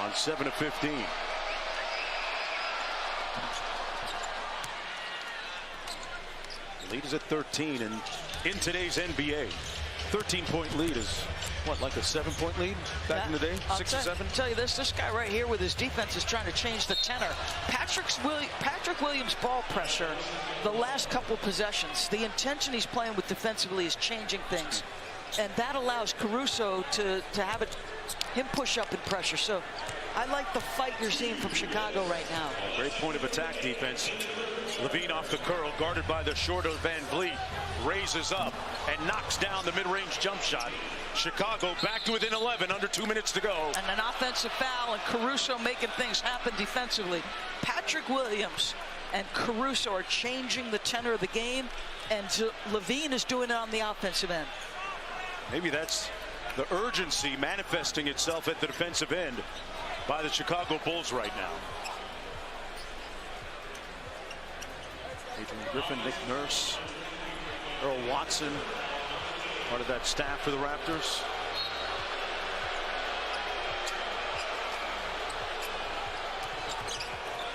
on 7 of 15. The lead is at 13, and in today's NBA, 13-point lead is what, like a 7-point lead back in the day? 6 or 7? I'll tell you this guy right here with his defense is trying to change the tenor. Patrick Williams' ball pressure the last couple possessions, the intention he's playing with defensively is changing things, and that allows Caruso to have him push up and pressure. So I like the fight you're seeing from Chicago right now. Great point of attack defense. Levine off the curl, guarded by the shorter Van Vliet, raises up and knocks down the mid-range jump shot. Chicago back to within 11, under 2 minutes to go. And an offensive foul, and Caruso making things happen defensively. Patrick Williams and Caruso are changing the tenor of the game, and Levine is doing it on the offensive end. Maybe that's the urgency manifesting itself at the defensive end by the Chicago Bulls right now. Adrian Griffin, Nick Nurse, Earl Watson, part of that staff for the Raptors.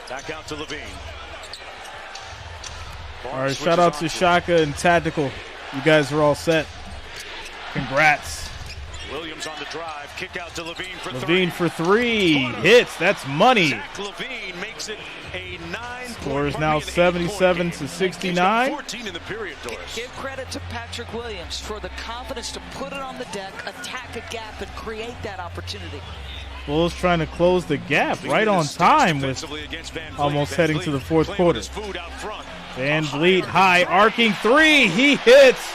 Back out to Levine. All right, shout out to Shaka and Tactical. You guys are all set. Congrats. Williams on the drive. Kick out to Levine for three. Levine for three. Hits. That's money. Zach Levine makes it a 9. Score is now 77 to 69. 14 in the period, Doris. Give credit to Patrick Williams for the confidence to put it on the deck, attack a gap, and create that opportunity. Bulls trying to close the gap right on time with almost heading to the fourth quarter. Van Vliet high arcing three. He hits.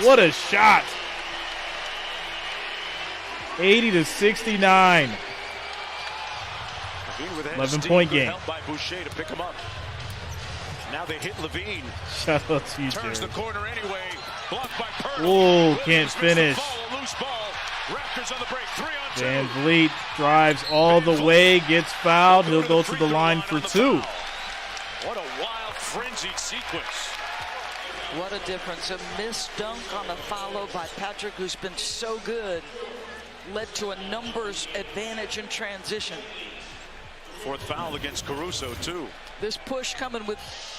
What a shot. 80 to 69. 11-point game. By Boucher to pick him up. Now they hit Levine. Shout out to you, Turns the corner anyway. Blocked by Purdy. Oh, can't finish. Loose ball. Raptors on the break. 3-on-2. Van Vliet drives all the way, gets fouled. He'll go to the line for two. What a wild, frenzied sequence. What a difference. A missed dunk on a follow by Patrick, who's been so good, led to a numbers advantage in transition. Fourth foul against Caruso, too. This push coming with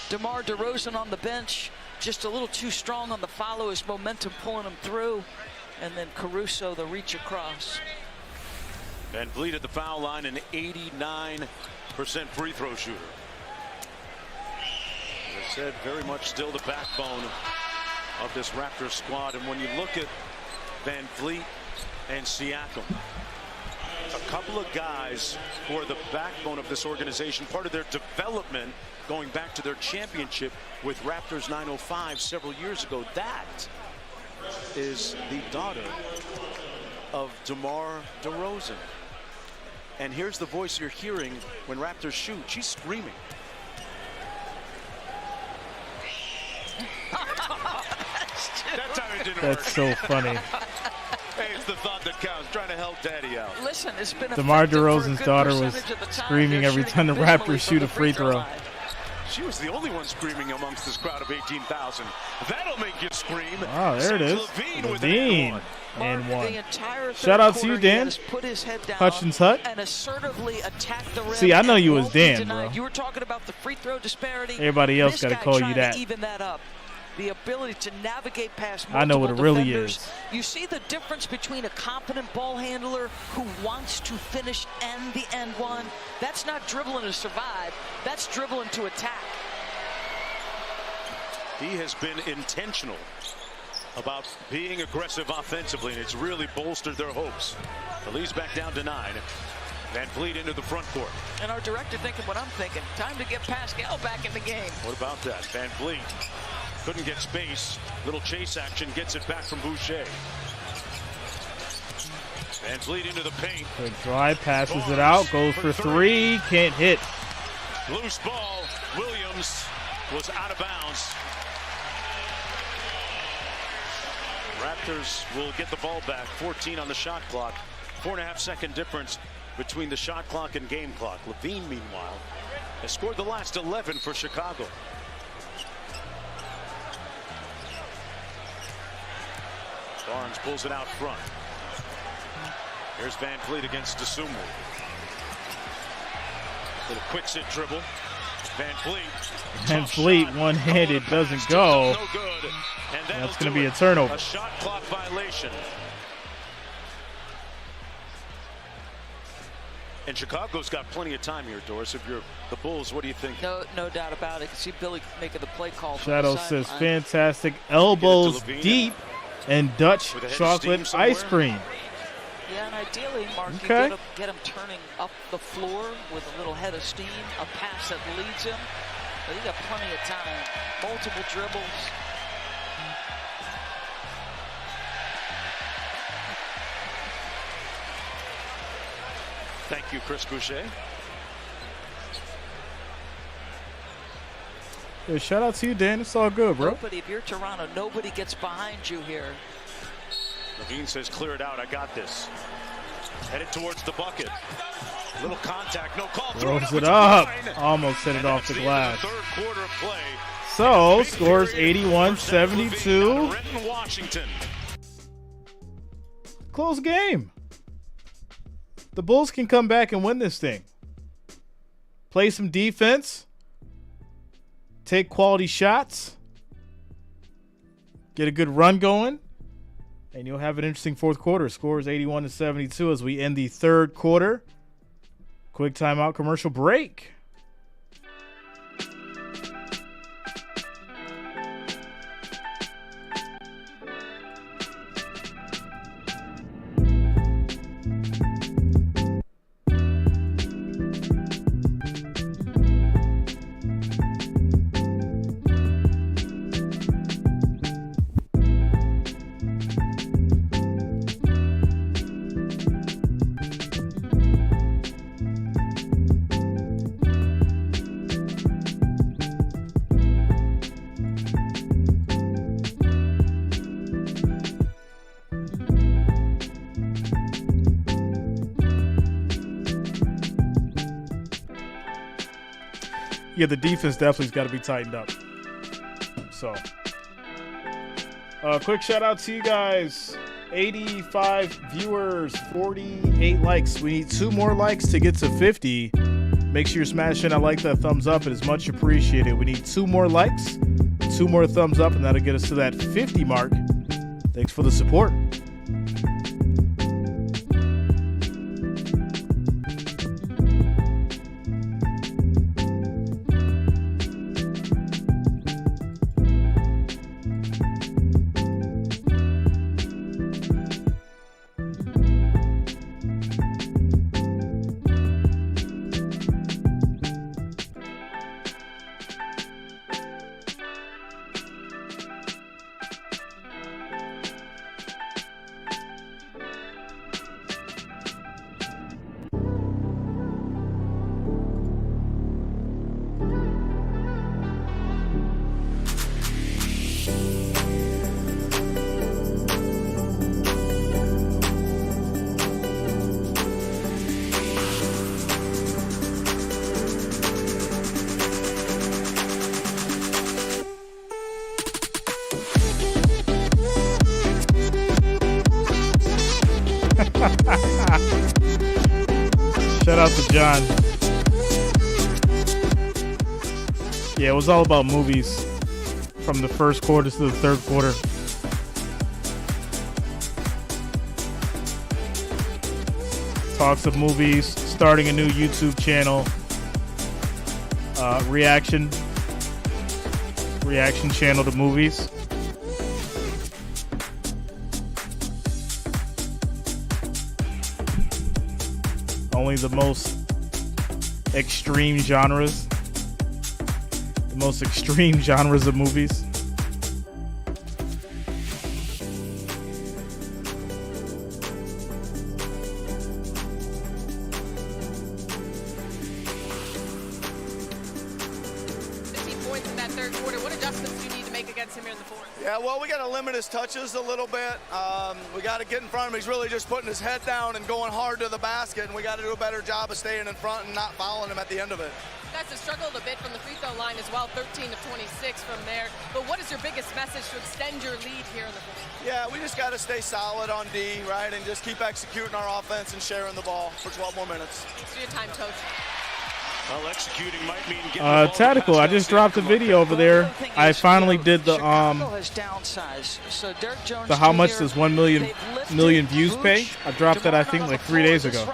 DeMar DeRozan on the bench, just a little too strong on the follow, his momentum pulling him through. And then Caruso, the reach across. Van Vliet at the foul line, an 89% free throw shooter. As I said, very much still the backbone of this Raptors squad. And when you look at Van Vliet and Siakam, a couple of guys who are the backbone of this organization, part of their development going back to their championship with Raptors 905 several years ago. That is the daughter of DeMar DeRozan. And here's the voice you're hearing when Raptors shoot. She's screaming. That time it didn't work. That's so funny. Hey, it's the thought that counts. Trying to help Daddy out. Listen, it's been DeMar DeRozan's daughter was screaming every time the Raptors shoot a free throw. She was the only one screaming amongst this crowd of 18,000. That'll make you scream. Oh, there it is. Levine and one. Shout out to you, Dan. Hutchins Hut. And assertively attack the rim. See, I know you was Dan, bro. You were talking about the free throw disparity. Everybody else got to call you that. Even that up. The ability to navigate past multiple I know what it really defenders. is. You see the difference between a confident ball handler who wants to finish and the end one. That's not dribbling to survive. That's dribbling to attack. He has been intentional about being aggressive offensively, and it's really bolstered their hopes. The lead's back down to 9. Van Vliet into the front court. And our director thinking what I'm thinking. Time to get Pascal back in the game. What about that? Van Vliet couldn't get space. Little chase action, gets it back from Boucher. Van Vliet into the paint. Good drive, passes it out, goes for three, can't hit. Loose ball. Williams was out of bounds. Raptors will get the ball back. 14 on the shot clock. 4.5-second difference between the shot clock and game clock. Levine, meanwhile, has scored the last 11 for Chicago. Barnes pulls it out front. Here's Van Vliet against Dosunmu. Little quick sit dribble. Van Vliet one-handed doesn't go. No good. And that's going to be a turnover. A shot clock violation. And Chicago's got plenty of time here, Doris. If you're the Bulls, what do you think? No doubt about it. I can see Billy making the play call. Shadow says fantastic. Elbows deep and Dutch chocolate ice cream. Yeah, and ideally, Mark, okay. you get him turning up the floor with a little head of steam, a pass that leads him. But he got plenty of time. Multiple dribbles. Thank you, Chris Boucher. Yeah, shout out to you, Dan. It's all good, bro. Nobody, if you're Toronto, nobody gets behind you here. Levine says, clear it out. I got this. Headed towards the bucket. Little contact, no call. Throws it up. Almost hit it off the glass. Third quarter of play. So, scores 81-72. Washington. Close game. The Bulls can come back and win this thing. Play some defense. Take quality shots. Get a good run going. And you'll have an interesting fourth quarter. Scores 81-72 as we end the third quarter. Quick timeout commercial break. Yeah, the defense definitely's got to be tightened up. So, quick shout out to you guys. 85 viewers, 48 likes. We need 2 more likes to get to 50. Make sure you're smashing that like, that thumbs up. It is much appreciated. We need 2 more likes, 2 more thumbs up, and that'll get us to that 50 mark. Thanks for the support. Shout out to John. Yeah, it was all about movies from the first quarter to the third quarter. Talks of movies, starting a new YouTube channel, reaction channel to movies. Only the most extreme genres. The most extreme genres of movies. Points in that third quarter. What adjustments do you need to make against him here in the fourth? Yeah, well, we got to limit his touches a little bit. We got to get in front of him. He's really just putting his head down and going hard to the basket, and we got to do a better job of staying in front and not fouling him at the end of it. That's struggled a bit from the free throw line as well, 13 of 26 from there. But what is your biggest message to extend your lead here in the fourth? Yeah, we just got to stay solid on D, right, and just keep executing our offense and sharing the ball for 12 more minutes. Thanks for your time, Coach. Well, executing might mean getting the ball Tactical, I just dropped a video over there. I finally did the how much does 1 million views pay? I dropped that I think like 3 days ago.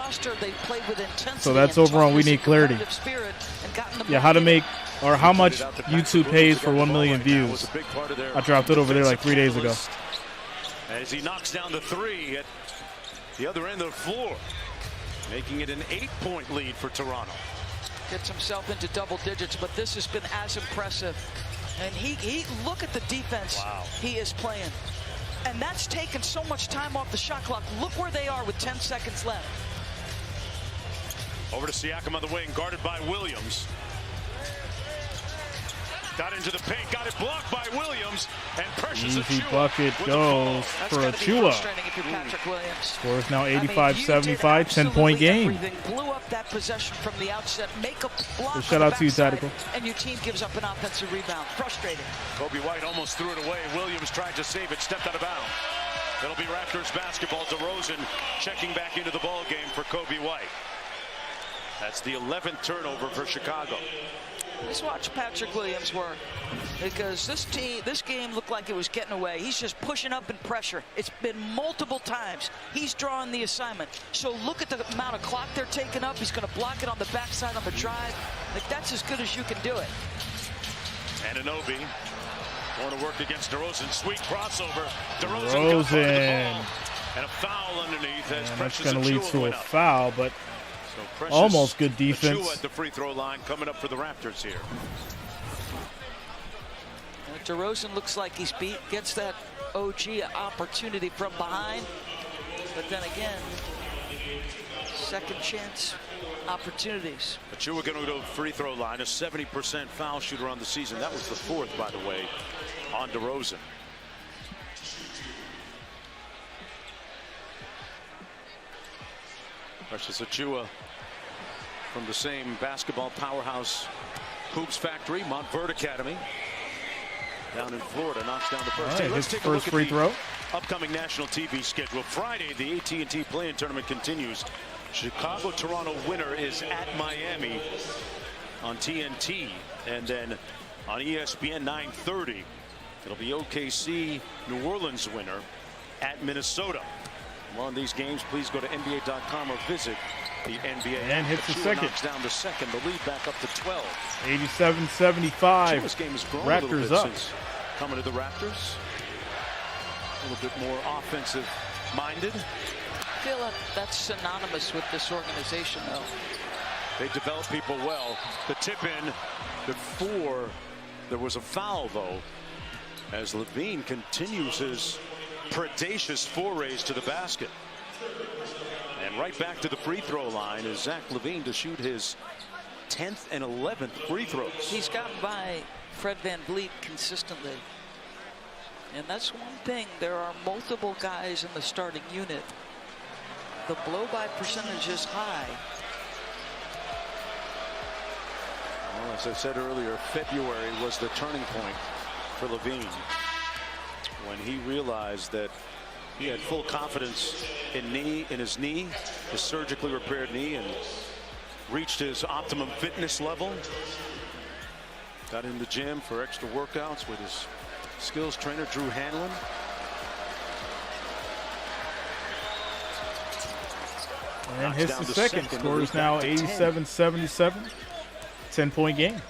So that's over on We Need Clarity. Yeah, how to make or how much YouTube pays for 1 million views. I dropped it over there like 3 days ago. As he knocks down the three at the other end of the floor, making it an 8-point lead for Toronto. Gets himself into double digits, but this has been as impressive. And he look at the defense he is playing. And that's taken so much time off the shot clock. Look where they are with 10 seconds left. Over to Siakam on the wing, guarded by Williams. Got into the paint, got it blocked by Williams, and Precious Easy Achiuwa bucket goes for Achiuwa. Scores now 85-75, 10-point game. Blew up that possession from the outset. Make a block. So shout out to you, Tactical. And your team gives up an offensive rebound. Frustrating. Kobe White almost threw it away. Williams tried to save it, stepped out of bounds. It'll be Raptors basketball. DeRozan checking back into the ball game for Kobe White. That's the 11th turnover for Chicago. Let's watch Patrick Williams work, because this game looked like it was getting away. He's just pushing up in pressure. It's been multiple times. He's drawing the assignment. So look at the amount of clock they're taking up. He's going to block it on the backside on the drive. Like, that's as good as you can do it. Anunoby going to work against DeRozan. Sweet crossover. DeRozan. And a foul underneath. As that's going to lead to a foul, but almost good defense. Achiuwa at the free throw line coming up for the Raptors here. DeRozan looks like he's beat. Gets that OG opportunity from behind. But then again, second chance opportunities. Achiuwa going to go to the free throw line. A 70% foul shooter on the season. That was the 4th, by the way, on DeRozan. Precious Achiuwa from the same basketball powerhouse Hoops Factory, Montverde Academy, down in Florida, knocks down the first. Right, let's take a first look free at throw. The upcoming national TV schedule. Friday, the AT&T Play-In Tournament continues. Chicago-Toronto winner is at Miami on TNT, and then on ESPN 9:30, it'll be OKC New Orleans winner at Minnesota. On these games, please go to NBA.com or visit the NBA. And hits the second. Knocks down the second. The lead back up to 12. 87-75. This game has grown Raptors a little bit up. since coming to the Raptors. A little bit more offensive minded. I feel like that's synonymous with this organization, though. They develop people well. The tip in before there was a foul, though, as Levine continues his predacious forays to the basket. And right back to the free throw line is Zach LaVine to shoot his 10th and 11th free throws. He's gotten by Fred VanVleet consistently. And that's one thing. There are multiple guys in the starting unit. The blow-by percentage is high. Well, as I said earlier, February was the turning point for LaVine, when he realized that he had full confidence in his knee, his surgically repaired knee, and reached his optimum fitness level. Got in the gym for extra workouts with his skills trainer, Drew Hanlon. And hits the second. Scores now 87-77. 10-point game.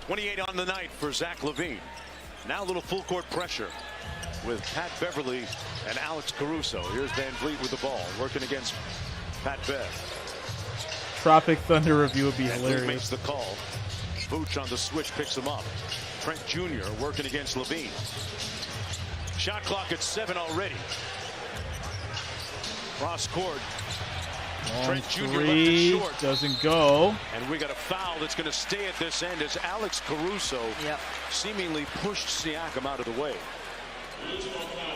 28 on the night for Zach LaVine. Now a little full court pressure with Pat Beverly and Alex Caruso. Here's VanVleet with the ball, working against Pat Bev. Tropic Thunder review would be hilarious. Makes the call. Vooch on the switch picks him up. Trent Jr. working against LaVine. Shot clock at 7 already. Cross court. Trent Jr. left it short. Doesn't go. And we got a foul that's going to stay at this end as Alex Caruso seemingly pushed Siakam out of the way.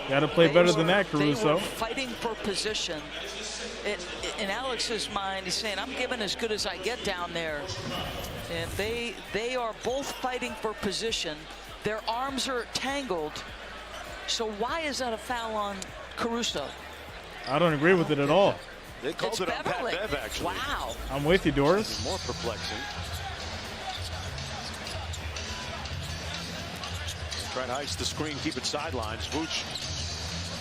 Got to play better than that, Caruso. They were fighting for position. In Alex's mind, he's saying, I'm giving as good as I get down there. And they are both fighting for position. Their arms are tangled. So why is that a foul on Caruso? I don't agree with it at all. They called it on Pat Bev, actually. Wow. I'm with you, Doris. More perplexing. Try to ice the screen, keep it sidelines. Vooch,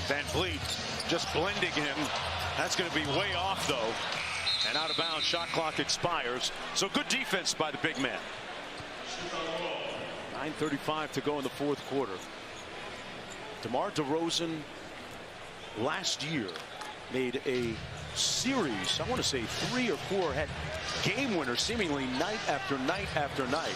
VanVleet just blending him. That's going to be way off, though. And out of bounds, shot clock expires. So good defense by the big man. 9:35 to go in the fourth quarter. DeMar DeRozan last year made a series, I want to say 3 or 4, had game winners seemingly night after night after night.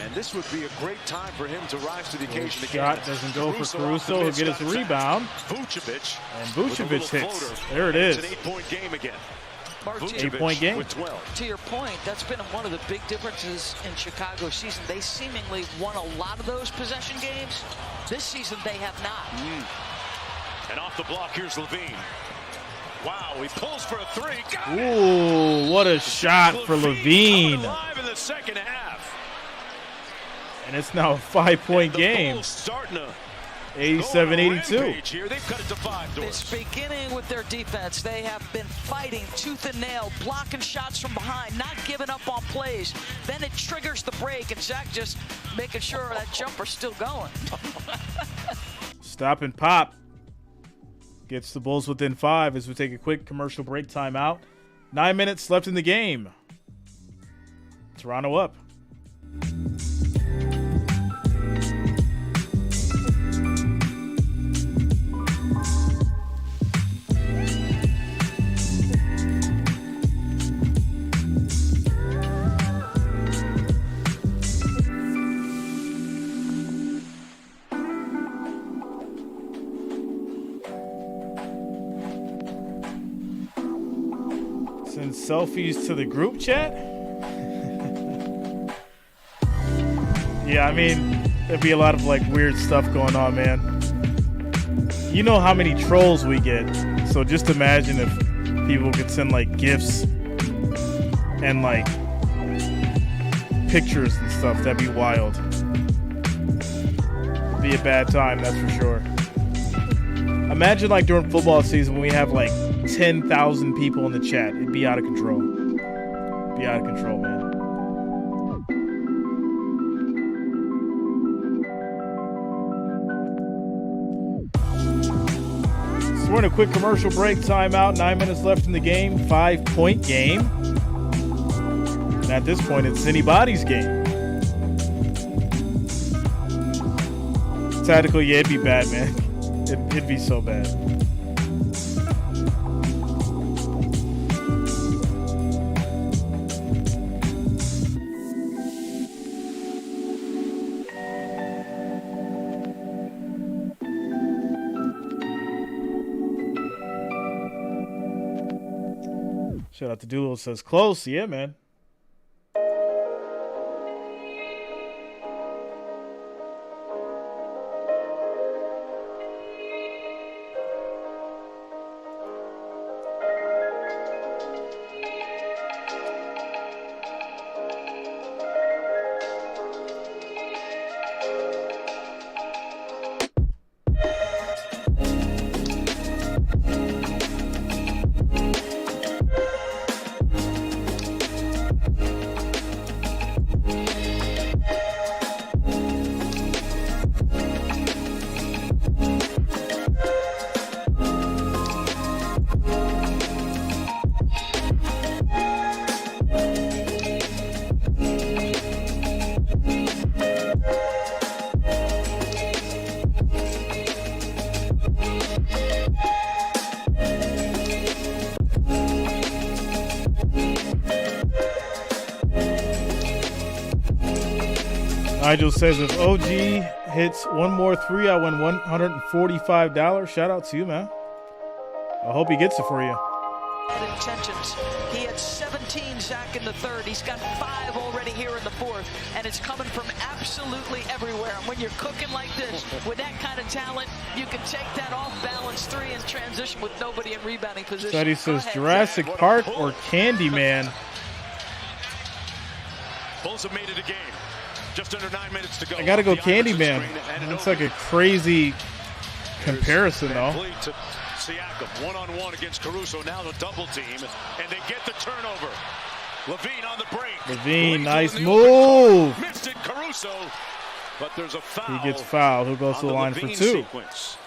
And this would be a great time for him to rise to the occasion again. Shot doesn't go for Caruso. He'll get his rebound. Vucevic. And Vucevic hits. There it is. It's an 8-point game again. 8-point game. With 12. To your point, that's been one of the big differences in Chicago's season. They seemingly won a lot of those possession games. This season, they have not. And off the block, here's Levine. Wow, he pulls for a three. Got it. Ooh, what a shot for Levine. Alive in the second half. And it's now a 5-point game. 87-82. Here. They've cut it to 5. It's beginning with their defense. They have been fighting tooth and nail, blocking shots from behind, not giving up on plays. Then it triggers the break, and Zach just making sure that jumper's still going. Stop and pop. Gets the Bulls within 5 as we take a quick commercial break timeout. 9 minutes left in the game. Toronto up. Send selfies to the group chat? Yeah, I mean, there'd be a lot of like weird stuff going on, man. You know how many trolls we get, so just imagine if people could send like GIFs and like pictures and stuff. That'd be wild. It'd be a bad time, that's for sure. Imagine like during football season when we have like 10,000 people in the chat. It'd be out of control. Be out of control, man. So we're in a quick commercial break timeout. 9 minutes left in the game. 5-point game. And at this point, it's anybody's game. Tactical, yeah, it'd be bad, man. It'd be so bad. Shout out to Doolittle, says close. Yeah, man. Nigel says if OG hits one more three, I win $145. Shout out to you, man. I hope he gets it for you. Intentions. He had 17, Zach, in the third. He's got 5 already here in the fourth, and it's coming from absolutely everywhere. And when you're cooking like this, with that kind of talent, you can take that off-balance 3 in transition with nobody in rebounding position. Study says Jurassic Park or Candyman. Bulls have made it a game. Just under 9 minutes to go. I gotta go Candyman. That's like a crazy comparison, though. To Siakam, one-on-one against Caruso. Now the double team, and they get the turnover. Levine on the break. Levine, nice move. Missed it, Caruso. But there's a foul. He gets fouled. Who goes to the line for 2?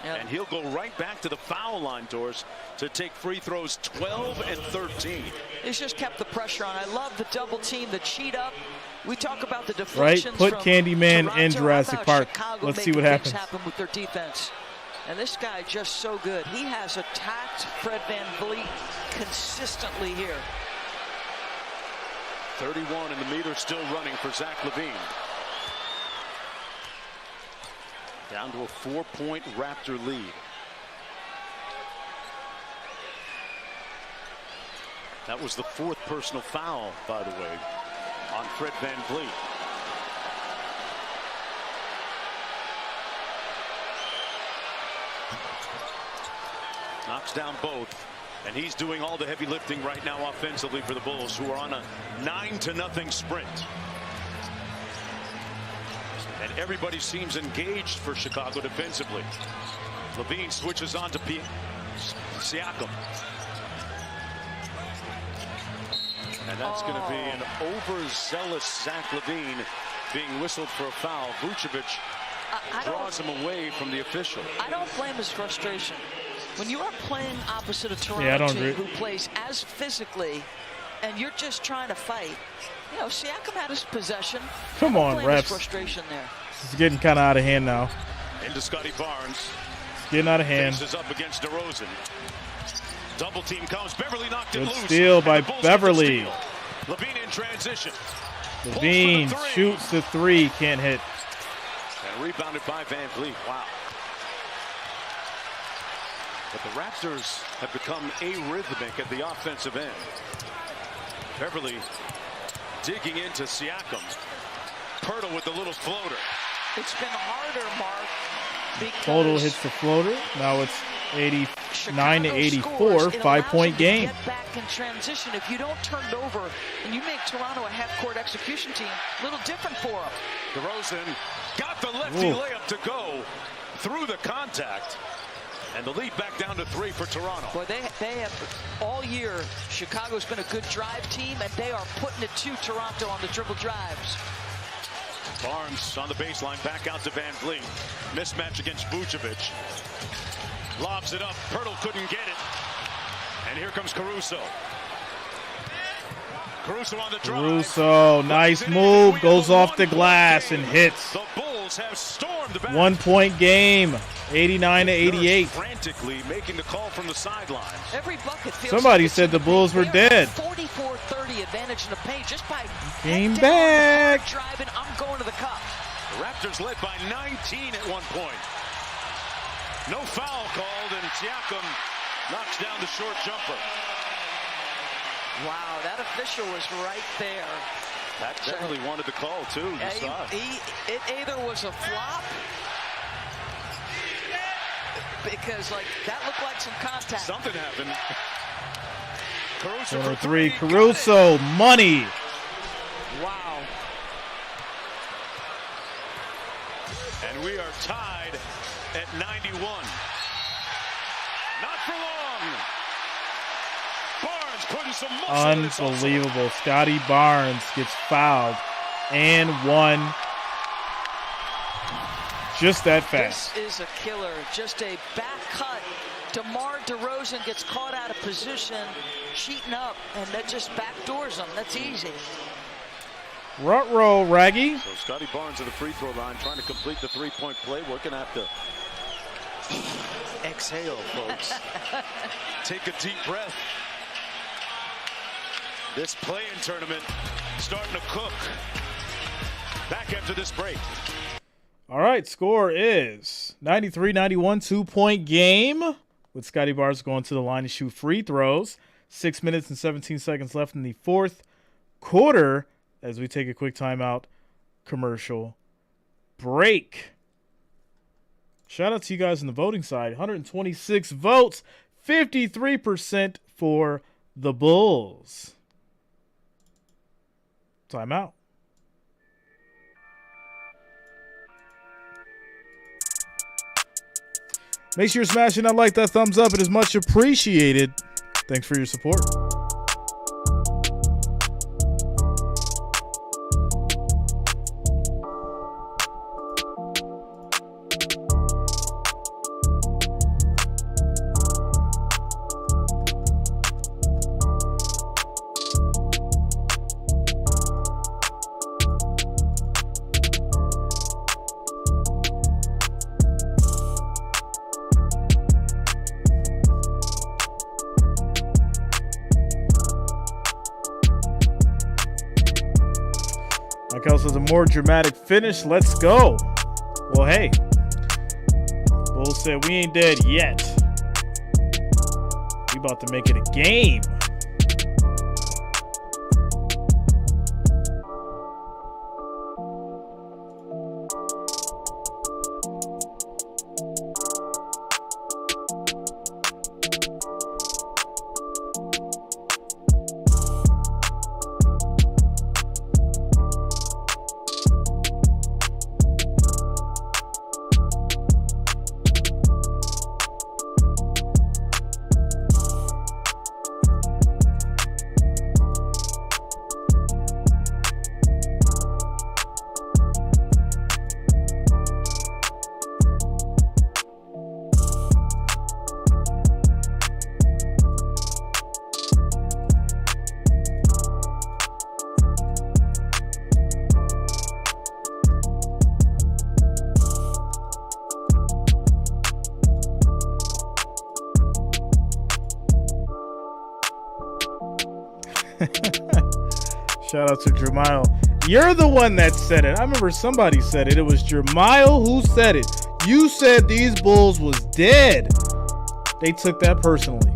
And he'll go right back to the foul line, Doris, to take free throws 12 and 13. He's just kept the pressure on. I love the double team, the cheat up. We talk about the deflections. Right, put Candyman Toronto, in Jurassic Park. Chicago. Let's see what happens. Happen with their defense. And this guy just so good. He has attacked Fred VanVleet consistently here. 31 and the meter still running for Zach Levine. Down to a 4-point Raptor lead. That was the 4th personal foul, by the way, on Fred VanVleet. Knocks down both, and he's doing all the heavy lifting right now offensively for the Bulls, who are on a 9-0 sprint. And everybody seems engaged for Chicago defensively. Levine switches on to Siakam. And that's going to be an overzealous Zach Levine being whistled for a foul. Vucevic draws him away from the official. I don't blame his frustration. When you are playing opposite a Toronto team who plays as physically, and you're just trying to fight, you know, Siakam had his possession. Come on, refs. Frustration there. This is getting kind of out of hand now. Into Scotty Barnes. It's getting out of hand. Faces up against DeRozan. Double team comes. Beverly knocked it loose. Good steal by Beverly. Levine in transition. Levine shoots the 3, can't hit. And rebounded by VanVleet. Wow. But the Raptors have become arrhythmic at the offensive end. Beverly digging into Siakam. Pirtle with the little floater. It's been harder, Mark. Total hits the floater. Now it's 89-84, 5-point game. Get back in transition. If you don't turn it over and you make Toronto a half-court execution team, a little different for them. DeRozan got the lefty layup to go through the contact. And the lead back down to 3 for Toronto. Boy, they have all year. Chicago's been a good drive team, and they are putting it to Toronto on the dribble drives. Barnes on the baseline, back out to VanVleet. Mismatch against Vucevic. Lobs it up. Pirtle couldn't get it. And here comes Caruso. Caruso on the drive. Caruso, nice move. Goes off the glass and hits. The Bulls have stormed the back. 1-point game. 89-88. Frantically making the call from the sidelines. Every bucket feels Somebody said the Bulls were dead. 44-30 advantage in the paint just by game back. Driving, I'm going to the cup. The Raptors led by 19 at one point. No foul called, and Siakam knocks down the short jumper. Wow, that official was right there. That Beverly wanted the call too. You saw it. It either was a flop, because like that looked like some contact. Something happened. Caruso for 3. Caruso, money. Wow. And we are tied at 91. Not for long. Barnes putting some muscle. Unbelievable. Scotty Barnes gets fouled and won. Just that fast. This is a killer. Just a back cut. DeMar DeRozan gets caught out of position, cheating up, and that just backdoors him. That's easy. Ruh-roh, Raggy. So Scotty Barnes at the free throw line trying to complete the 3-point play. We're going to have to exhale, folks. Take a deep breath. This play-in tournament starting to cook. Back after this break. All right, score is 93-91, 2-point game with Scotty Barnes going to the line to shoot free throws. 6 minutes and 17 seconds left in the 4th quarter as we take a quick timeout commercial break. Shout out to you guys on the voting side. 126 votes, 53% for the Bulls. Timeout. Make sure you're smashing that like, that thumbs up. It is much appreciated. Thanks for your support. Mike Ellis has a more dramatic finish. Let's go. Well, hey. Bulls said we ain't dead yet. We about to make it a game. Shout out to Jermile. You're the one that said it. I remember somebody said it. It was Jermile who said it. You said these Bulls was dead. They took that personally.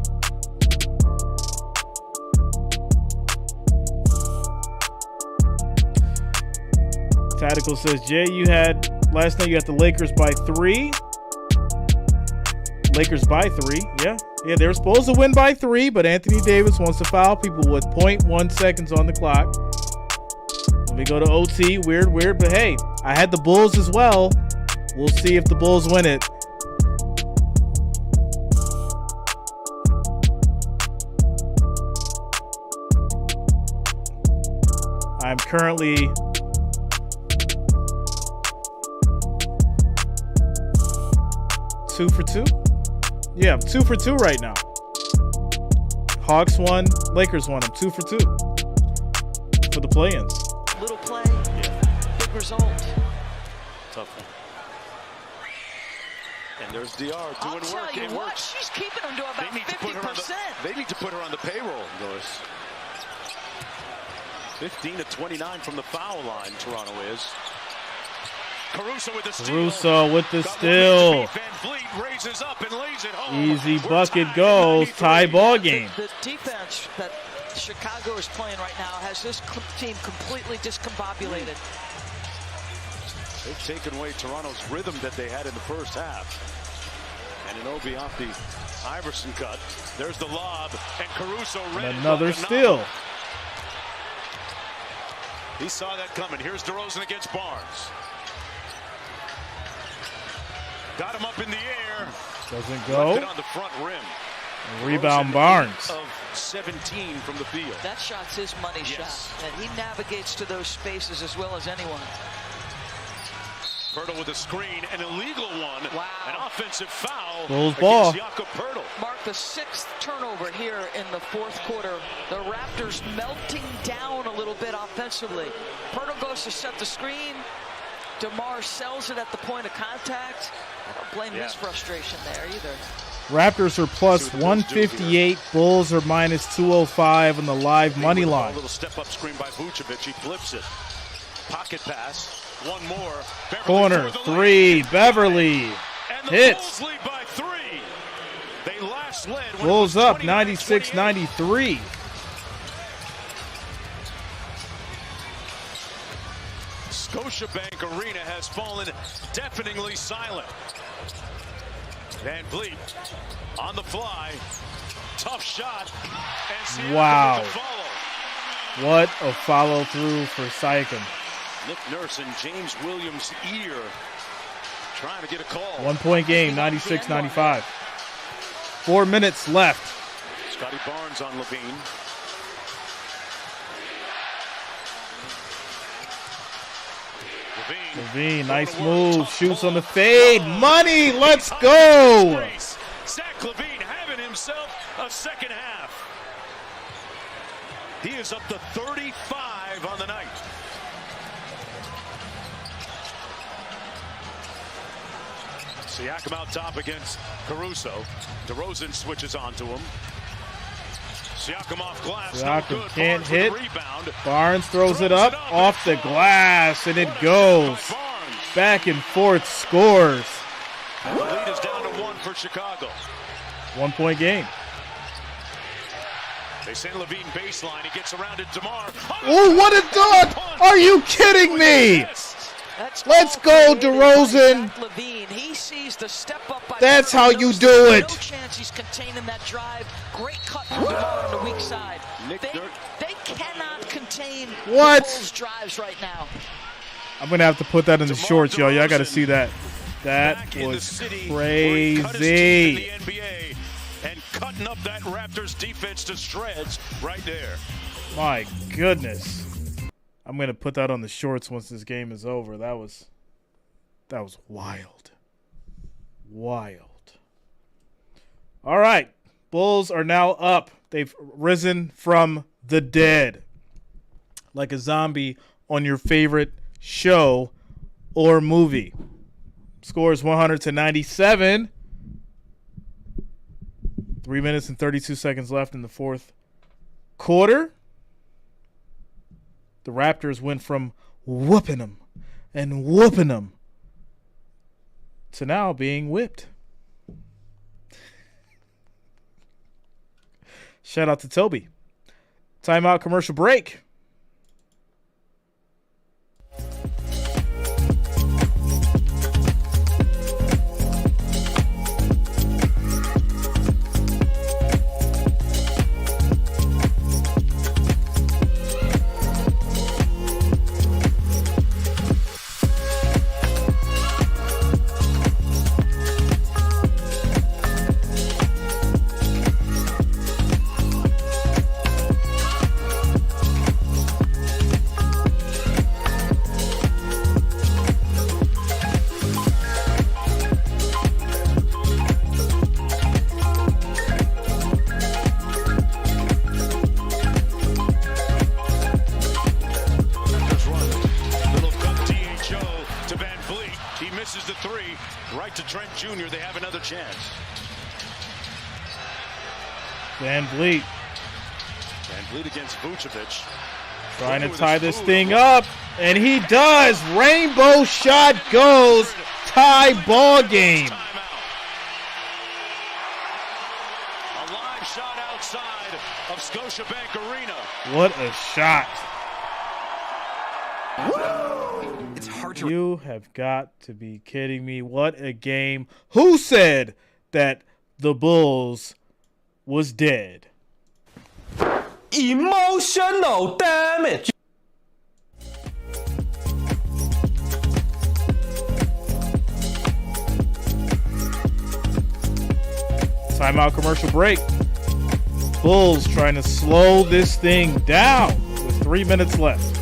Tactical says, Jay, last night you had the Lakers by 3. Lakers by 3, yeah. Yeah, they were supposed to win by 3, but Anthony Davis wants to foul people with 0.1 seconds on the clock. Then we go to OT, weird, but hey, I had the Bulls as well. We'll see if the Bulls win it. I'm currently 2 for 2. Yeah, I'm 2 for 2 right now. Hawks won, Lakers won. I'm 2 for 2 for the play-ins. Little play, big result. Tough one. And there's DR doing work. It works. She's keeping them to about 50%. They need to put her on the payroll, Doris. 15 to 29 from the foul line, Toronto is. Caruso with the steal. Van Vliet raises up and lays it home. Easy bucket goes. Tie ball game. The defense that Chicago is playing right now has this team completely discombobulated. They've taken away Toronto's rhythm that they had in the first half. And an Obi off the Iverson cut. There's the lob, and Caruso ran another steal. He saw that coming. Here's DeRozan against Barnes. Got him up in the air. Doesn't go. Left it on the front rim. Rebound Barnes. Of 17 from the field. That shot's his money shot, and he navigates to those spaces as well as anyone. Pirtle with a screen, an illegal one. Wow. An offensive foul. Bulls ball. Jakob Pirtle. Mark, the 6th turnover here in the 4th quarter. The Raptors melting down a little bit offensively. Pirtle goes to set the screen. DeMar sells it at the point of contact. I don't blame his frustration there either. Raptors are plus 158. Bulls are minus 205 on the live money line. A little step-up screen by Vucevic. He flips it. Pocket pass. One more. Beverly corner 3. Beverly hits. Bulls lead by 3. They last led. Bulls up 96-93. Scotiabank Arena has fallen deafeningly silent. Van Vliet on the fly. Tough shot. And wow. with the follow. What a follow through for Sycam. Nick Nurse in James Williams' ear trying to get a call. 1 point game, 96-95. 4 minutes left. Scotty Barnes on Levine. Levine, nice move. Shoots on the fade. Money, let's go. Zach Levine having himself a second half. He is up to 35 on the night. Siakam out top against Caruso. DeRozan switches onto him. Siakam off glass. Siakam no good. can't Barnes hit. Rebound. Barnes throws it up off the glass, and it goes. Back and forth scores. And the lead is down to 1 for Chicago. 1 point game. They send Levine baseline. He gets around it. DeMar. Oh, what a dunk! Are you kidding me? Let's go, DeRozan. He sees the step up by That's how you do it. No chance he's containing that drive. Great cut from DeMar on the weak side. They cannot contain the Bulls' drives right now. I'm going to have to put that in the shorts, y'all. Y'all got to see that. That was crazy. And cutting up that Raptors defense to shreds right there. My goodness. I'm going to put that on the shorts once this game is over. That was wild. Wild. All right. Bulls are now up. They've risen from the dead. Like a zombie on your favorite show or movie. Scores 100-97. 3 minutes and 32 seconds left in the 4th quarter. the Raptors went from whooping them and whooping them to now being whipped. Shout out to Toby. Timeout, commercial break. Van Vliet against Vucevic. Trying to tie this thing up, and he does. Rainbow shot goes. Tie ball game. A live shot outside of Scotiabank Arena. What a shot. It's hard to. You have got to be kidding me. What a game. Who said that the Bulls was dead? Emotional damage. Timeout, commercial break. Bulls trying to slow this thing down with 3 minutes left.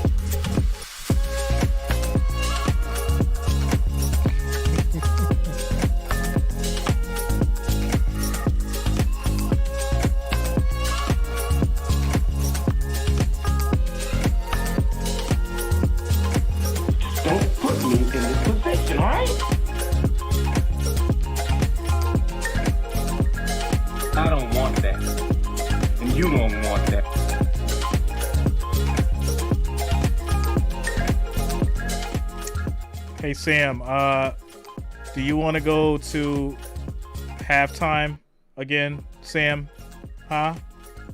I don't want that. And you don't want that. Hey, Sam, do you want to go to halftime again, Sam? Huh?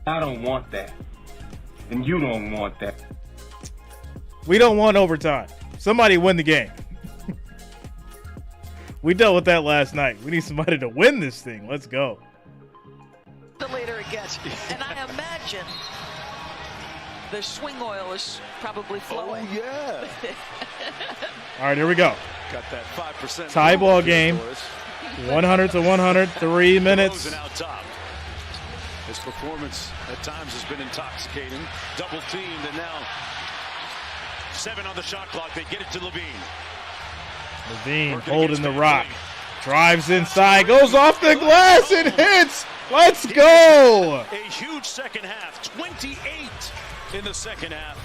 I don't want that. And you don't want that. We don't want overtime. Somebody win the game. We dealt with that last night. We need somebody to win this thing. Let's go. The later it gets. And I imagine the swing oil is probably flowing. Oh, yeah. All right, here we go. Got that 5%. Tie ball game. 100 to 100, 3 minutes. DeRozan out top. His performance at times has been intoxicating. Double teamed, and now 7 on the shot clock. They get it to Levine. Levine holding the rock. Drives inside, goes off the glass and hits. Let's go. A huge second half. 28 in the second half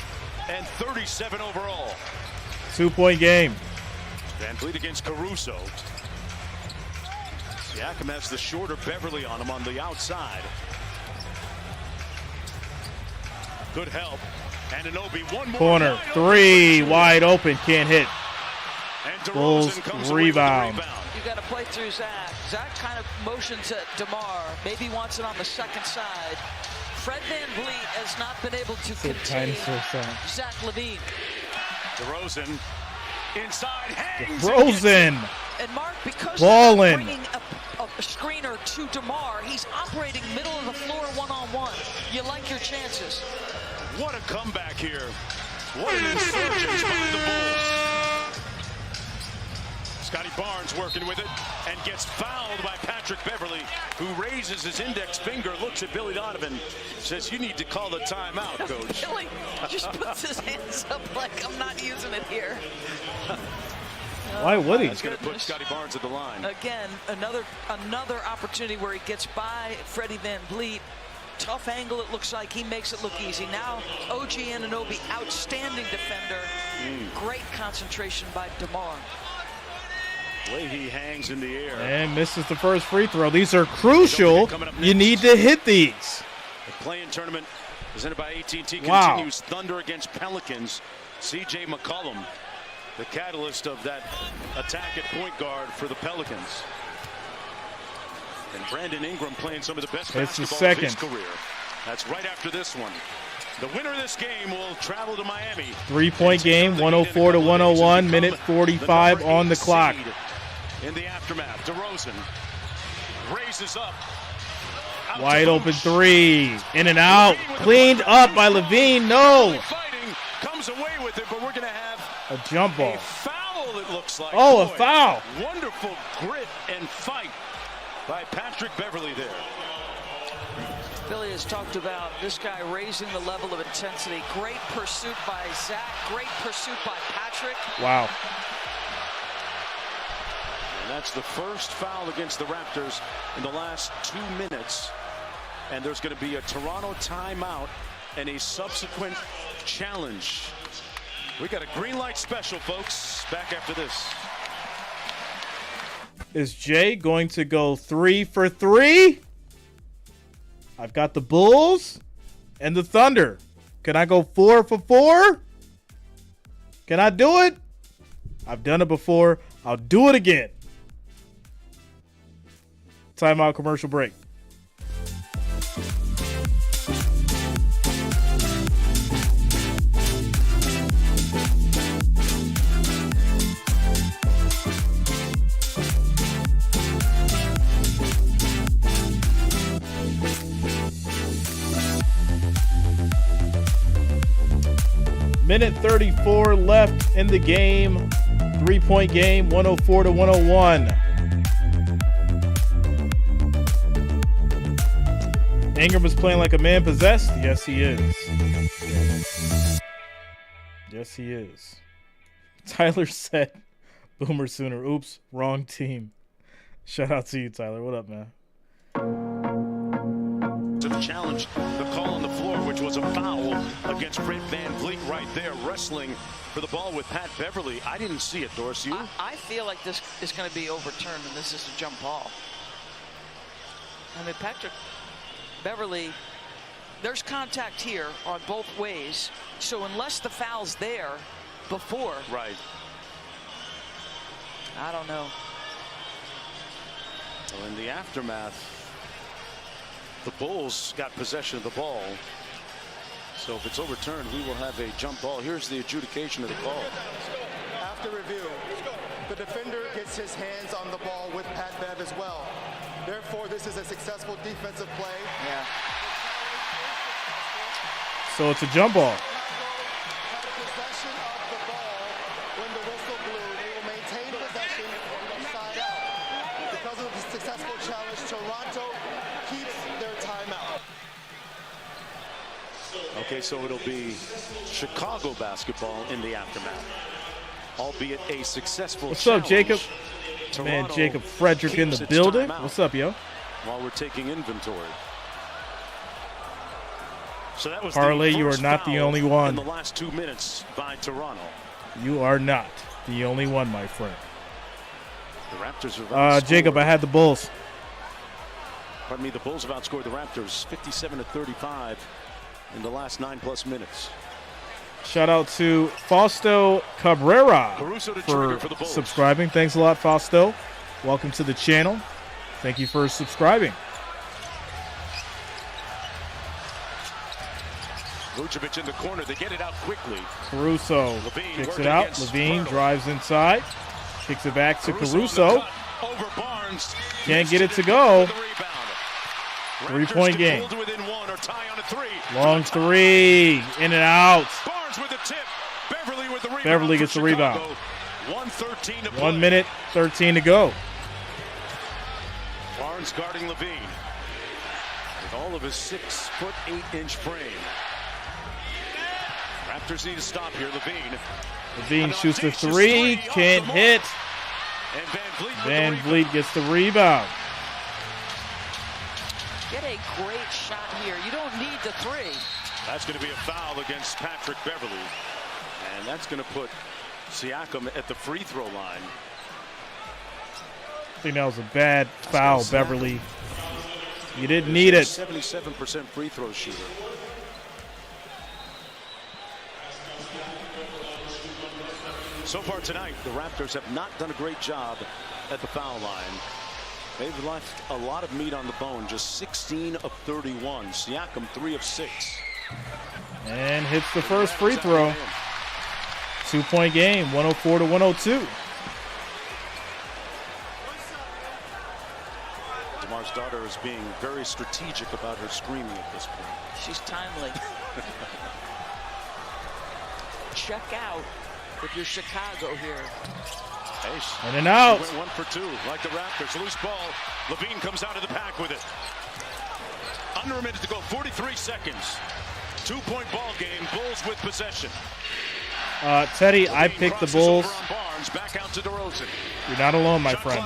and 37 overall. 2-point game. Van Vliet against Caruso. Siakam has the shorter Beverly on him on the outside. Good help. And Anunoby, one more. Corner, three, wide open, can't hit. And Bulls rebound. You got to play through Zach. Zach kind of motions at DeMar. Maybe wants it on the second side. Fred Van Vliet has not been able to contain Zach LaVine. DeRozan inside. DeRozan. And Mark, because Ballin'. he's bringing a screener to DeMar, he's operating middle of the floor one-on-one. You like your chances. What a comeback here. What an insurgence by the Bulls. Scotty Barnes working with it and gets fouled by Patrick Beverly, who raises his index finger, looks at Billy Donovan, says, you need to call the timeout, coach. Billy just puts his hands up like, I'm not using it here. Why would he? That's going to put Scotty Barnes at the line. Again, another opportunity where he gets by Freddie Van Vliet. Tough angle, it looks like. He makes it look easy. Now, OG Anunoby, outstanding defender. Great concentration by DeMar. The way he hangs in the air. And misses the first free throw. These are crucial. You need to hit these. The play-in tournament Presented by AT&T Wow. continues. Thunder against Pelicans. C.J. McCollum, the catalyst of that attack at point guard for the Pelicans. And Brandon Ingram playing some of the best basketball of his career. That's right after this one. The winner of this game will travel to Miami. 3-point game, 104-101, minute 45 on the clock. In the aftermath, DeRozan raises up. Wide open three, in and out, cleaned up by Levine. No, Fighting, comes away with it, but we're going to have a jump ball. a foul, it looks like. Oh, Boy, a foul. Wonderful grit and fight by Patrick Beverley there. Billy has talked about this guy raising the level of intensity. Great pursuit by Zach. Great pursuit by Patrick. Wow. And that's the first foul against the Raptors in the last 2 minutes. And there's going to be a Toronto timeout and a subsequent challenge. We got a green light special, folks. Back after this. Is Jay going to go 3 for 3? I've got the Bulls and the Thunder. Can I go 4 for 4? Can I do it? I've done it before. I'll do it again. Timeout, commercial break. Minute 34 left in the game. 3-point game, 104-101. Ingram is playing like a man possessed. Yes, he is. Yes, he is. Tyler said, Boomer Sooner. Oops, wrong team. Shout out to you, Tyler. What up, man? To the challenge, the call on the floor, which was a foul against Fred VanVleet right there, wrestling for the ball with Pat Beverley. I didn't see it, Doris. You? I feel like this is going to be overturned, and this is a jump ball. I mean, Patrick Beverley, there's contact here on both ways, so unless the foul's there before, Right. I don't know. Well, in the aftermath, the Bulls got possession of the ball. So if it's overturned, we will have a jump ball. Here's the adjudication of the call. After review, the defender gets his hands on the ball with Pat Bev as well. Therefore, this is a successful defensive play. Yeah. So it's a jump ball. Had possession of the ball when the whistle blew. They will maintain possession side out. Because of the successful challenge, Toronto keeps their timeout. Okay, so it'll be Chicago basketball in the aftermath, albeit a successful What's challenge. up, Jacob? Toronto Man, Jacob Frederick in the keeps its building. timeout What's up, yo? while we're taking inventory. So that was Parlay, the you are first not the foul only one. in the last 2 minutes by Toronto. You are not the only one, my friend. The Raptors have outscored. Jacob, I had the Bulls. Pardon me, the Bulls have outscored the Raptors 57-35 in the last 9+ minutes. Shout out to Fausto Cabrera Caruso to trigger for the Bulls. subscribing. Thanks a lot, Fausto. Welcome to the channel. Thank you for subscribing. Vucevic in the corner. They get it out quickly. Caruso Levine kicks working it out. against Levine Pirtle. drives inside. Kicks it back to on the Caruso. cut, over Barnes. Can't get it to go. The rebound. 3-point Raptors game. to pull to within one or tie on a 3. Long three. In and out. Barnes with the tip. Beverly with the rebound. Beverly for gets the Chicago. rebound. 1:13 to play. 1 minute, 13 to go. Barnes guarding Levine with all of his 6'8" frame. Raptors need to stop here. Levine shoots the three. Can't hit. And Van Vliet gets the rebound. Get a great shot here. You don't need the three. That's going to be a foul against Patrick Beverly. And that's going to put Siakam at the free throw line. I think that was a bad foul, Beverly. You didn't need it. 77% free throw shooter. So far tonight, the Raptors have not done a great job at the foul line. They've left a lot of meat on the bone, just 16 of 31. Siakam 3 of 6. And hits the first free throw. 2-point game, 104-102. DeMar's daughter is being very strategic about her screaming at this point. She's timely. Check out if you're Chicago here. Hey, in and out. Went 1 for 2, like the Raptors. Loose ball. Levine comes out of the pack with it. Under a minute to go, 43 seconds. 2-point ball game. Bulls with possession. Teddy, I picked the Bulls. Barnes, back out to DeRozan. You're not alone, my friend.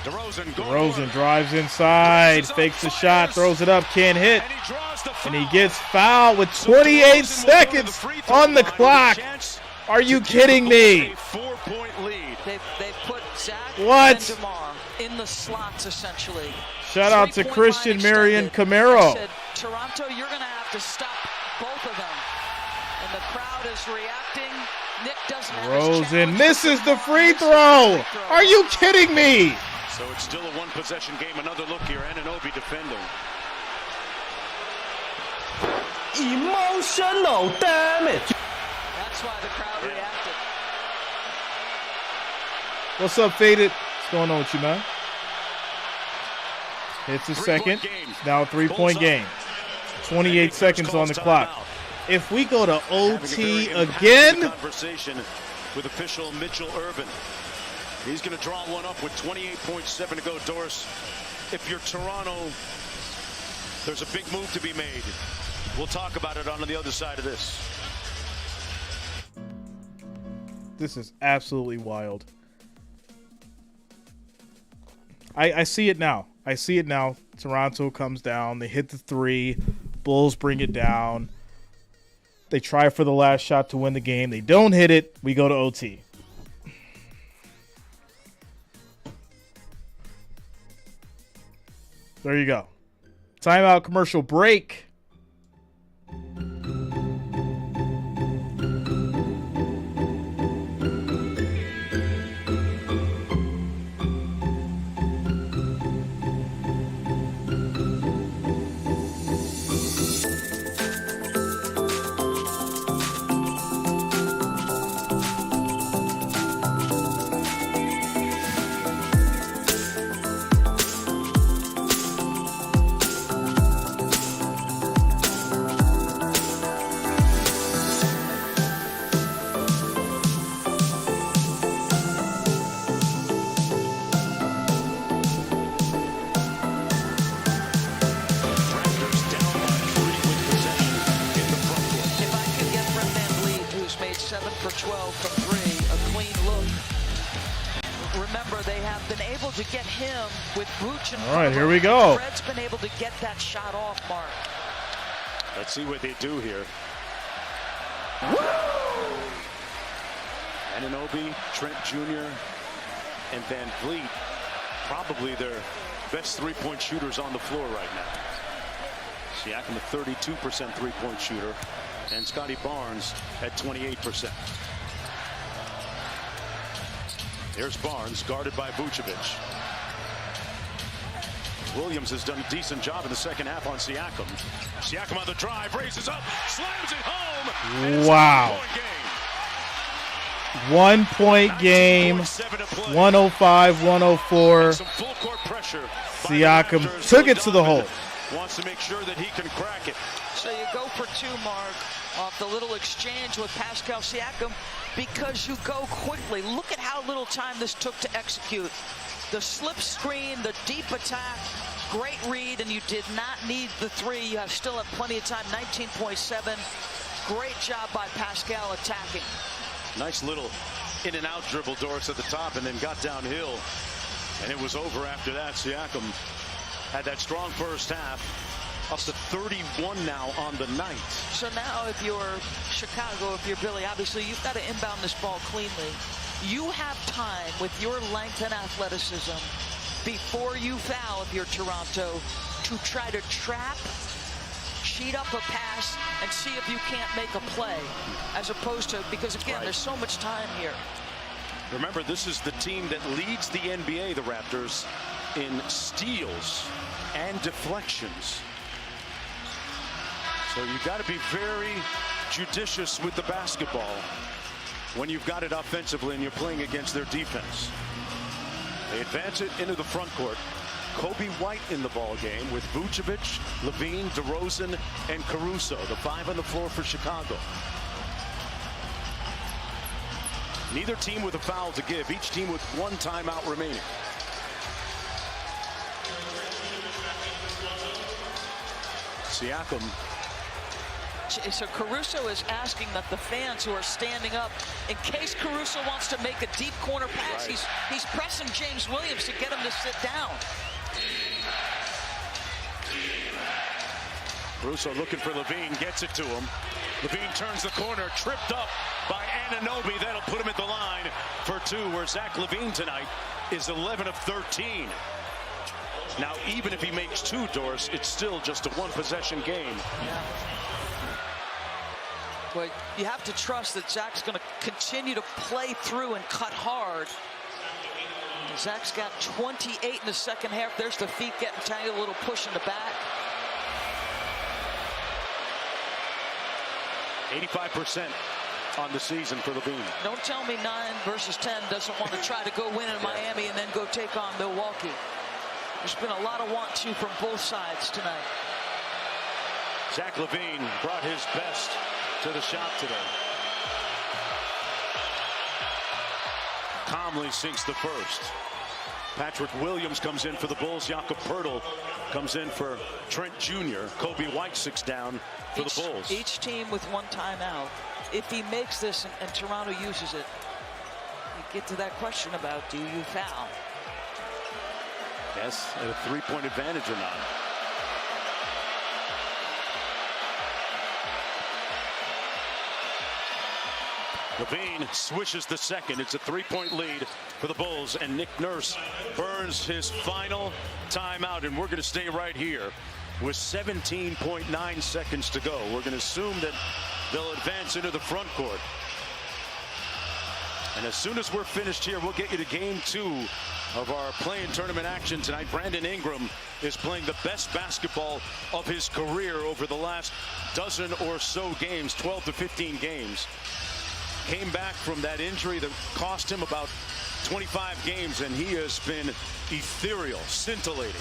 DeRozan drives inside, fakes the shot, throws it up, can't hit. And he gets fouled with 28 seconds on the clock. Are you kidding me? 4-point lead. They've put Zach What? and DeMar in the slots, essentially. Shout out to Christian Marion Camaro. Said, Toronto, you're going to have to stop both of them. And the crowd is reacting. Nick doesn't have his DeRozan misses the free throw. Are you kidding me? So it's still a one-possession game. Another look here. Anunoby defending. Emotional damage. That's why the crowd reacted. What's up, Faded? What's going on with you, man? Hits his second. Now a 3-point game. 28 seconds on the clock. If we go to OT again. Conversation with official Mitchell Urban. He's going to draw one up with 28.7 to go. Doris, if you're Toronto, there's a big move to be made. We'll talk about it on the other side of this. This is absolutely wild. I see it now. I see it now. Toronto comes down. They hit the 3. Bulls bring it down. They try for the last shot to win the game. They don't hit it. We go to OT. There you go. Timeout, commercial break. All right, here we go. Fred's been able to get that shot off, Mark. Let's see what they do here. Anunoby, Trent Jr., and Van Vliet, probably their best three-point shooters on the floor right now. Siakam a 32% three-point shooter, and Scotty Barnes at 28%. Here's Barnes, guarded by Vucevic. Williams has done a decent job in the second half on Siakam. Siakam on the drive, raises up, slams it home. Wow. 1-point game, 105-104. Some full court pressure. Siakam took it to the hole. Wants to make sure that he can crack it. So you go for 2, Mark, off the little exchange with Pascal Siakam, because you go quickly. Look at how little time this took to execute. The slip screen, the deep attack, great read, and you did not need the 3. You still have plenty of time, 19.7. Great job by Pascal attacking. Nice little in and out dribble, Doris, at the top, and then got downhill. And it was over after that. Siakam had that strong first half, up to 31 now on the night. So now if you're Chicago, if you're Billy, obviously you've got to inbound this ball cleanly. You have time with your length and athleticism before you foul if you're Toronto to try to trap cheat up a pass and see if you can't make a play, as opposed to, because again, there's so much time here. Remember, this is the team that leads the NBA, the Raptors, in steals and deflections. So you've got to be very judicious with the basketball when you've got it offensively and you're playing against their defense. They advance it into the front court. Kobe White in the ball game with Vucevic, Levine, DeRozan, and Caruso, the 5 on the floor for Chicago. Neither team with a foul to give. Each team with 1 timeout remaining. Siakam. So Caruso is asking that the fans who are standing up, in case Caruso wants to make a deep corner pass, he's pressing James Williams to get him to sit down. Caruso looking for Levine, gets it to him. Levine turns the corner, tripped up by Anunoby. That'll put him at the line for 2, where Zach LaVine tonight is 11 of 13. Now, even if he makes 2, Doris, it's still just a 1-possession game. Yeah. But you have to trust that Zach's going to continue to play through and cut hard. Zach's got 28 in the second half. There's the feet getting tiny, a little push in the back. 85% on the season for Levine. Don't tell me 9 versus 10 doesn't want to try to go win in Miami and then go take on Milwaukee. There's been a lot of want-to from both sides tonight. Zach LaVine brought his best to the shot today. Calmly sinks the first. Patrick Williams comes in for the Bulls. Jakob Poeltl comes in for Trent Jr. Kobe White 6 down for the Bulls. Each team with 1 timeout. If he makes this and Toronto uses it, you get to that question about, do you foul? Yes, a 3-point advantage or not. Levine swishes the second. It's a 3-point lead for the Bulls, and Nick Nurse burns his final timeout, and we're going to stay right here with 17.9 seconds to go. We're going to assume that they'll advance into the front court. And as soon as we're finished here, we'll get you to game 2 of our play-in tournament action tonight. Brandon Ingram is playing the best basketball of his career over the last dozen or so games, 12 to 15 games. Came back from that injury that cost him about 25 games, and he has been ethereal, scintillating.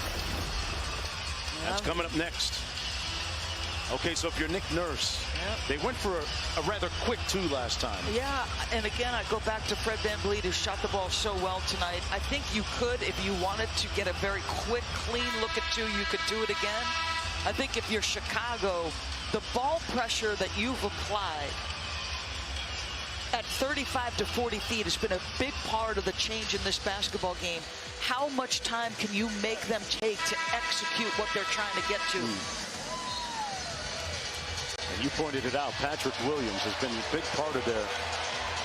That's coming up next. Okay, so if you're Nick Nurse, they went for a rather quick 2 last time. Yeah, and again, I go back to Fred VanVleet, who shot the ball so well tonight. I think you could, if you wanted to get a very quick, clean look at 2, you could do it again. I think if you're Chicago, the ball pressure that you've applied at 35 to 40 feet has been a big part of the change in this basketball game. How much time can you make them take to execute what they're trying to get to? And you pointed it out, Patrick Williams has been a big part of their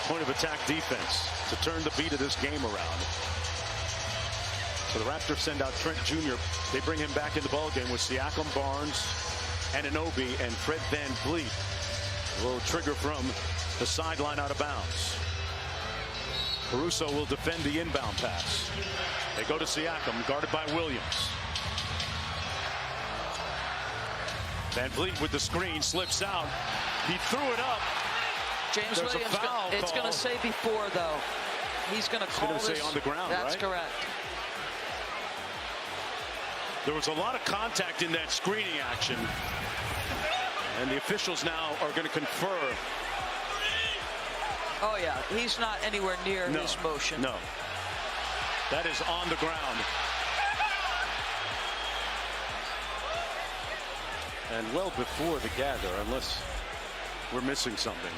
point of attack defense to turn the beat of this game around. So the Raptors send out Trent Jr. They bring him back in the ballgame with Siakam, Barnes, Anunoby, and Fred VanVleet. A little trigger from the sideline out of bounds. Caruso will defend the inbound pass. They go to Siakam, guarded by Williams. VanVleet with the screen, slips out. He threw it up. James There's Williams, it's going to say before, though. He's going to call this. Say on the ground, That's right? correct. There was a lot of contact in that screening action. And the officials now are going to confer. Oh, yeah. He's not anywhere near his motion. No. That is on the ground. And well before the gather, unless we're missing something.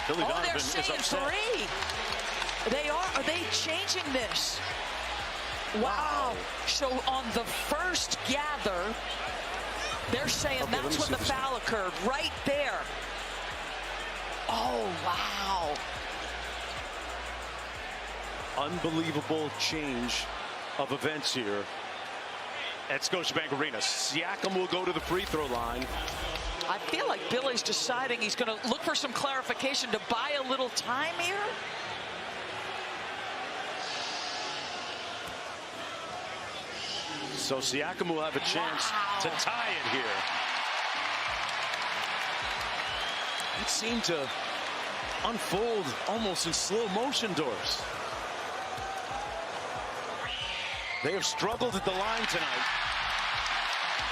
Billy Donovan they're is saying upset. 3. They are. Are they changing this? Wow. So on the first gather, they're saying that's when the foul occurred, right there. Oh, wow. Unbelievable change of events here at Scotiabank Arena. Siakam will go to the free throw line. I feel like Billy's deciding he's going to look for some clarification to buy a little time here. So Siakam will have a chance to tie it here. It seemed to unfold almost in slow motion, Doris. They have struggled at the line tonight.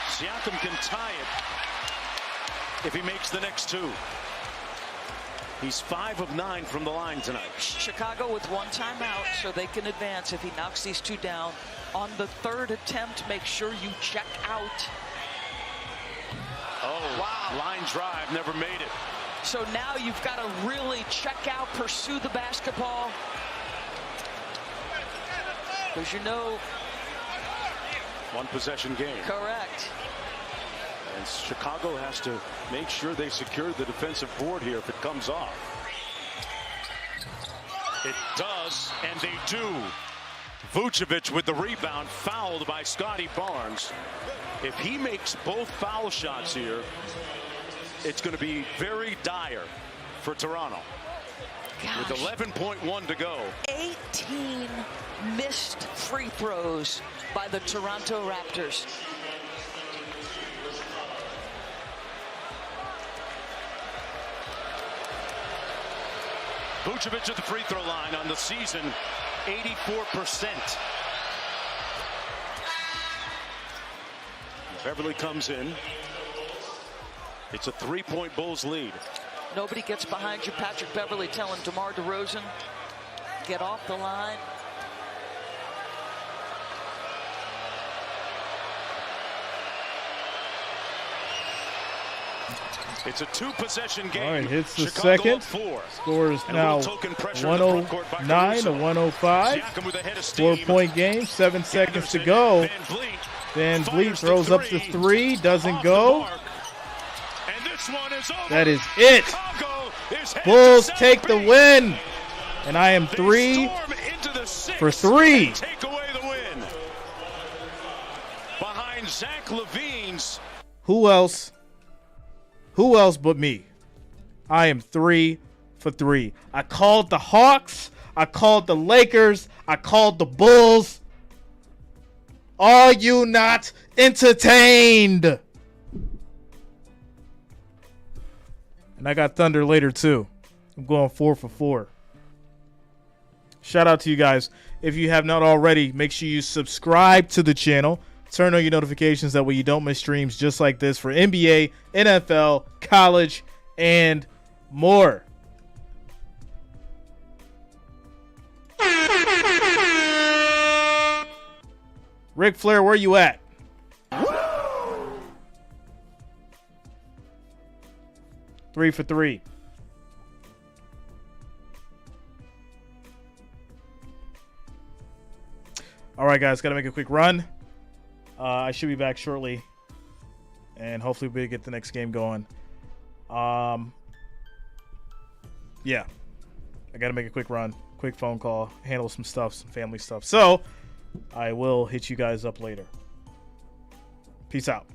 Siakam can tie it if he makes the next two. He's 5 of 9 from the line tonight. Chicago with one timeout, so they can advance if he knocks these two down. On the third attempt, make sure you check out. Oh, wow. Line drive, never made it. So now you've got to really check out, pursue the basketball. Because you know. One possession game. Correct. And Chicago has to make sure they secure the defensive board here if it comes off. It does, and they do. Vucevic with the rebound, fouled by Scotty Barnes. If he makes both foul shots here, it's going to be very dire for Toronto. Gosh. With 11.1 to go. 18 missed free throws by the Toronto Raptors. Vucevic at the free throw line on the season, 84%. Beverly comes in. It's a 3-point Bulls lead. Nobody gets behind you. Patrick Beverly telling DeMar DeRozan, get off the line. It's a 2-possession game. All right, hits the Chicago second. Score is now 109 to 105. 4-point game, 7 seconds to go. Van Vliet throws up the three, doesn't go. That is it. Bulls take the win. And I am 3 for 3. Take away the win. Behind Zach LaVine's. Who else? Who else but me? I am 3 for 3. I called the Hawks. I called the Lakers. I called the Bulls. Are you not entertained? And I got Thunder later too. I'm going 4 for 4. Shout out to you guys. If you have not already, make sure you subscribe to the channel. Turn on your notifications, that way you don't miss streams just like this for NBA, NFL, college, and more. Ric Flair, where you at? Woo! 3 for 3. All right, guys, got to make a quick run. I should be back shortly, and hopefully we'll get the next game going. Yeah, I got to make a quick run, quick phone call, handle some stuff, some family stuff. So I will hit you guys up later. Peace out.